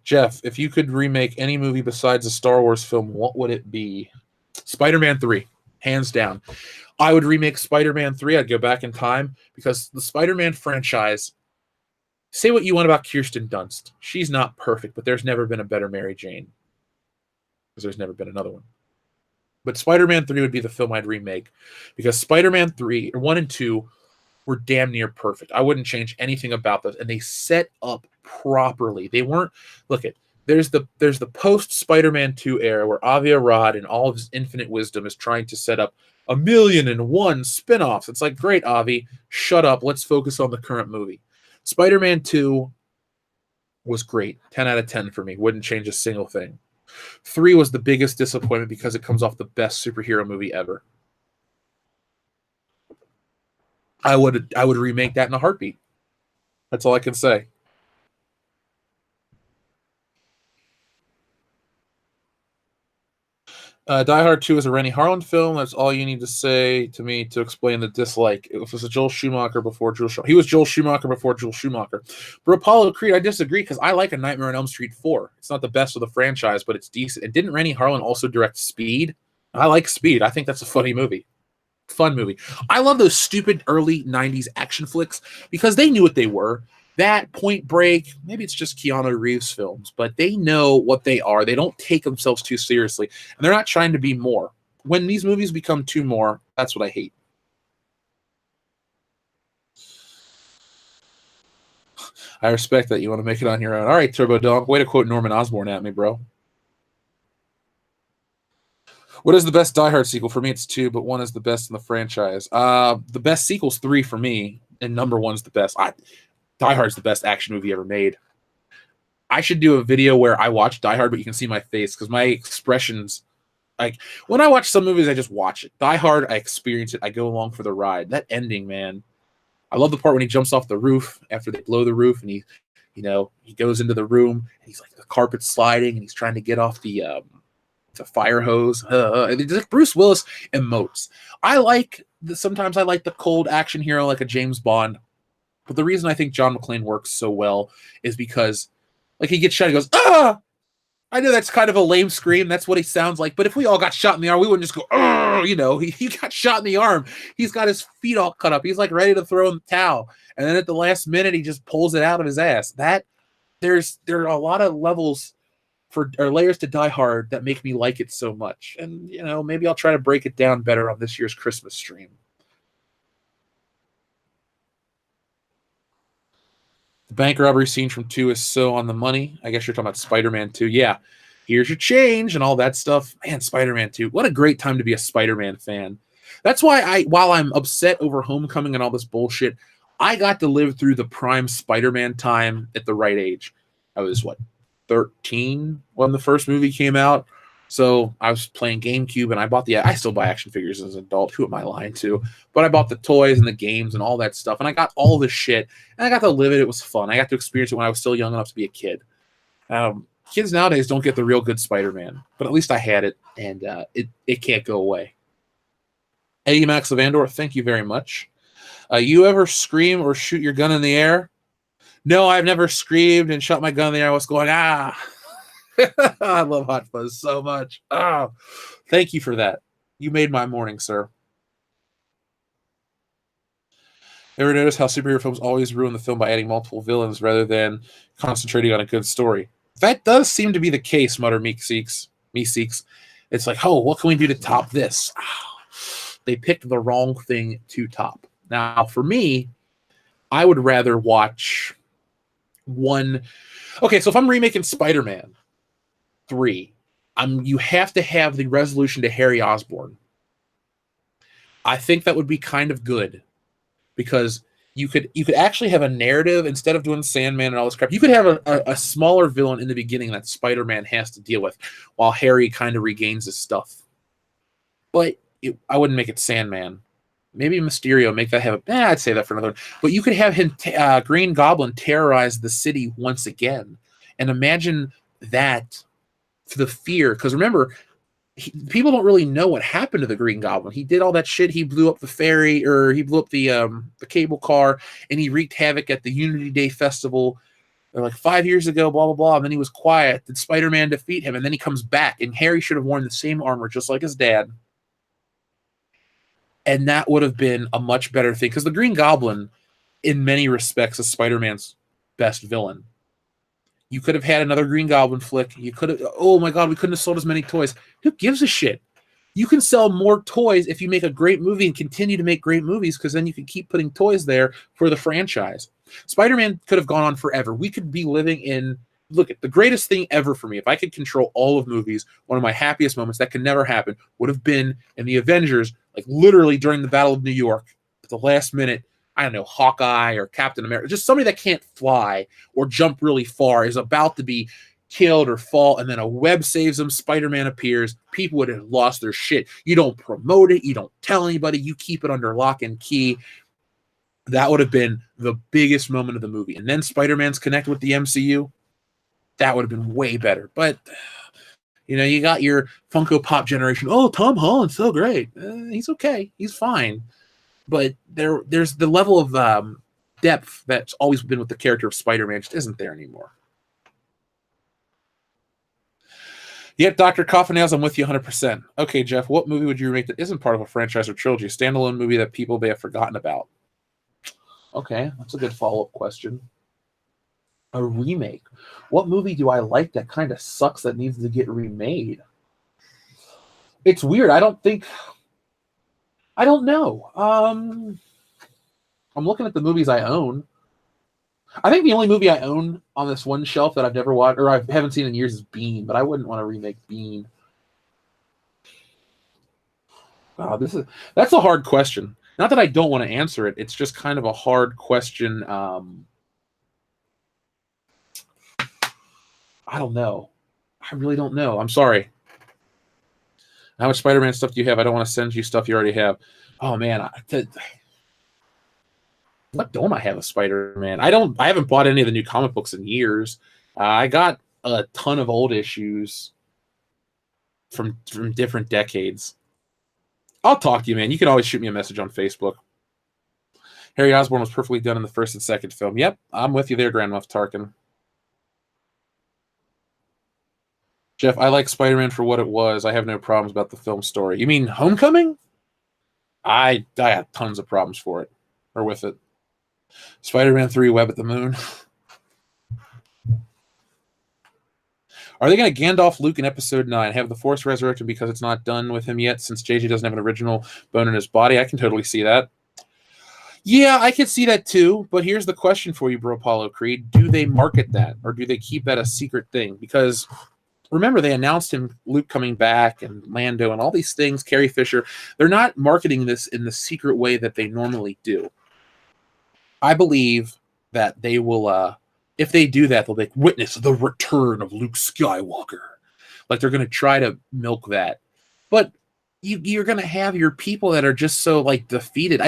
Jeff, if you could remake any movie besides a Star Wars film, what would it be? Spider-Man 3, hands down. I would remake Spider-Man 3. I'd go back in time because the Spider-Man franchise, say what you want about Kirsten Dunst. She's not perfect, but there's never been a better Mary Jane because there's never been another one. But Spider-Man 3 would be the film I'd remake because Spider-Man 3, or 1 and 2, were damn near perfect. I wouldn't change anything about those, and they set up properly. They weren't. There's the post Spider-Man 2 era where Avi Arad and all of his infinite wisdom is trying to set up 1,000,001 spin-offs. It's like, great, Avi, shut up. Let's focus on the current movie. Spider-Man 2 was great. 10 out of 10 for me. Wouldn't change a single thing. 3 was the biggest disappointment because it comes off the best superhero movie ever. I would remake that in a heartbeat. That's all I can say. Die Hard 2 is a Rennie Harlan film. That's all you need to say to me to explain the dislike. It was a Joel Schumacher before Joel Schumacher. He was Joel Schumacher before Joel Schumacher. For Apollo Creed, I disagree because I like A Nightmare on Elm Street 4. It's not the best of the franchise, but it's decent. And didn't Rennie Harlan also direct Speed? I like Speed. I think that's a funny movie. Fun movie. I love those stupid early 90s action flicks because they knew what they were. That, Point Break, maybe it's just Keanu Reeves films, but they know what they are. They don't take themselves too seriously, and they're not trying to be more. When these movies become too more, that's what I hate. I respect that you want to make it on your own. All right, Turbo Dog, way to quote Norman Osborn at me, bro. What is the best Die Hard sequel? For me, it's 2, but 1 is the best in the franchise. The best sequel's 3 for me, and number 1's the best. Die Hard's the best action movie ever made. I should do a video where I watch Die Hard, but you can see my face because my expressions, like when I watch some movies, I just watch it. Die Hard, I experience it. I go along for the ride. That ending, man. I love the part when he jumps off the roof after they blow the roof and he goes into the room and he's like the carpet's sliding and he's trying to get off the fire hose. Like Bruce Willis emotes. Sometimes I like the cold action hero like a James Bond, but the reason I think John McClane works so well is because like he gets shot, he goes, ah! I know that's kind of a lame scream. That's what he sounds like. But if we all got shot in the arm, we wouldn't just go, oh, he got shot in the arm. He's got his feet all cut up. He's like ready to throw in the towel. And then at the last minute, he just pulls it out of his ass. There are a lot of levels or layers to Die Hard that make me like it so much. And, maybe I'll try to break it down better on this year's Christmas stream. The bank robbery scene from 2 is so on the money. I guess you're talking about Spider-Man 2. Yeah, here's your change and all that stuff. Man, Spider-Man 2. What a great time to be a Spider-Man fan. That's why while I'm upset over Homecoming and all this bullshit, I got to live through the prime Spider-Man time at the right age. I was, 13 when the first movie came out? So I was playing GameCube, and I still buy action figures as an adult. Who am I lying to? But I bought the toys and the games and all that stuff, and I got all this shit, and I got to live it. It was fun. I got to experience it when I was still young enough to be a kid. Kids nowadays don't get the real good Spider-Man, but at least I had it, and it can't go away. Eddie Max of Andor, thank you very much. You ever scream or shoot your gun in the air? No, I've never screamed and shot my gun in the air. I was going, ah. I love Hot Fuzz so much. Oh, thank you for that. You made my morning, sir. Ever notice how superhero films always ruin the film by adding multiple villains rather than concentrating on a good story? That does seem to be the case, mutter Meeseeks. It's like, oh, what can we do to top this? Oh, they picked the wrong thing to top. Now, for me, I would rather watch one. Okay, so if I'm remaking Spider-Man 3, you have to have the resolution to Harry Osborn. I think that would be kind of good because you could actually have a narrative instead of doing Sandman and all this crap. You could have a smaller villain in the beginning that Spider-Man has to deal with while Harry kind of regains his stuff. But I wouldn't make it Sandman. Maybe Mysterio, make that have I'd say that for another one. But you could have him, Green Goblin, terrorize the city once again. And imagine that, the fear. Because remember, people don't really know what happened to the Green Goblin. He did all that shit. He blew up the ferry, or he blew up the cable car, and he wreaked havoc at the Unity Day Festival. They're like 5 years ago, blah, blah, blah. And then he was quiet. Did Spider-Man defeat him? And then he comes back, and Harry should have worn the same armor just like his dad. And that would have been a much better thing. Because the Green Goblin, in many respects, is Spider-Man's best villain. You could have had another Green Goblin flick. You could have, oh my God, we couldn't have sold as many toys. Who gives a shit? You can sell more toys if you make a great movie and continue to make great movies, because then you can keep putting toys there for the franchise. Spider-Man could have gone on forever. We could be living in, look at the greatest thing ever for me. If I could control all of movies, one of my happiest moments that could never happen would have been in the Avengers, like literally during the Battle of New York, at the last minute, I don't know, Hawkeye or Captain America, just somebody that can't fly or jump really far is about to be killed or fall, and then a web saves them, Spider-Man appears, people would have lost their shit. You don't promote it, you don't tell anybody, you keep it under lock and key. That would have been the biggest moment of the movie. And then Spider-Man's connected with the MCU. That would have been way better. But, you got your Funko Pop generation. Oh, Tom Holland's so great. He's okay. He's fine. But there's the level of depth that's always been with the character of Spider-Man just isn't there anymore. Yep, Dr. Coffin-Nails, I'm with you 100%. Okay, Jeff, what movie would you remake that isn't part of a franchise or trilogy? A standalone movie that people may have forgotten about? Okay, that's a good follow-up question. A remake. What movie do I like that kind of sucks that needs to get remade? It's weird. I don't know. I'm looking at the movies I own. I think the only movie I own on this one shelf that I've never watched, or I haven't seen in years, is Bean, but I wouldn't want to remake Bean. Wow, that's a hard question. Not that I don't want to answer it. It's just kind of a hard question I don't know. I really don't know. I'm sorry. How much Spider-Man stuff do you have? I don't want to send you stuff you already have. Oh man, what don't I have of Spider-Man? I haven't bought any of the new comic books in years. I got a ton of old issues from different decades. I'll talk to you, man. You can always shoot me a message on Facebook. Harry Osborn was perfectly done in the first and second film. Yep, I'm with you there, Grand Moff Tarkin. Jeff, I like Spider-Man for what it was. I have no problems about the film story. You mean Homecoming? I had tons of problems for it, or with it. Spider-Man 3, Web at the Moon. Are they going to Gandalf Luke in Episode 9? Have the Force resurrected because it's not done with him yet, since JJ doesn't have an original bone in his body? I can totally see that. Yeah, I could see that too, but here's the question for you, Bro Apollo Creed. Do they market that, or do they keep that a secret thing? Because remember, they announced Luke coming back, and Lando, and all these things, Carrie Fisher. They're not marketing this in the secret way that they normally do. I believe that they will, if they do that, they'll like witness the return of Luke Skywalker. Like they're going to try to milk that. But you're going to have your people that are just so like defeated.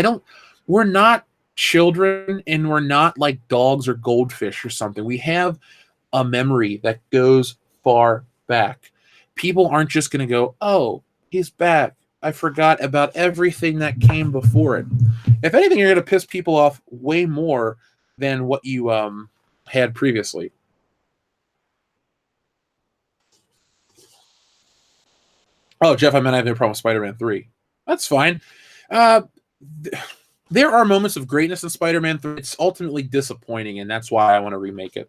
We're not children, and we're not like dogs or goldfish or something. We have a memory that goes far back. People aren't just going to go, oh, he's back. I forgot about everything that came before it. If anything, you're going to piss people off way more than what you had previously. Oh, Jeff, I meant I have no problem with Spider-Man 3. That's fine. There are moments of greatness in Spider-Man 3. It's ultimately disappointing, and that's why I want to remake it.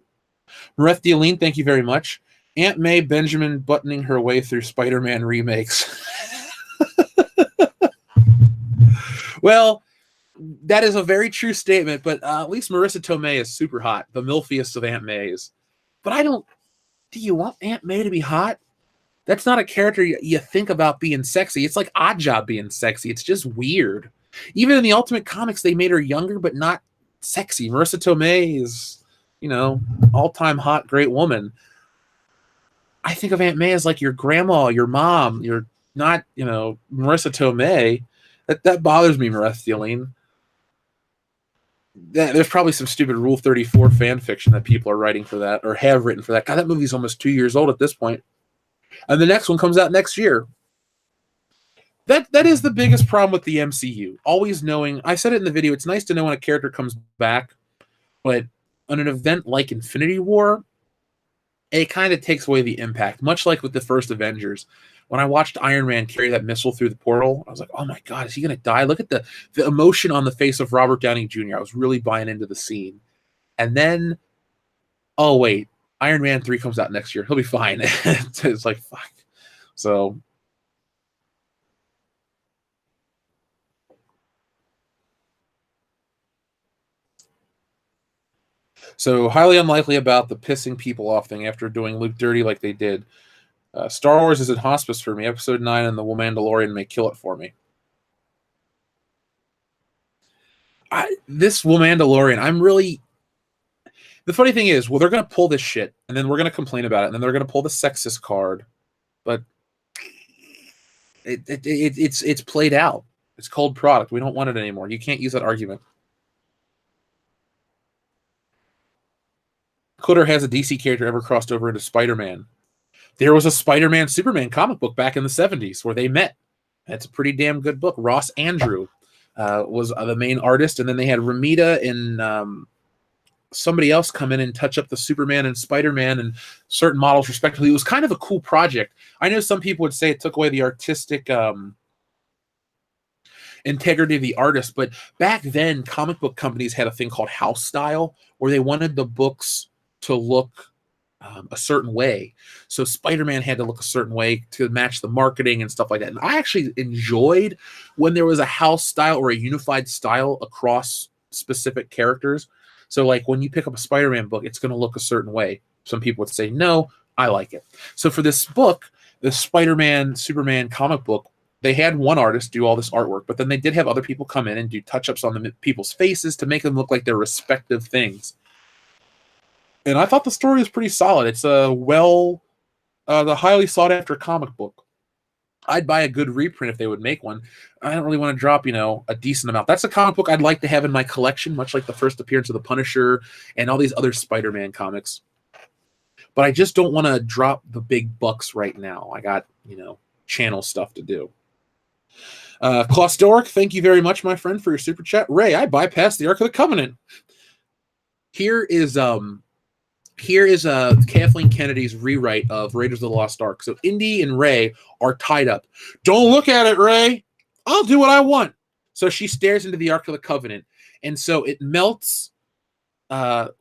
Mareth Dealine, thank you very much. Aunt May Benjamin buttoning her way through Spider-Man remakes. Well, that is a very true statement, but at least Marissa Tomei is super hot, the milfiest of Aunt Mays. But do you want Aunt May to be hot? That's not a character you think about being sexy. It's like Oddjob being sexy. It's just weird. Even in the Ultimate Comics, they made her younger, but not sexy. Marissa Tomei is, all-time hot, great woman. I think of Aunt May as like your grandma, your mom. You're not, Marissa Tomei. That bothers me, Marissa Dealine. There's probably some stupid Rule 34 fan fiction that people are writing for that, or have written for that. God, that movie's almost 2 years old at this point. And the next one comes out next year. That is the biggest problem with the MCU. Always knowing, I said it in the video, it's nice to know when a character comes back, but on an event like Infinity War, it kind of takes away the impact, much like with the first Avengers. When I watched Iron Man carry that missile through the portal, I was like, oh my God, is he going to die? Look at the emotion on the face of Robert Downey Jr. I was really buying into the scene. And then, oh wait, Iron Man 3 comes out next year. He'll be fine. It's like, fuck. So highly unlikely about the pissing people off thing after doing Luke dirty like they did. Star Wars is in hospice for me. Episode 9 and The Mandalorian may kill it for me. This Mandalorian, I'm really... The funny thing is, well, they're going to pull this shit, and then we're going to complain about it, and then they're going to pull the sexist card. But it's played out. It's cold product. We don't want it anymore. You can't use that argument. Cutter has a DC character ever crossed over into Spider-Man. There was a Spider-Man Superman comic book back in the 70s where they met. That's a pretty damn good book. Ross Andrew was the main artist, and then they had Ramita and somebody else come in and touch up the Superman and Spider-Man and certain models respectively. It was kind of a cool project. I know some people would say it took away the artistic integrity of the artist, but back then comic book companies had a thing called house style where they wanted the books to look a certain way. So Spider-Man had to look a certain way to match the marketing and stuff like that. And I actually enjoyed when there was a house style or a unified style across specific characters. So like when you pick up a Spider-Man book, it's going to look a certain way. Some people would say, no, I like it. So for this book, the Spider-Man, Superman comic book, they had one artist do all this artwork, but then they did have other people come in and do touch-ups on the people's faces to make them look like their respective things. And I thought the story was pretty solid. It's the highly sought after comic book. I'd buy a good reprint if they would make one. I don't really want to drop, a decent amount. That's a comic book I'd like to have in my collection, much like the first appearance of the Punisher and all these other Spider-Man comics. But I just don't want to drop the big bucks right now. I got, channel stuff to do. Claustoric, thank you very much, my friend, for your super chat. Ray, I bypassed the Ark of the Covenant. Here is Kathleen Kennedy's rewrite of Raiders of the Lost Ark. So Indy and Ray are tied up. Don't look at it, Ray. I'll do what I want. So she stares into the Ark of the Covenant, and so it melts.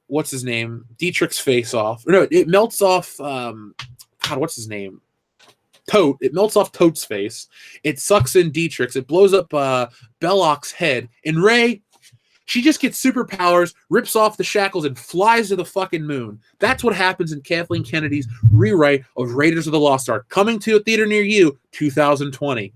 What's his name? Dietrich's face off. No, it melts off. God, what's his name? Tote. It melts off Tote's face. It sucks in Dietrich's. It blows up Belloc's head. And Ray, she just gets superpowers, rips off the shackles, and flies to the fucking moon. That's what happens in Kathleen Kennedy's rewrite of Raiders of the Lost Ark, coming to a theater near you, 2020.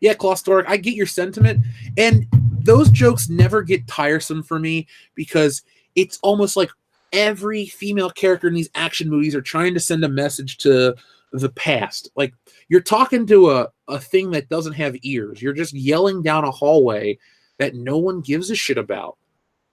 Yeah, Claustoric, I get your sentiment, and those jokes never get tiresome for me because it's almost like every female character in these action movies are trying to send a message to the past. Like, you're talking to a thing that doesn't have ears. You're just yelling down a hallway that no one gives a shit about.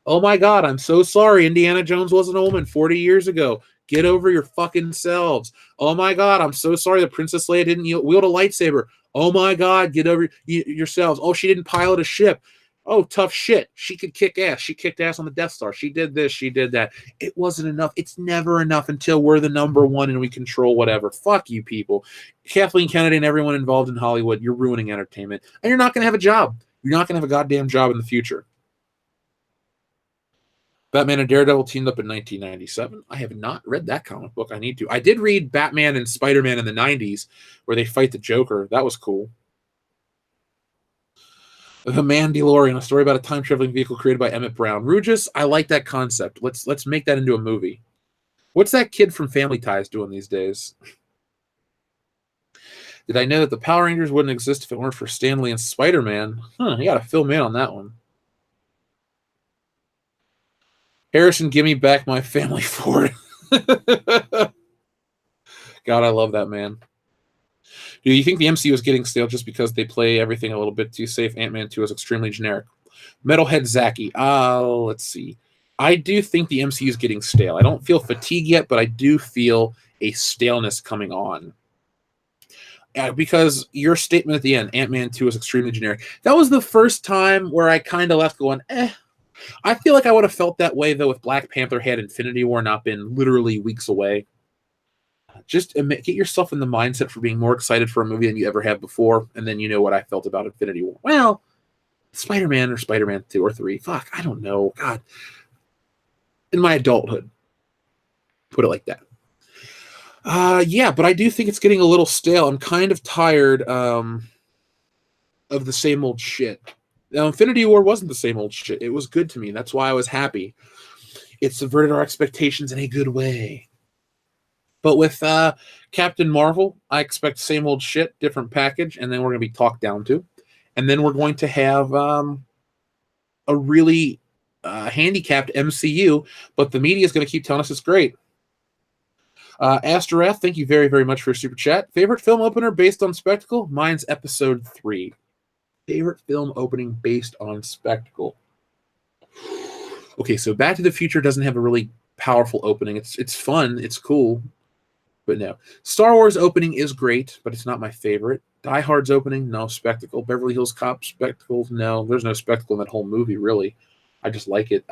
Oh my God, I'm so sorry. Indiana Jones wasn't a woman 40 years ago. Get over your fucking selves. Oh my God, I'm so sorry that Princess Leia didn't wield a lightsaber. Oh my God, get over yourselves. Oh, she didn't pilot a ship. Oh, tough shit. She could kick ass. She kicked ass on the Death Star. She did this. She did that. It wasn't enough. It's never enough until we're the number one and we control whatever. Fuck you people. Kathleen Kennedy and everyone involved in Hollywood, you're ruining entertainment. And you're not going to have a job. You're not going to have a goddamn job in the future. Batman and Daredevil teamed up in 1997. I have not read that comic book. I need to. I did read Batman and Spider-Man in the 90s where they fight the Joker. That was cool. The Mandalorian, a story about a time-traveling vehicle created by Emmett Brown. Rugis, I like that concept. Let's make that into a movie. What's that kid from Family Ties doing these days? Did I know that the Power Rangers wouldn't exist if it weren't for Stan Lee and Spider-Man? You got to fill me in on that one. Harrison, give me back my family Ford. God, I love that man. Do you think the MCU is getting stale just because they play everything a little bit too safe? Ant-Man 2 is extremely generic. Metalhead Zaki. Let's see. I do think the MCU is getting stale. I don't feel fatigue yet, but I do feel a staleness coming on. Because your statement at the end, Ant-Man 2 is extremely generic. That was the first time where I kind of left going, I feel like I would have felt that way, though, if Black Panther had Infinity War not been literally weeks away. Just get yourself in the mindset for being more excited for a movie than you ever have before, and then you know what I felt about Infinity War. Well, Spider-Man or Spider-Man 2 or 3. Fuck, I don't know. God. In my adulthood. Put it like that. Yeah, but I do think it's getting a little stale. I'm kind of tired of the same old shit. Now, Infinity War wasn't the same old shit. It was good to me. That's why I was happy. It subverted our expectations in a good way. But with Captain Marvel, I expect same old shit, different package, and then we're going to be talked down to. And then we're going to have a really handicapped MCU, but the media is going to keep telling us it's great. Astrath, thank you very, very much for your super chat. Favorite film opener based on spectacle? Mine's Episode 3. Favorite film opening based on spectacle. Okay, so Back to the Future doesn't have a really powerful opening. It's fun, it's cool, but no. Star Wars opening is great, but it's not my favorite. Die Hard's opening, no. Spectacle. Beverly Hills Cop spectacle, no. There's no spectacle in that whole movie, really. I just like it.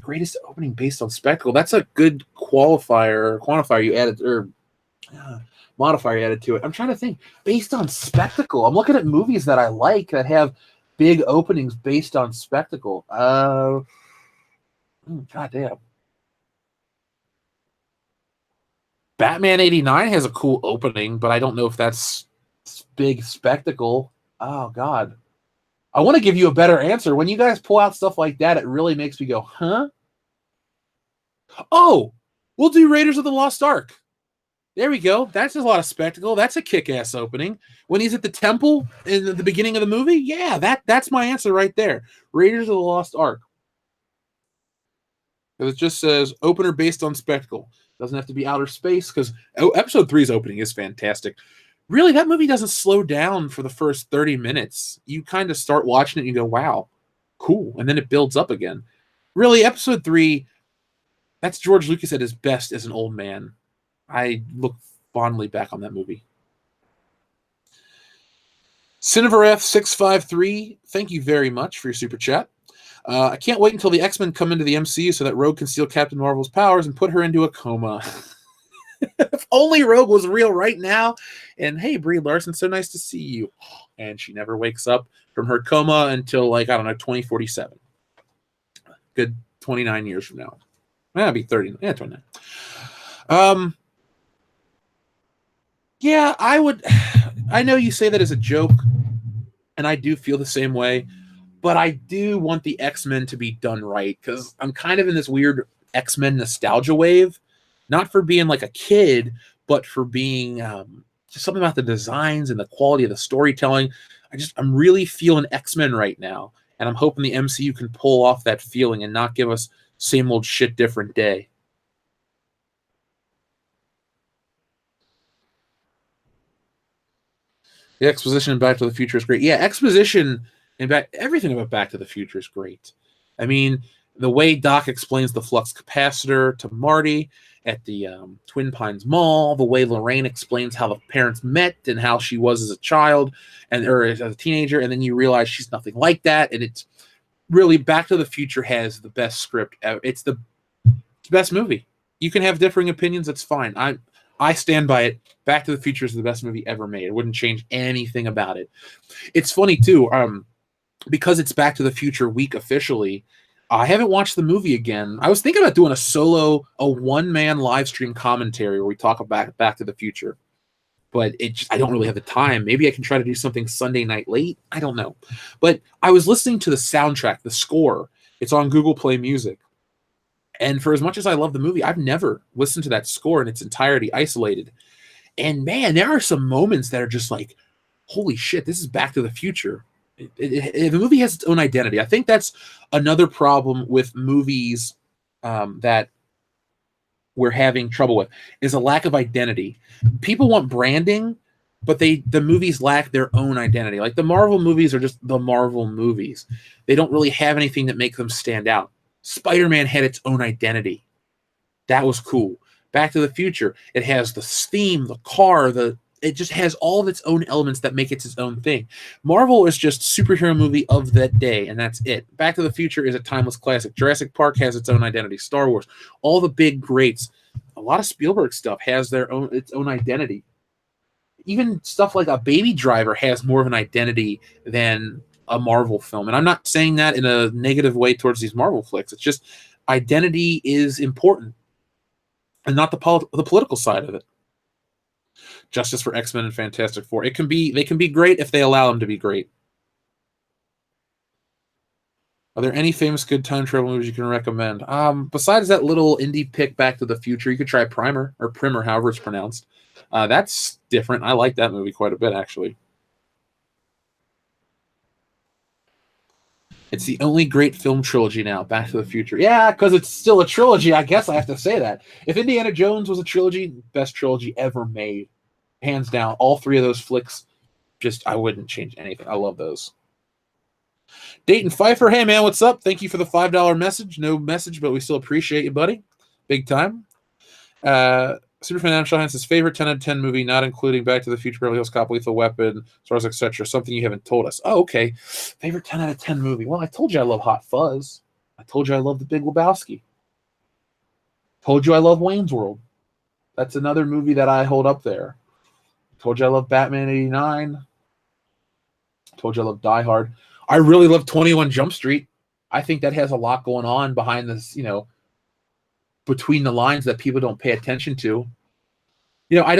Greatest opening based on spectacle. That's a good quantifier you added, or modifier you added to it. I'm trying to think. Based on spectacle. I'm looking at movies that I like that have big openings based on spectacle. God damn. Batman 89 has a cool opening, but I don't know if that's big spectacle. Oh, God. I want to give you a better answer. When you guys pull out stuff like that, it really makes me go, huh? Oh, we'll do Raiders of the Lost Ark. There we go. That's a lot of spectacle. That's a kick-ass opening. When he's at the temple in the beginning of the movie, yeah, that's my answer right there. Raiders of the Lost Ark. It just says opener based on spectacle. Doesn't have to be outer space, because episode 3's opening is fantastic. Really, that movie doesn't slow down for the first 30 minutes. You kind of start watching it and you go, wow, cool. And then it builds up again. Really, episode 3, that's George Lucas at his best as an old man. I look fondly back on that movie. Cinevareth653, thank you very much for your super chat. I can't wait until the X-Men come into the MCU so that Rogue can steal Captain Marvel's powers and put her into a coma. If only Rogue was real right now. And hey, Brie Larson, so nice to see you. And she never wakes up from her coma until, like, I don't know, 2047. Good 29 years from now. That'd be 30. Yeah, 29. Yeah, I know you say that as a joke, and I do feel the same way, but I do want the X-Men to be done right, because I'm kind of in this weird X-Men nostalgia wave. Not for being like a kid, but for being just something about the designs and the quality of the storytelling. I'm really feeling X-Men right now, and I'm hoping the MCU can pull off that feeling and not give us same old shit, different day. The exposition in Back to the Future is great. Yeah, exposition and everything about Back to the Future is great. I mean, the way Doc explains the flux capacitor to Marty at the Twin Pines Mall, the way Lorraine explains how the parents met and how she was as a child or as a teenager, and then you realize she's nothing like that. And it's really, Back to the Future has the best script ever. It's the best movie. You can have differing opinions. That's fine. I stand by it. Back to the Future is the best movie ever made. I wouldn't change anything about it. It's funny too, because it's Back to the Future week officially. I haven't watched the movie again. I was thinking about doing a one-man live stream commentary where we talk about Back to the Future, but I don't really have the time. Maybe I can try to do something Sunday night late. I don't know. But I was listening to the soundtrack, the score. It's on Google Play Music. And for as much as I love the movie, I've never listened to that score in its entirety isolated. And man, there are some moments that are just like, holy shit, this is Back to the Future. The movie has its own identity. I think that's another problem with movies that we're having trouble with, is a lack of identity. People want branding, but the movies lack their own identity. Like the Marvel movies are just the Marvel movies. They don't really have anything that makes them stand out. Spider-Man had its own identity. That was cool. Back to the Future, it has the theme, the car, it just has all of its own elements that make it its own thing. Marvel is just superhero movie of that day, and that's it. Back to the Future is a timeless classic. Jurassic Park has its own identity. Star Wars, all the big greats. A lot of Spielberg stuff has its own identity. Even stuff like a Baby Driver has more of an identity than a Marvel film. And I'm not saying that in a negative way towards these Marvel flicks. It's just identity is important, and not the political side of it. Justice for X-Men and Fantastic Four. They can be great if they allow them to be great. Are there any famous good time travel movies you can recommend? Besides that little indie pick Back to the Future, you could try Primer, however it's pronounced. That's different. I like that movie quite a bit, actually. It's the only great film trilogy now, Back to the Future. Yeah, because it's still a trilogy, I guess I have to say that. If Indiana Jones was a trilogy, best trilogy ever made. Hands down, all three of those flicks, I wouldn't change anything. I love those. Dayton Pfeiffer, hey man, what's up? Thank you for the $5 message. No message, but we still appreciate you, buddy. Big time. Superfan Adam Shawhan says, favorite 10 out of 10 movie, not including Back to the Future, Beverly Hills Cop, Lethal Weapon, Stars, etc. Something you haven't told us. Oh, okay. Favorite 10 out of 10 movie. Well, I told you I love Hot Fuzz. I told you I love The Big Lebowski. Told you I love Wayne's World. That's another movie that I hold up there. Told you I love Batman 89. Told you I love Die Hard. I really love 21 Jump Street. I think that has a lot going on behind this, between the lines that people don't pay attention to. I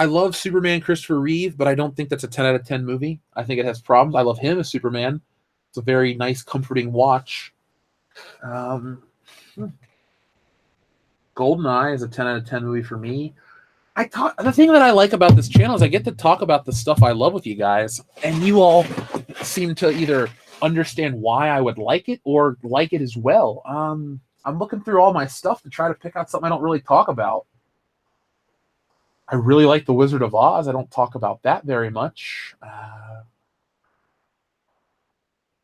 love Superman Christopher Reeve, but I don't think that's a 10 out of 10 movie. I think it has problems. I love him as Superman. It's a very nice, comforting watch. GoldenEye is a 10 out of 10 movie for me. The thing that I like about this channel is I get to talk about the stuff I love with you guys, and you all seem to either understand why I would like it or like it as well. I'm looking through all my stuff to try to pick out something I don't really talk about. I really like The Wizard of Oz. I don't talk about that very much.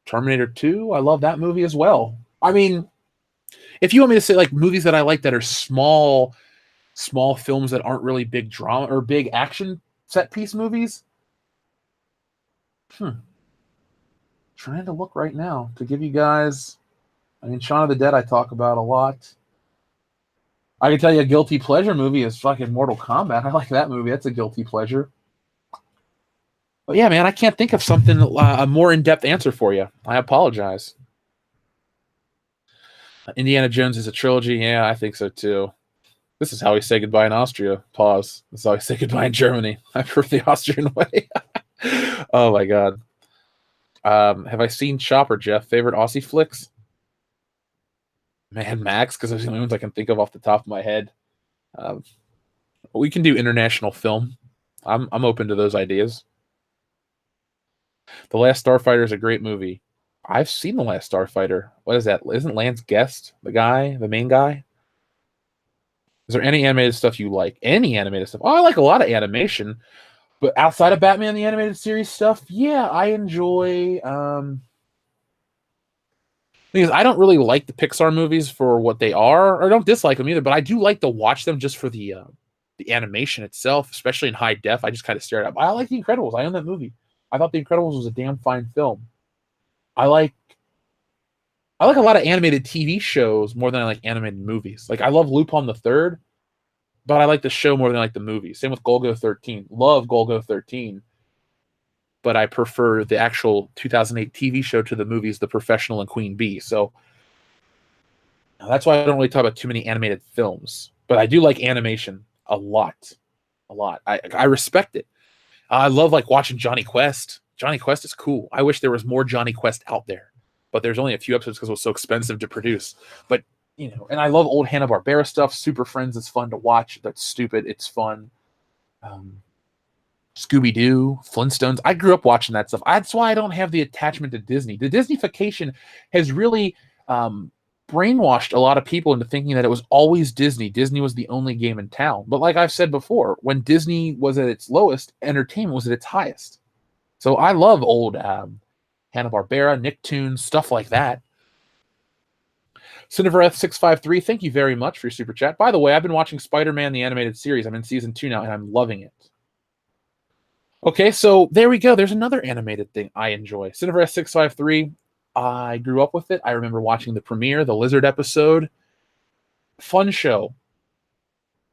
Terminator 2, I love that movie as well. I mean, if you want me to say like movies that I like that are small films that aren't really big drama or big action set piece movies, trying to look right now to give you guys. I mean, Shaun of the Dead I talk about a lot. I can tell you a guilty pleasure movie is fucking Mortal Kombat. I like that movie. That's a guilty pleasure. But yeah, man, I can't think of something a more in-depth answer for you. I apologize. Indiana Jones is a trilogy. Yeah, I think so too. This is how we say goodbye in Austria. Pause. This is how we say goodbye in Germany. I prefer the Austrian way. Oh my god. Have I seen Chopper, Jeff? Favorite Aussie flicks? Mad Max, because those are the only ones I can think of off the top of my head. We can do international film. I'm open to those ideas. The Last Starfighter is a great movie. I've seen The Last Starfighter. What is that? Isn't Lance Guest the main guy? Is there any animated stuff you like? Any animated stuff? Oh, I like a lot of animation. But outside of Batman the Animated Series stuff, yeah, I enjoy... because I don't really like the Pixar movies for what they are, or don't dislike them either, but I do like to watch them just for the animation itself, especially in high def. I just kind of stare at it. I like The Incredibles. I own that movie. I thought The Incredibles was a damn fine film. I like a lot of animated TV shows more than I like animated movies. Like, I love Lupin the Third, but I like the show more than I like the movie. Same with Golgo 13. Love Golgo 13, but I prefer the actual 2008 TV show to the movies The Professional and Queen Bee. So that's why I don't really talk about too many animated films. But I do like animation a lot. A lot. I respect it. I love like watching Johnny Quest. Johnny Quest is cool. I wish there was more Johnny Quest out there, but there's only a few episodes because it was so expensive to produce. But, you know, and I love old Hanna-Barbera stuff. Super Friends is fun to watch. That's stupid. It's fun. Scooby-Doo, Flintstones. I grew up watching that stuff. That's why I don't have the attachment to Disney. The Disneyfication has really brainwashed a lot of people into thinking that it was always Disney. Disney was the only game in town. But like I've said before, when Disney was at its lowest, entertainment was at its highest. So I love old Hanna-Barbera, Nicktoons, stuff like that. Cinevareth653, thank you very much for your super chat. By the way, I've been watching Spider-Man the Animated Series. I'm in season 2 now, and I'm loving it. Okay, so there we go. There's another animated thing I enjoy. Cinevareth653, I grew up with it. I remember watching the premiere, the Lizard episode. Fun show.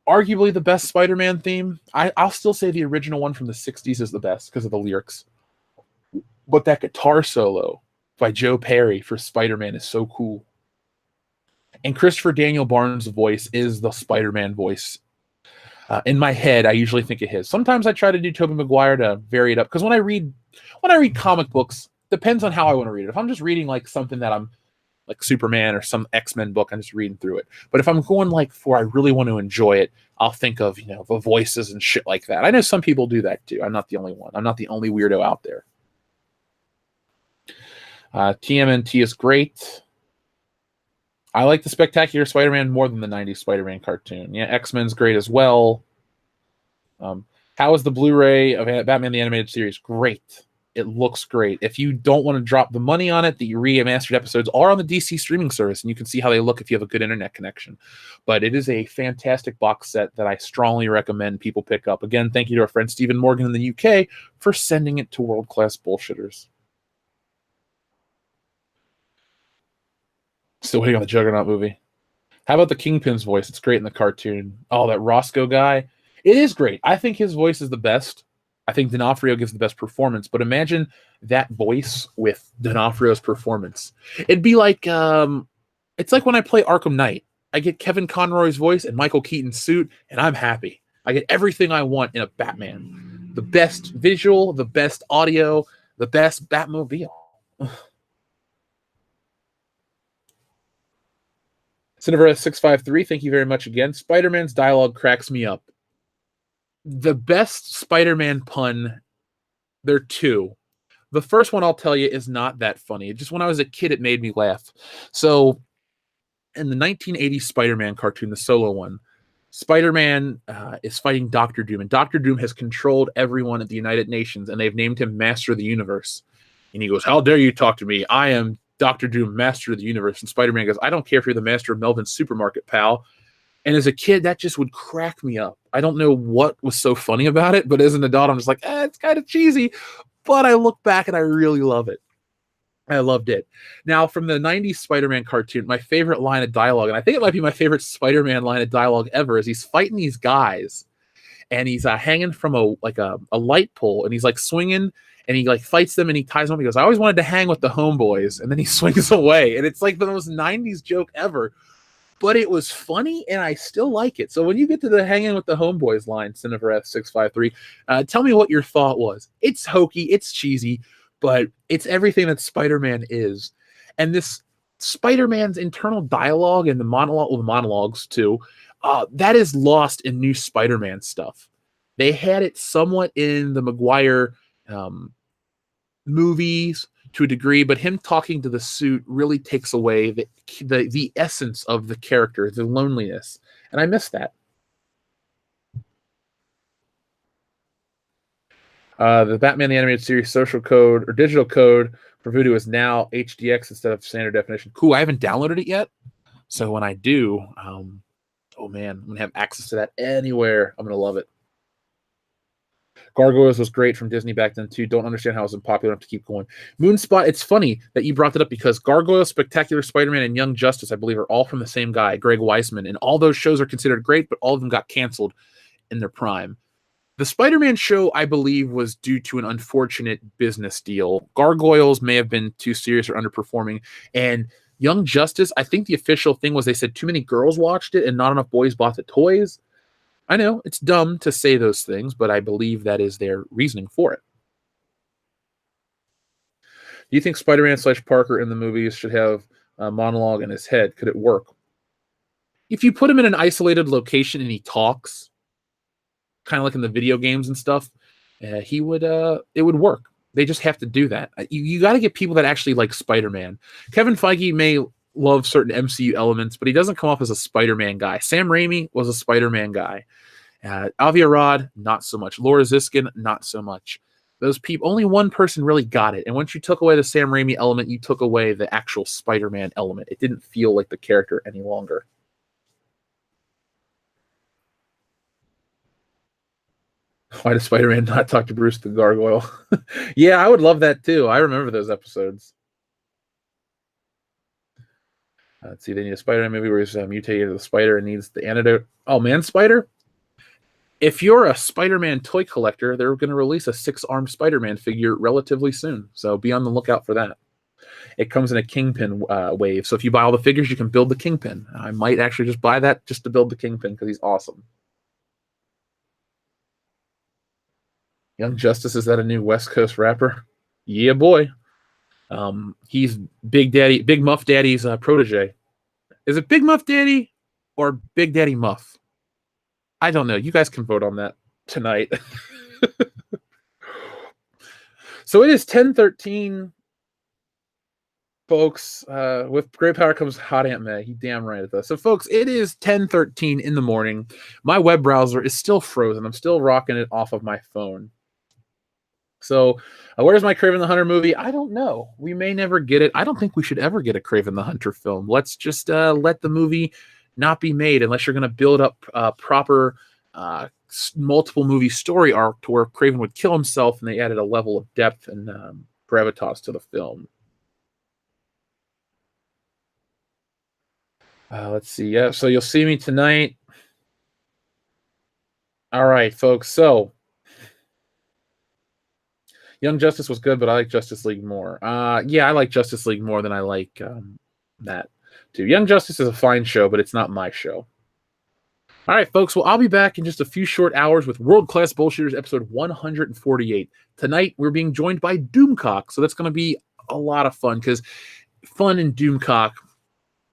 Arguably the best Spider-Man theme. I'll still say the original one from the 60s is the best because of the lyrics. But that guitar solo by Joe Perry for Spider-Man is so cool. And Christopher Daniel Barnes' voice is the Spider-Man voice. In my head, I usually think of his. Sometimes I try to do Tobey Maguire to vary it up. Because when I read comic books, depends on how I want to read it. If I'm just reading like something that I'm like Superman or some X-Men book, I'm just reading through it. But if I'm going like for I really want to enjoy it, I'll think of, you know, the voices and shit like that. I know some people do that too. I'm not the only one. I'm not the only weirdo out there. TMNT is great. I like the Spectacular Spider-Man more than the 90s Spider-Man cartoon. Yeah, X-Men's great as well. How is the Blu-ray of Batman the Animated Series? Great. It looks great. If you don't want to drop the money on it, the remastered episodes are on the DC streaming service, and you can see how they look if you have a good internet connection. But it is a fantastic box set that I strongly recommend people pick up. Again, thank you to our friend Stephen Morgan in the UK for sending it to World Class Bullshitters. Still waiting on the Juggernaut movie. How about the Kingpin's voice? It's great in the cartoon. Oh, that Roscoe guy. It is great. I think his voice is the best. I think D'Onofrio gives the best performance, but imagine that voice with D'Onofrio's performance. It'd be like, it's like when I play Arkham Knight. I get Kevin Conroy's voice and Michael Keaton's suit, and I'm happy. I get everything I want in a Batman. The best visual, the best audio, the best Batmobile. Cineverse653, thank you very much again. Spider-Man's dialogue cracks me up. The best Spider-Man pun, there are two. The first one I'll tell you is not that funny. Just when I was a kid, it made me laugh. So in the 1980 Spider-Man cartoon, the solo one, Spider-Man is fighting Doctor Doom, and Doctor Doom has controlled everyone at the United Nations, and they've named him Master of the Universe. And he goes, "How dare you talk to me? I am Doctor Doom, Master of the Universe." And Spider-Man goes, "I don't care if you're the master of Melvin's supermarket, pal." And as a kid, that just would crack me up. I don't know what was so funny about it, but as an adult, I'm just like, it's kind of cheesy. But I look back and I really love it. I loved it. Now, from the 90s Spider-Man cartoon, my favorite line of dialogue, and I think it might be my favorite Spider-Man line of dialogue ever, is he's fighting these guys, and he's hanging from a light pole, and he's like swinging, and he like fights them, and he ties them up. He goes, "I always wanted to hang with the homeboys," and then he swings away, and it's like the most 90s joke ever. But it was funny, and I still like it. So when you get to the hanging with the homeboys line, Cinevereth653, tell me what your thought was. It's hokey, it's cheesy, but it's everything that Spider-Man is. And this Spider-Man's internal dialogue and the monologues too, that is lost in new Spider-Man stuff. They had it somewhat in the Maguire movies to a degree, but him talking to the suit really takes away the essence of the character, the loneliness, and I miss that. The Batman the Animated Series social code or digital code for Vudu is now HDX instead of standard definition. Cool. I haven't downloaded it yet, so when I do, oh man, I'm gonna have access to that anywhere. I'm gonna love it. Gargoyles was great from Disney back then too. Don't understand how it was unpopular enough to keep going. Moonspot, it's funny that you brought that up because Gargoyles, Spectacular Spider-Man, and Young Justice, I believe, are all from the same guy, Greg Weisman. And all those shows are considered great, but all of them got canceled in their prime. The Spider-Man show, I believe, was due to an unfortunate business deal. Gargoyles may have been too serious or underperforming. And Young Justice, I think the official thing was they said too many girls watched it and not enough boys bought the toys. I know it's dumb to say those things, but I believe that is their reasoning for it. Do you think Spider-Man / Parker in the movies should have a monologue in his head? Could it work? If you put him in an isolated location and he talks, kind of like in the video games and stuff, it would work. They just have to do that. You got to get people that actually like Spider-Man. Kevin Feige may love certain MCU elements, but he doesn't come off as a Spider-Man guy. Sam Raimi was a Spider-Man guy. Avi Arad, not so much. Laura Ziskin, not so much. Those people, only one person really got it. And once you took away the Sam Raimi element, you took away the actual Spider-Man element. It didn't feel like the character any longer. Why does Spider-Man not talk to Bruce the Gargoyle? Yeah, I would love that too. I remember those episodes. Let's see, they need a Spider-Man movie where he's mutated as a spider and needs the antidote. Oh, man, Spider? If you're a Spider-Man toy collector, they're going to release a 6-armed Spider-Man figure relatively soon. So be on the lookout for that. It comes in a Kingpin wave. So if you buy all the figures, you can build the Kingpin. I might actually just buy that just to build the Kingpin because he's awesome. Young Justice, is that a new West Coast rapper? Yeah, boy. He's Big Muff Daddy's protege. Is it Big Muff Daddy or Big Daddy Muff? I don't know. You guys can vote on that tonight. So it is 10:13, folks. With great power comes hot Aunt May. You damn right it does. So, folks, it is 10:13 in the morning. My web browser is still frozen. I'm still rocking it off of my phone. So, where's my Kraven the Hunter movie? I don't know. We may never get it. I don't think we should ever get a Kraven the Hunter film. Let's just let the movie not be made unless you're going to build up proper multiple movie story arc to where Kraven would kill himself and they added a level of depth and gravitas to the film. Let's see. Yeah, so you'll see me tonight. All right, folks. So, Young Justice was good, but I like Justice League more. Yeah, I like Justice League more than I like that too. Young Justice is a fine show, but it's not my show. All right, folks. Well, I'll be back in just a few short hours with World Class Bullshitters episode 148. Tonight, we're being joined by Doomcock, so that's going to be a lot of fun because fun and Doomcock,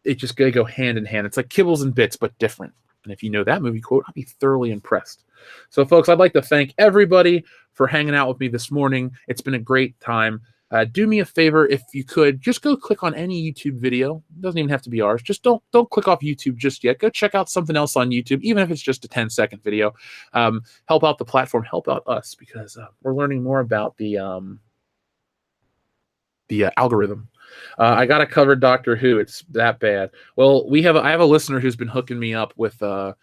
it just going to go hand in hand. It's like Kibbles and Bits, but different. And if you know that movie quote, I'll be thoroughly impressed. So, folks, I'd like to thank everybody for hanging out with me this morning. It's been a great time. Do me a favor, if you could, just go click on any YouTube video. It doesn't even have to be ours. Just don't click off YouTube just yet. Go check out something else on YouTube, even if it's just a 10-second video. Help out the platform, help out us, because we're learning more about the algorithm. I got to cover Doctor Who. It's that bad. Well, I have a listener who's been hooking me up with a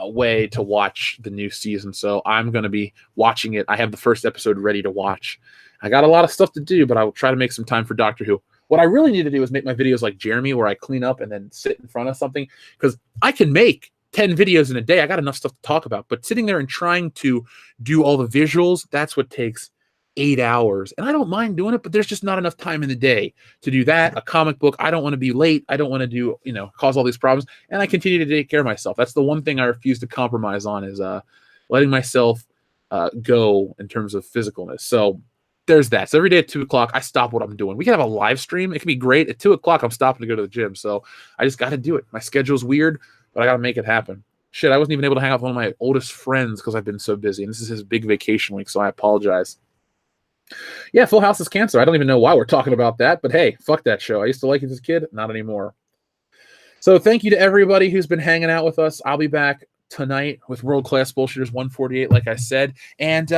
way to watch the new season, so I'm going to be watching it. I have the first episode ready to watch. I got a lot of stuff to do, but I will try to make some time for Doctor Who. What I really need to do is make my videos like Jeremy, where I clean up and then sit in front of something, because I can make 10 videos in a day. I got enough stuff to talk about, but sitting there and trying to do all the visuals, that's what takes 8 hours. And I don't mind doing it, but there's just not enough time in the day to do that. A comic book, I don't want to be late. I don't want to do, cause all these problems. And I continue to take care of myself. That's the one thing I refuse to compromise on, is letting myself go in terms of physicalness. So there's that. So every day at 2 o'clock, I stop what I'm doing. We can have a live stream. It can be great. At 2 o'clock, I'm stopping to go to the gym. So I just got to do it. My schedule's weird, but I got to make it happen. Shit, I wasn't even able to hang out with one of my oldest friends because I've been so busy. And this is his big vacation week, so I apologize. Yeah, Full House is canceled. I don't even know why we're talking about that, but hey, fuck that show. I used to like it as a kid, not anymore. So thank you to everybody who's been hanging out with us. I'll be back tonight with World Class Bullshitters 148, like I said. And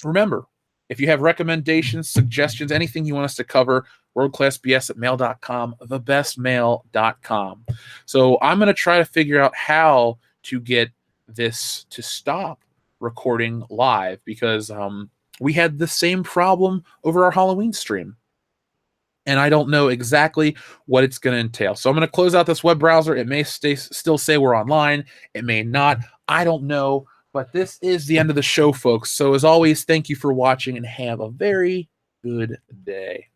remember, if you have recommendations, suggestions, anything you want us to cover, worldclassbs@mail.com, thebestmail.com. So I'm going to try to figure out how to get this to stop recording live, because we had the same problem over our Halloween stream, and I don't know exactly what it's going to entail. So I'm going to close out this web browser. It may still say we're online. It may not. I don't know. But this is the end of the show, folks. So as always, thank you for watching, and have a very good day.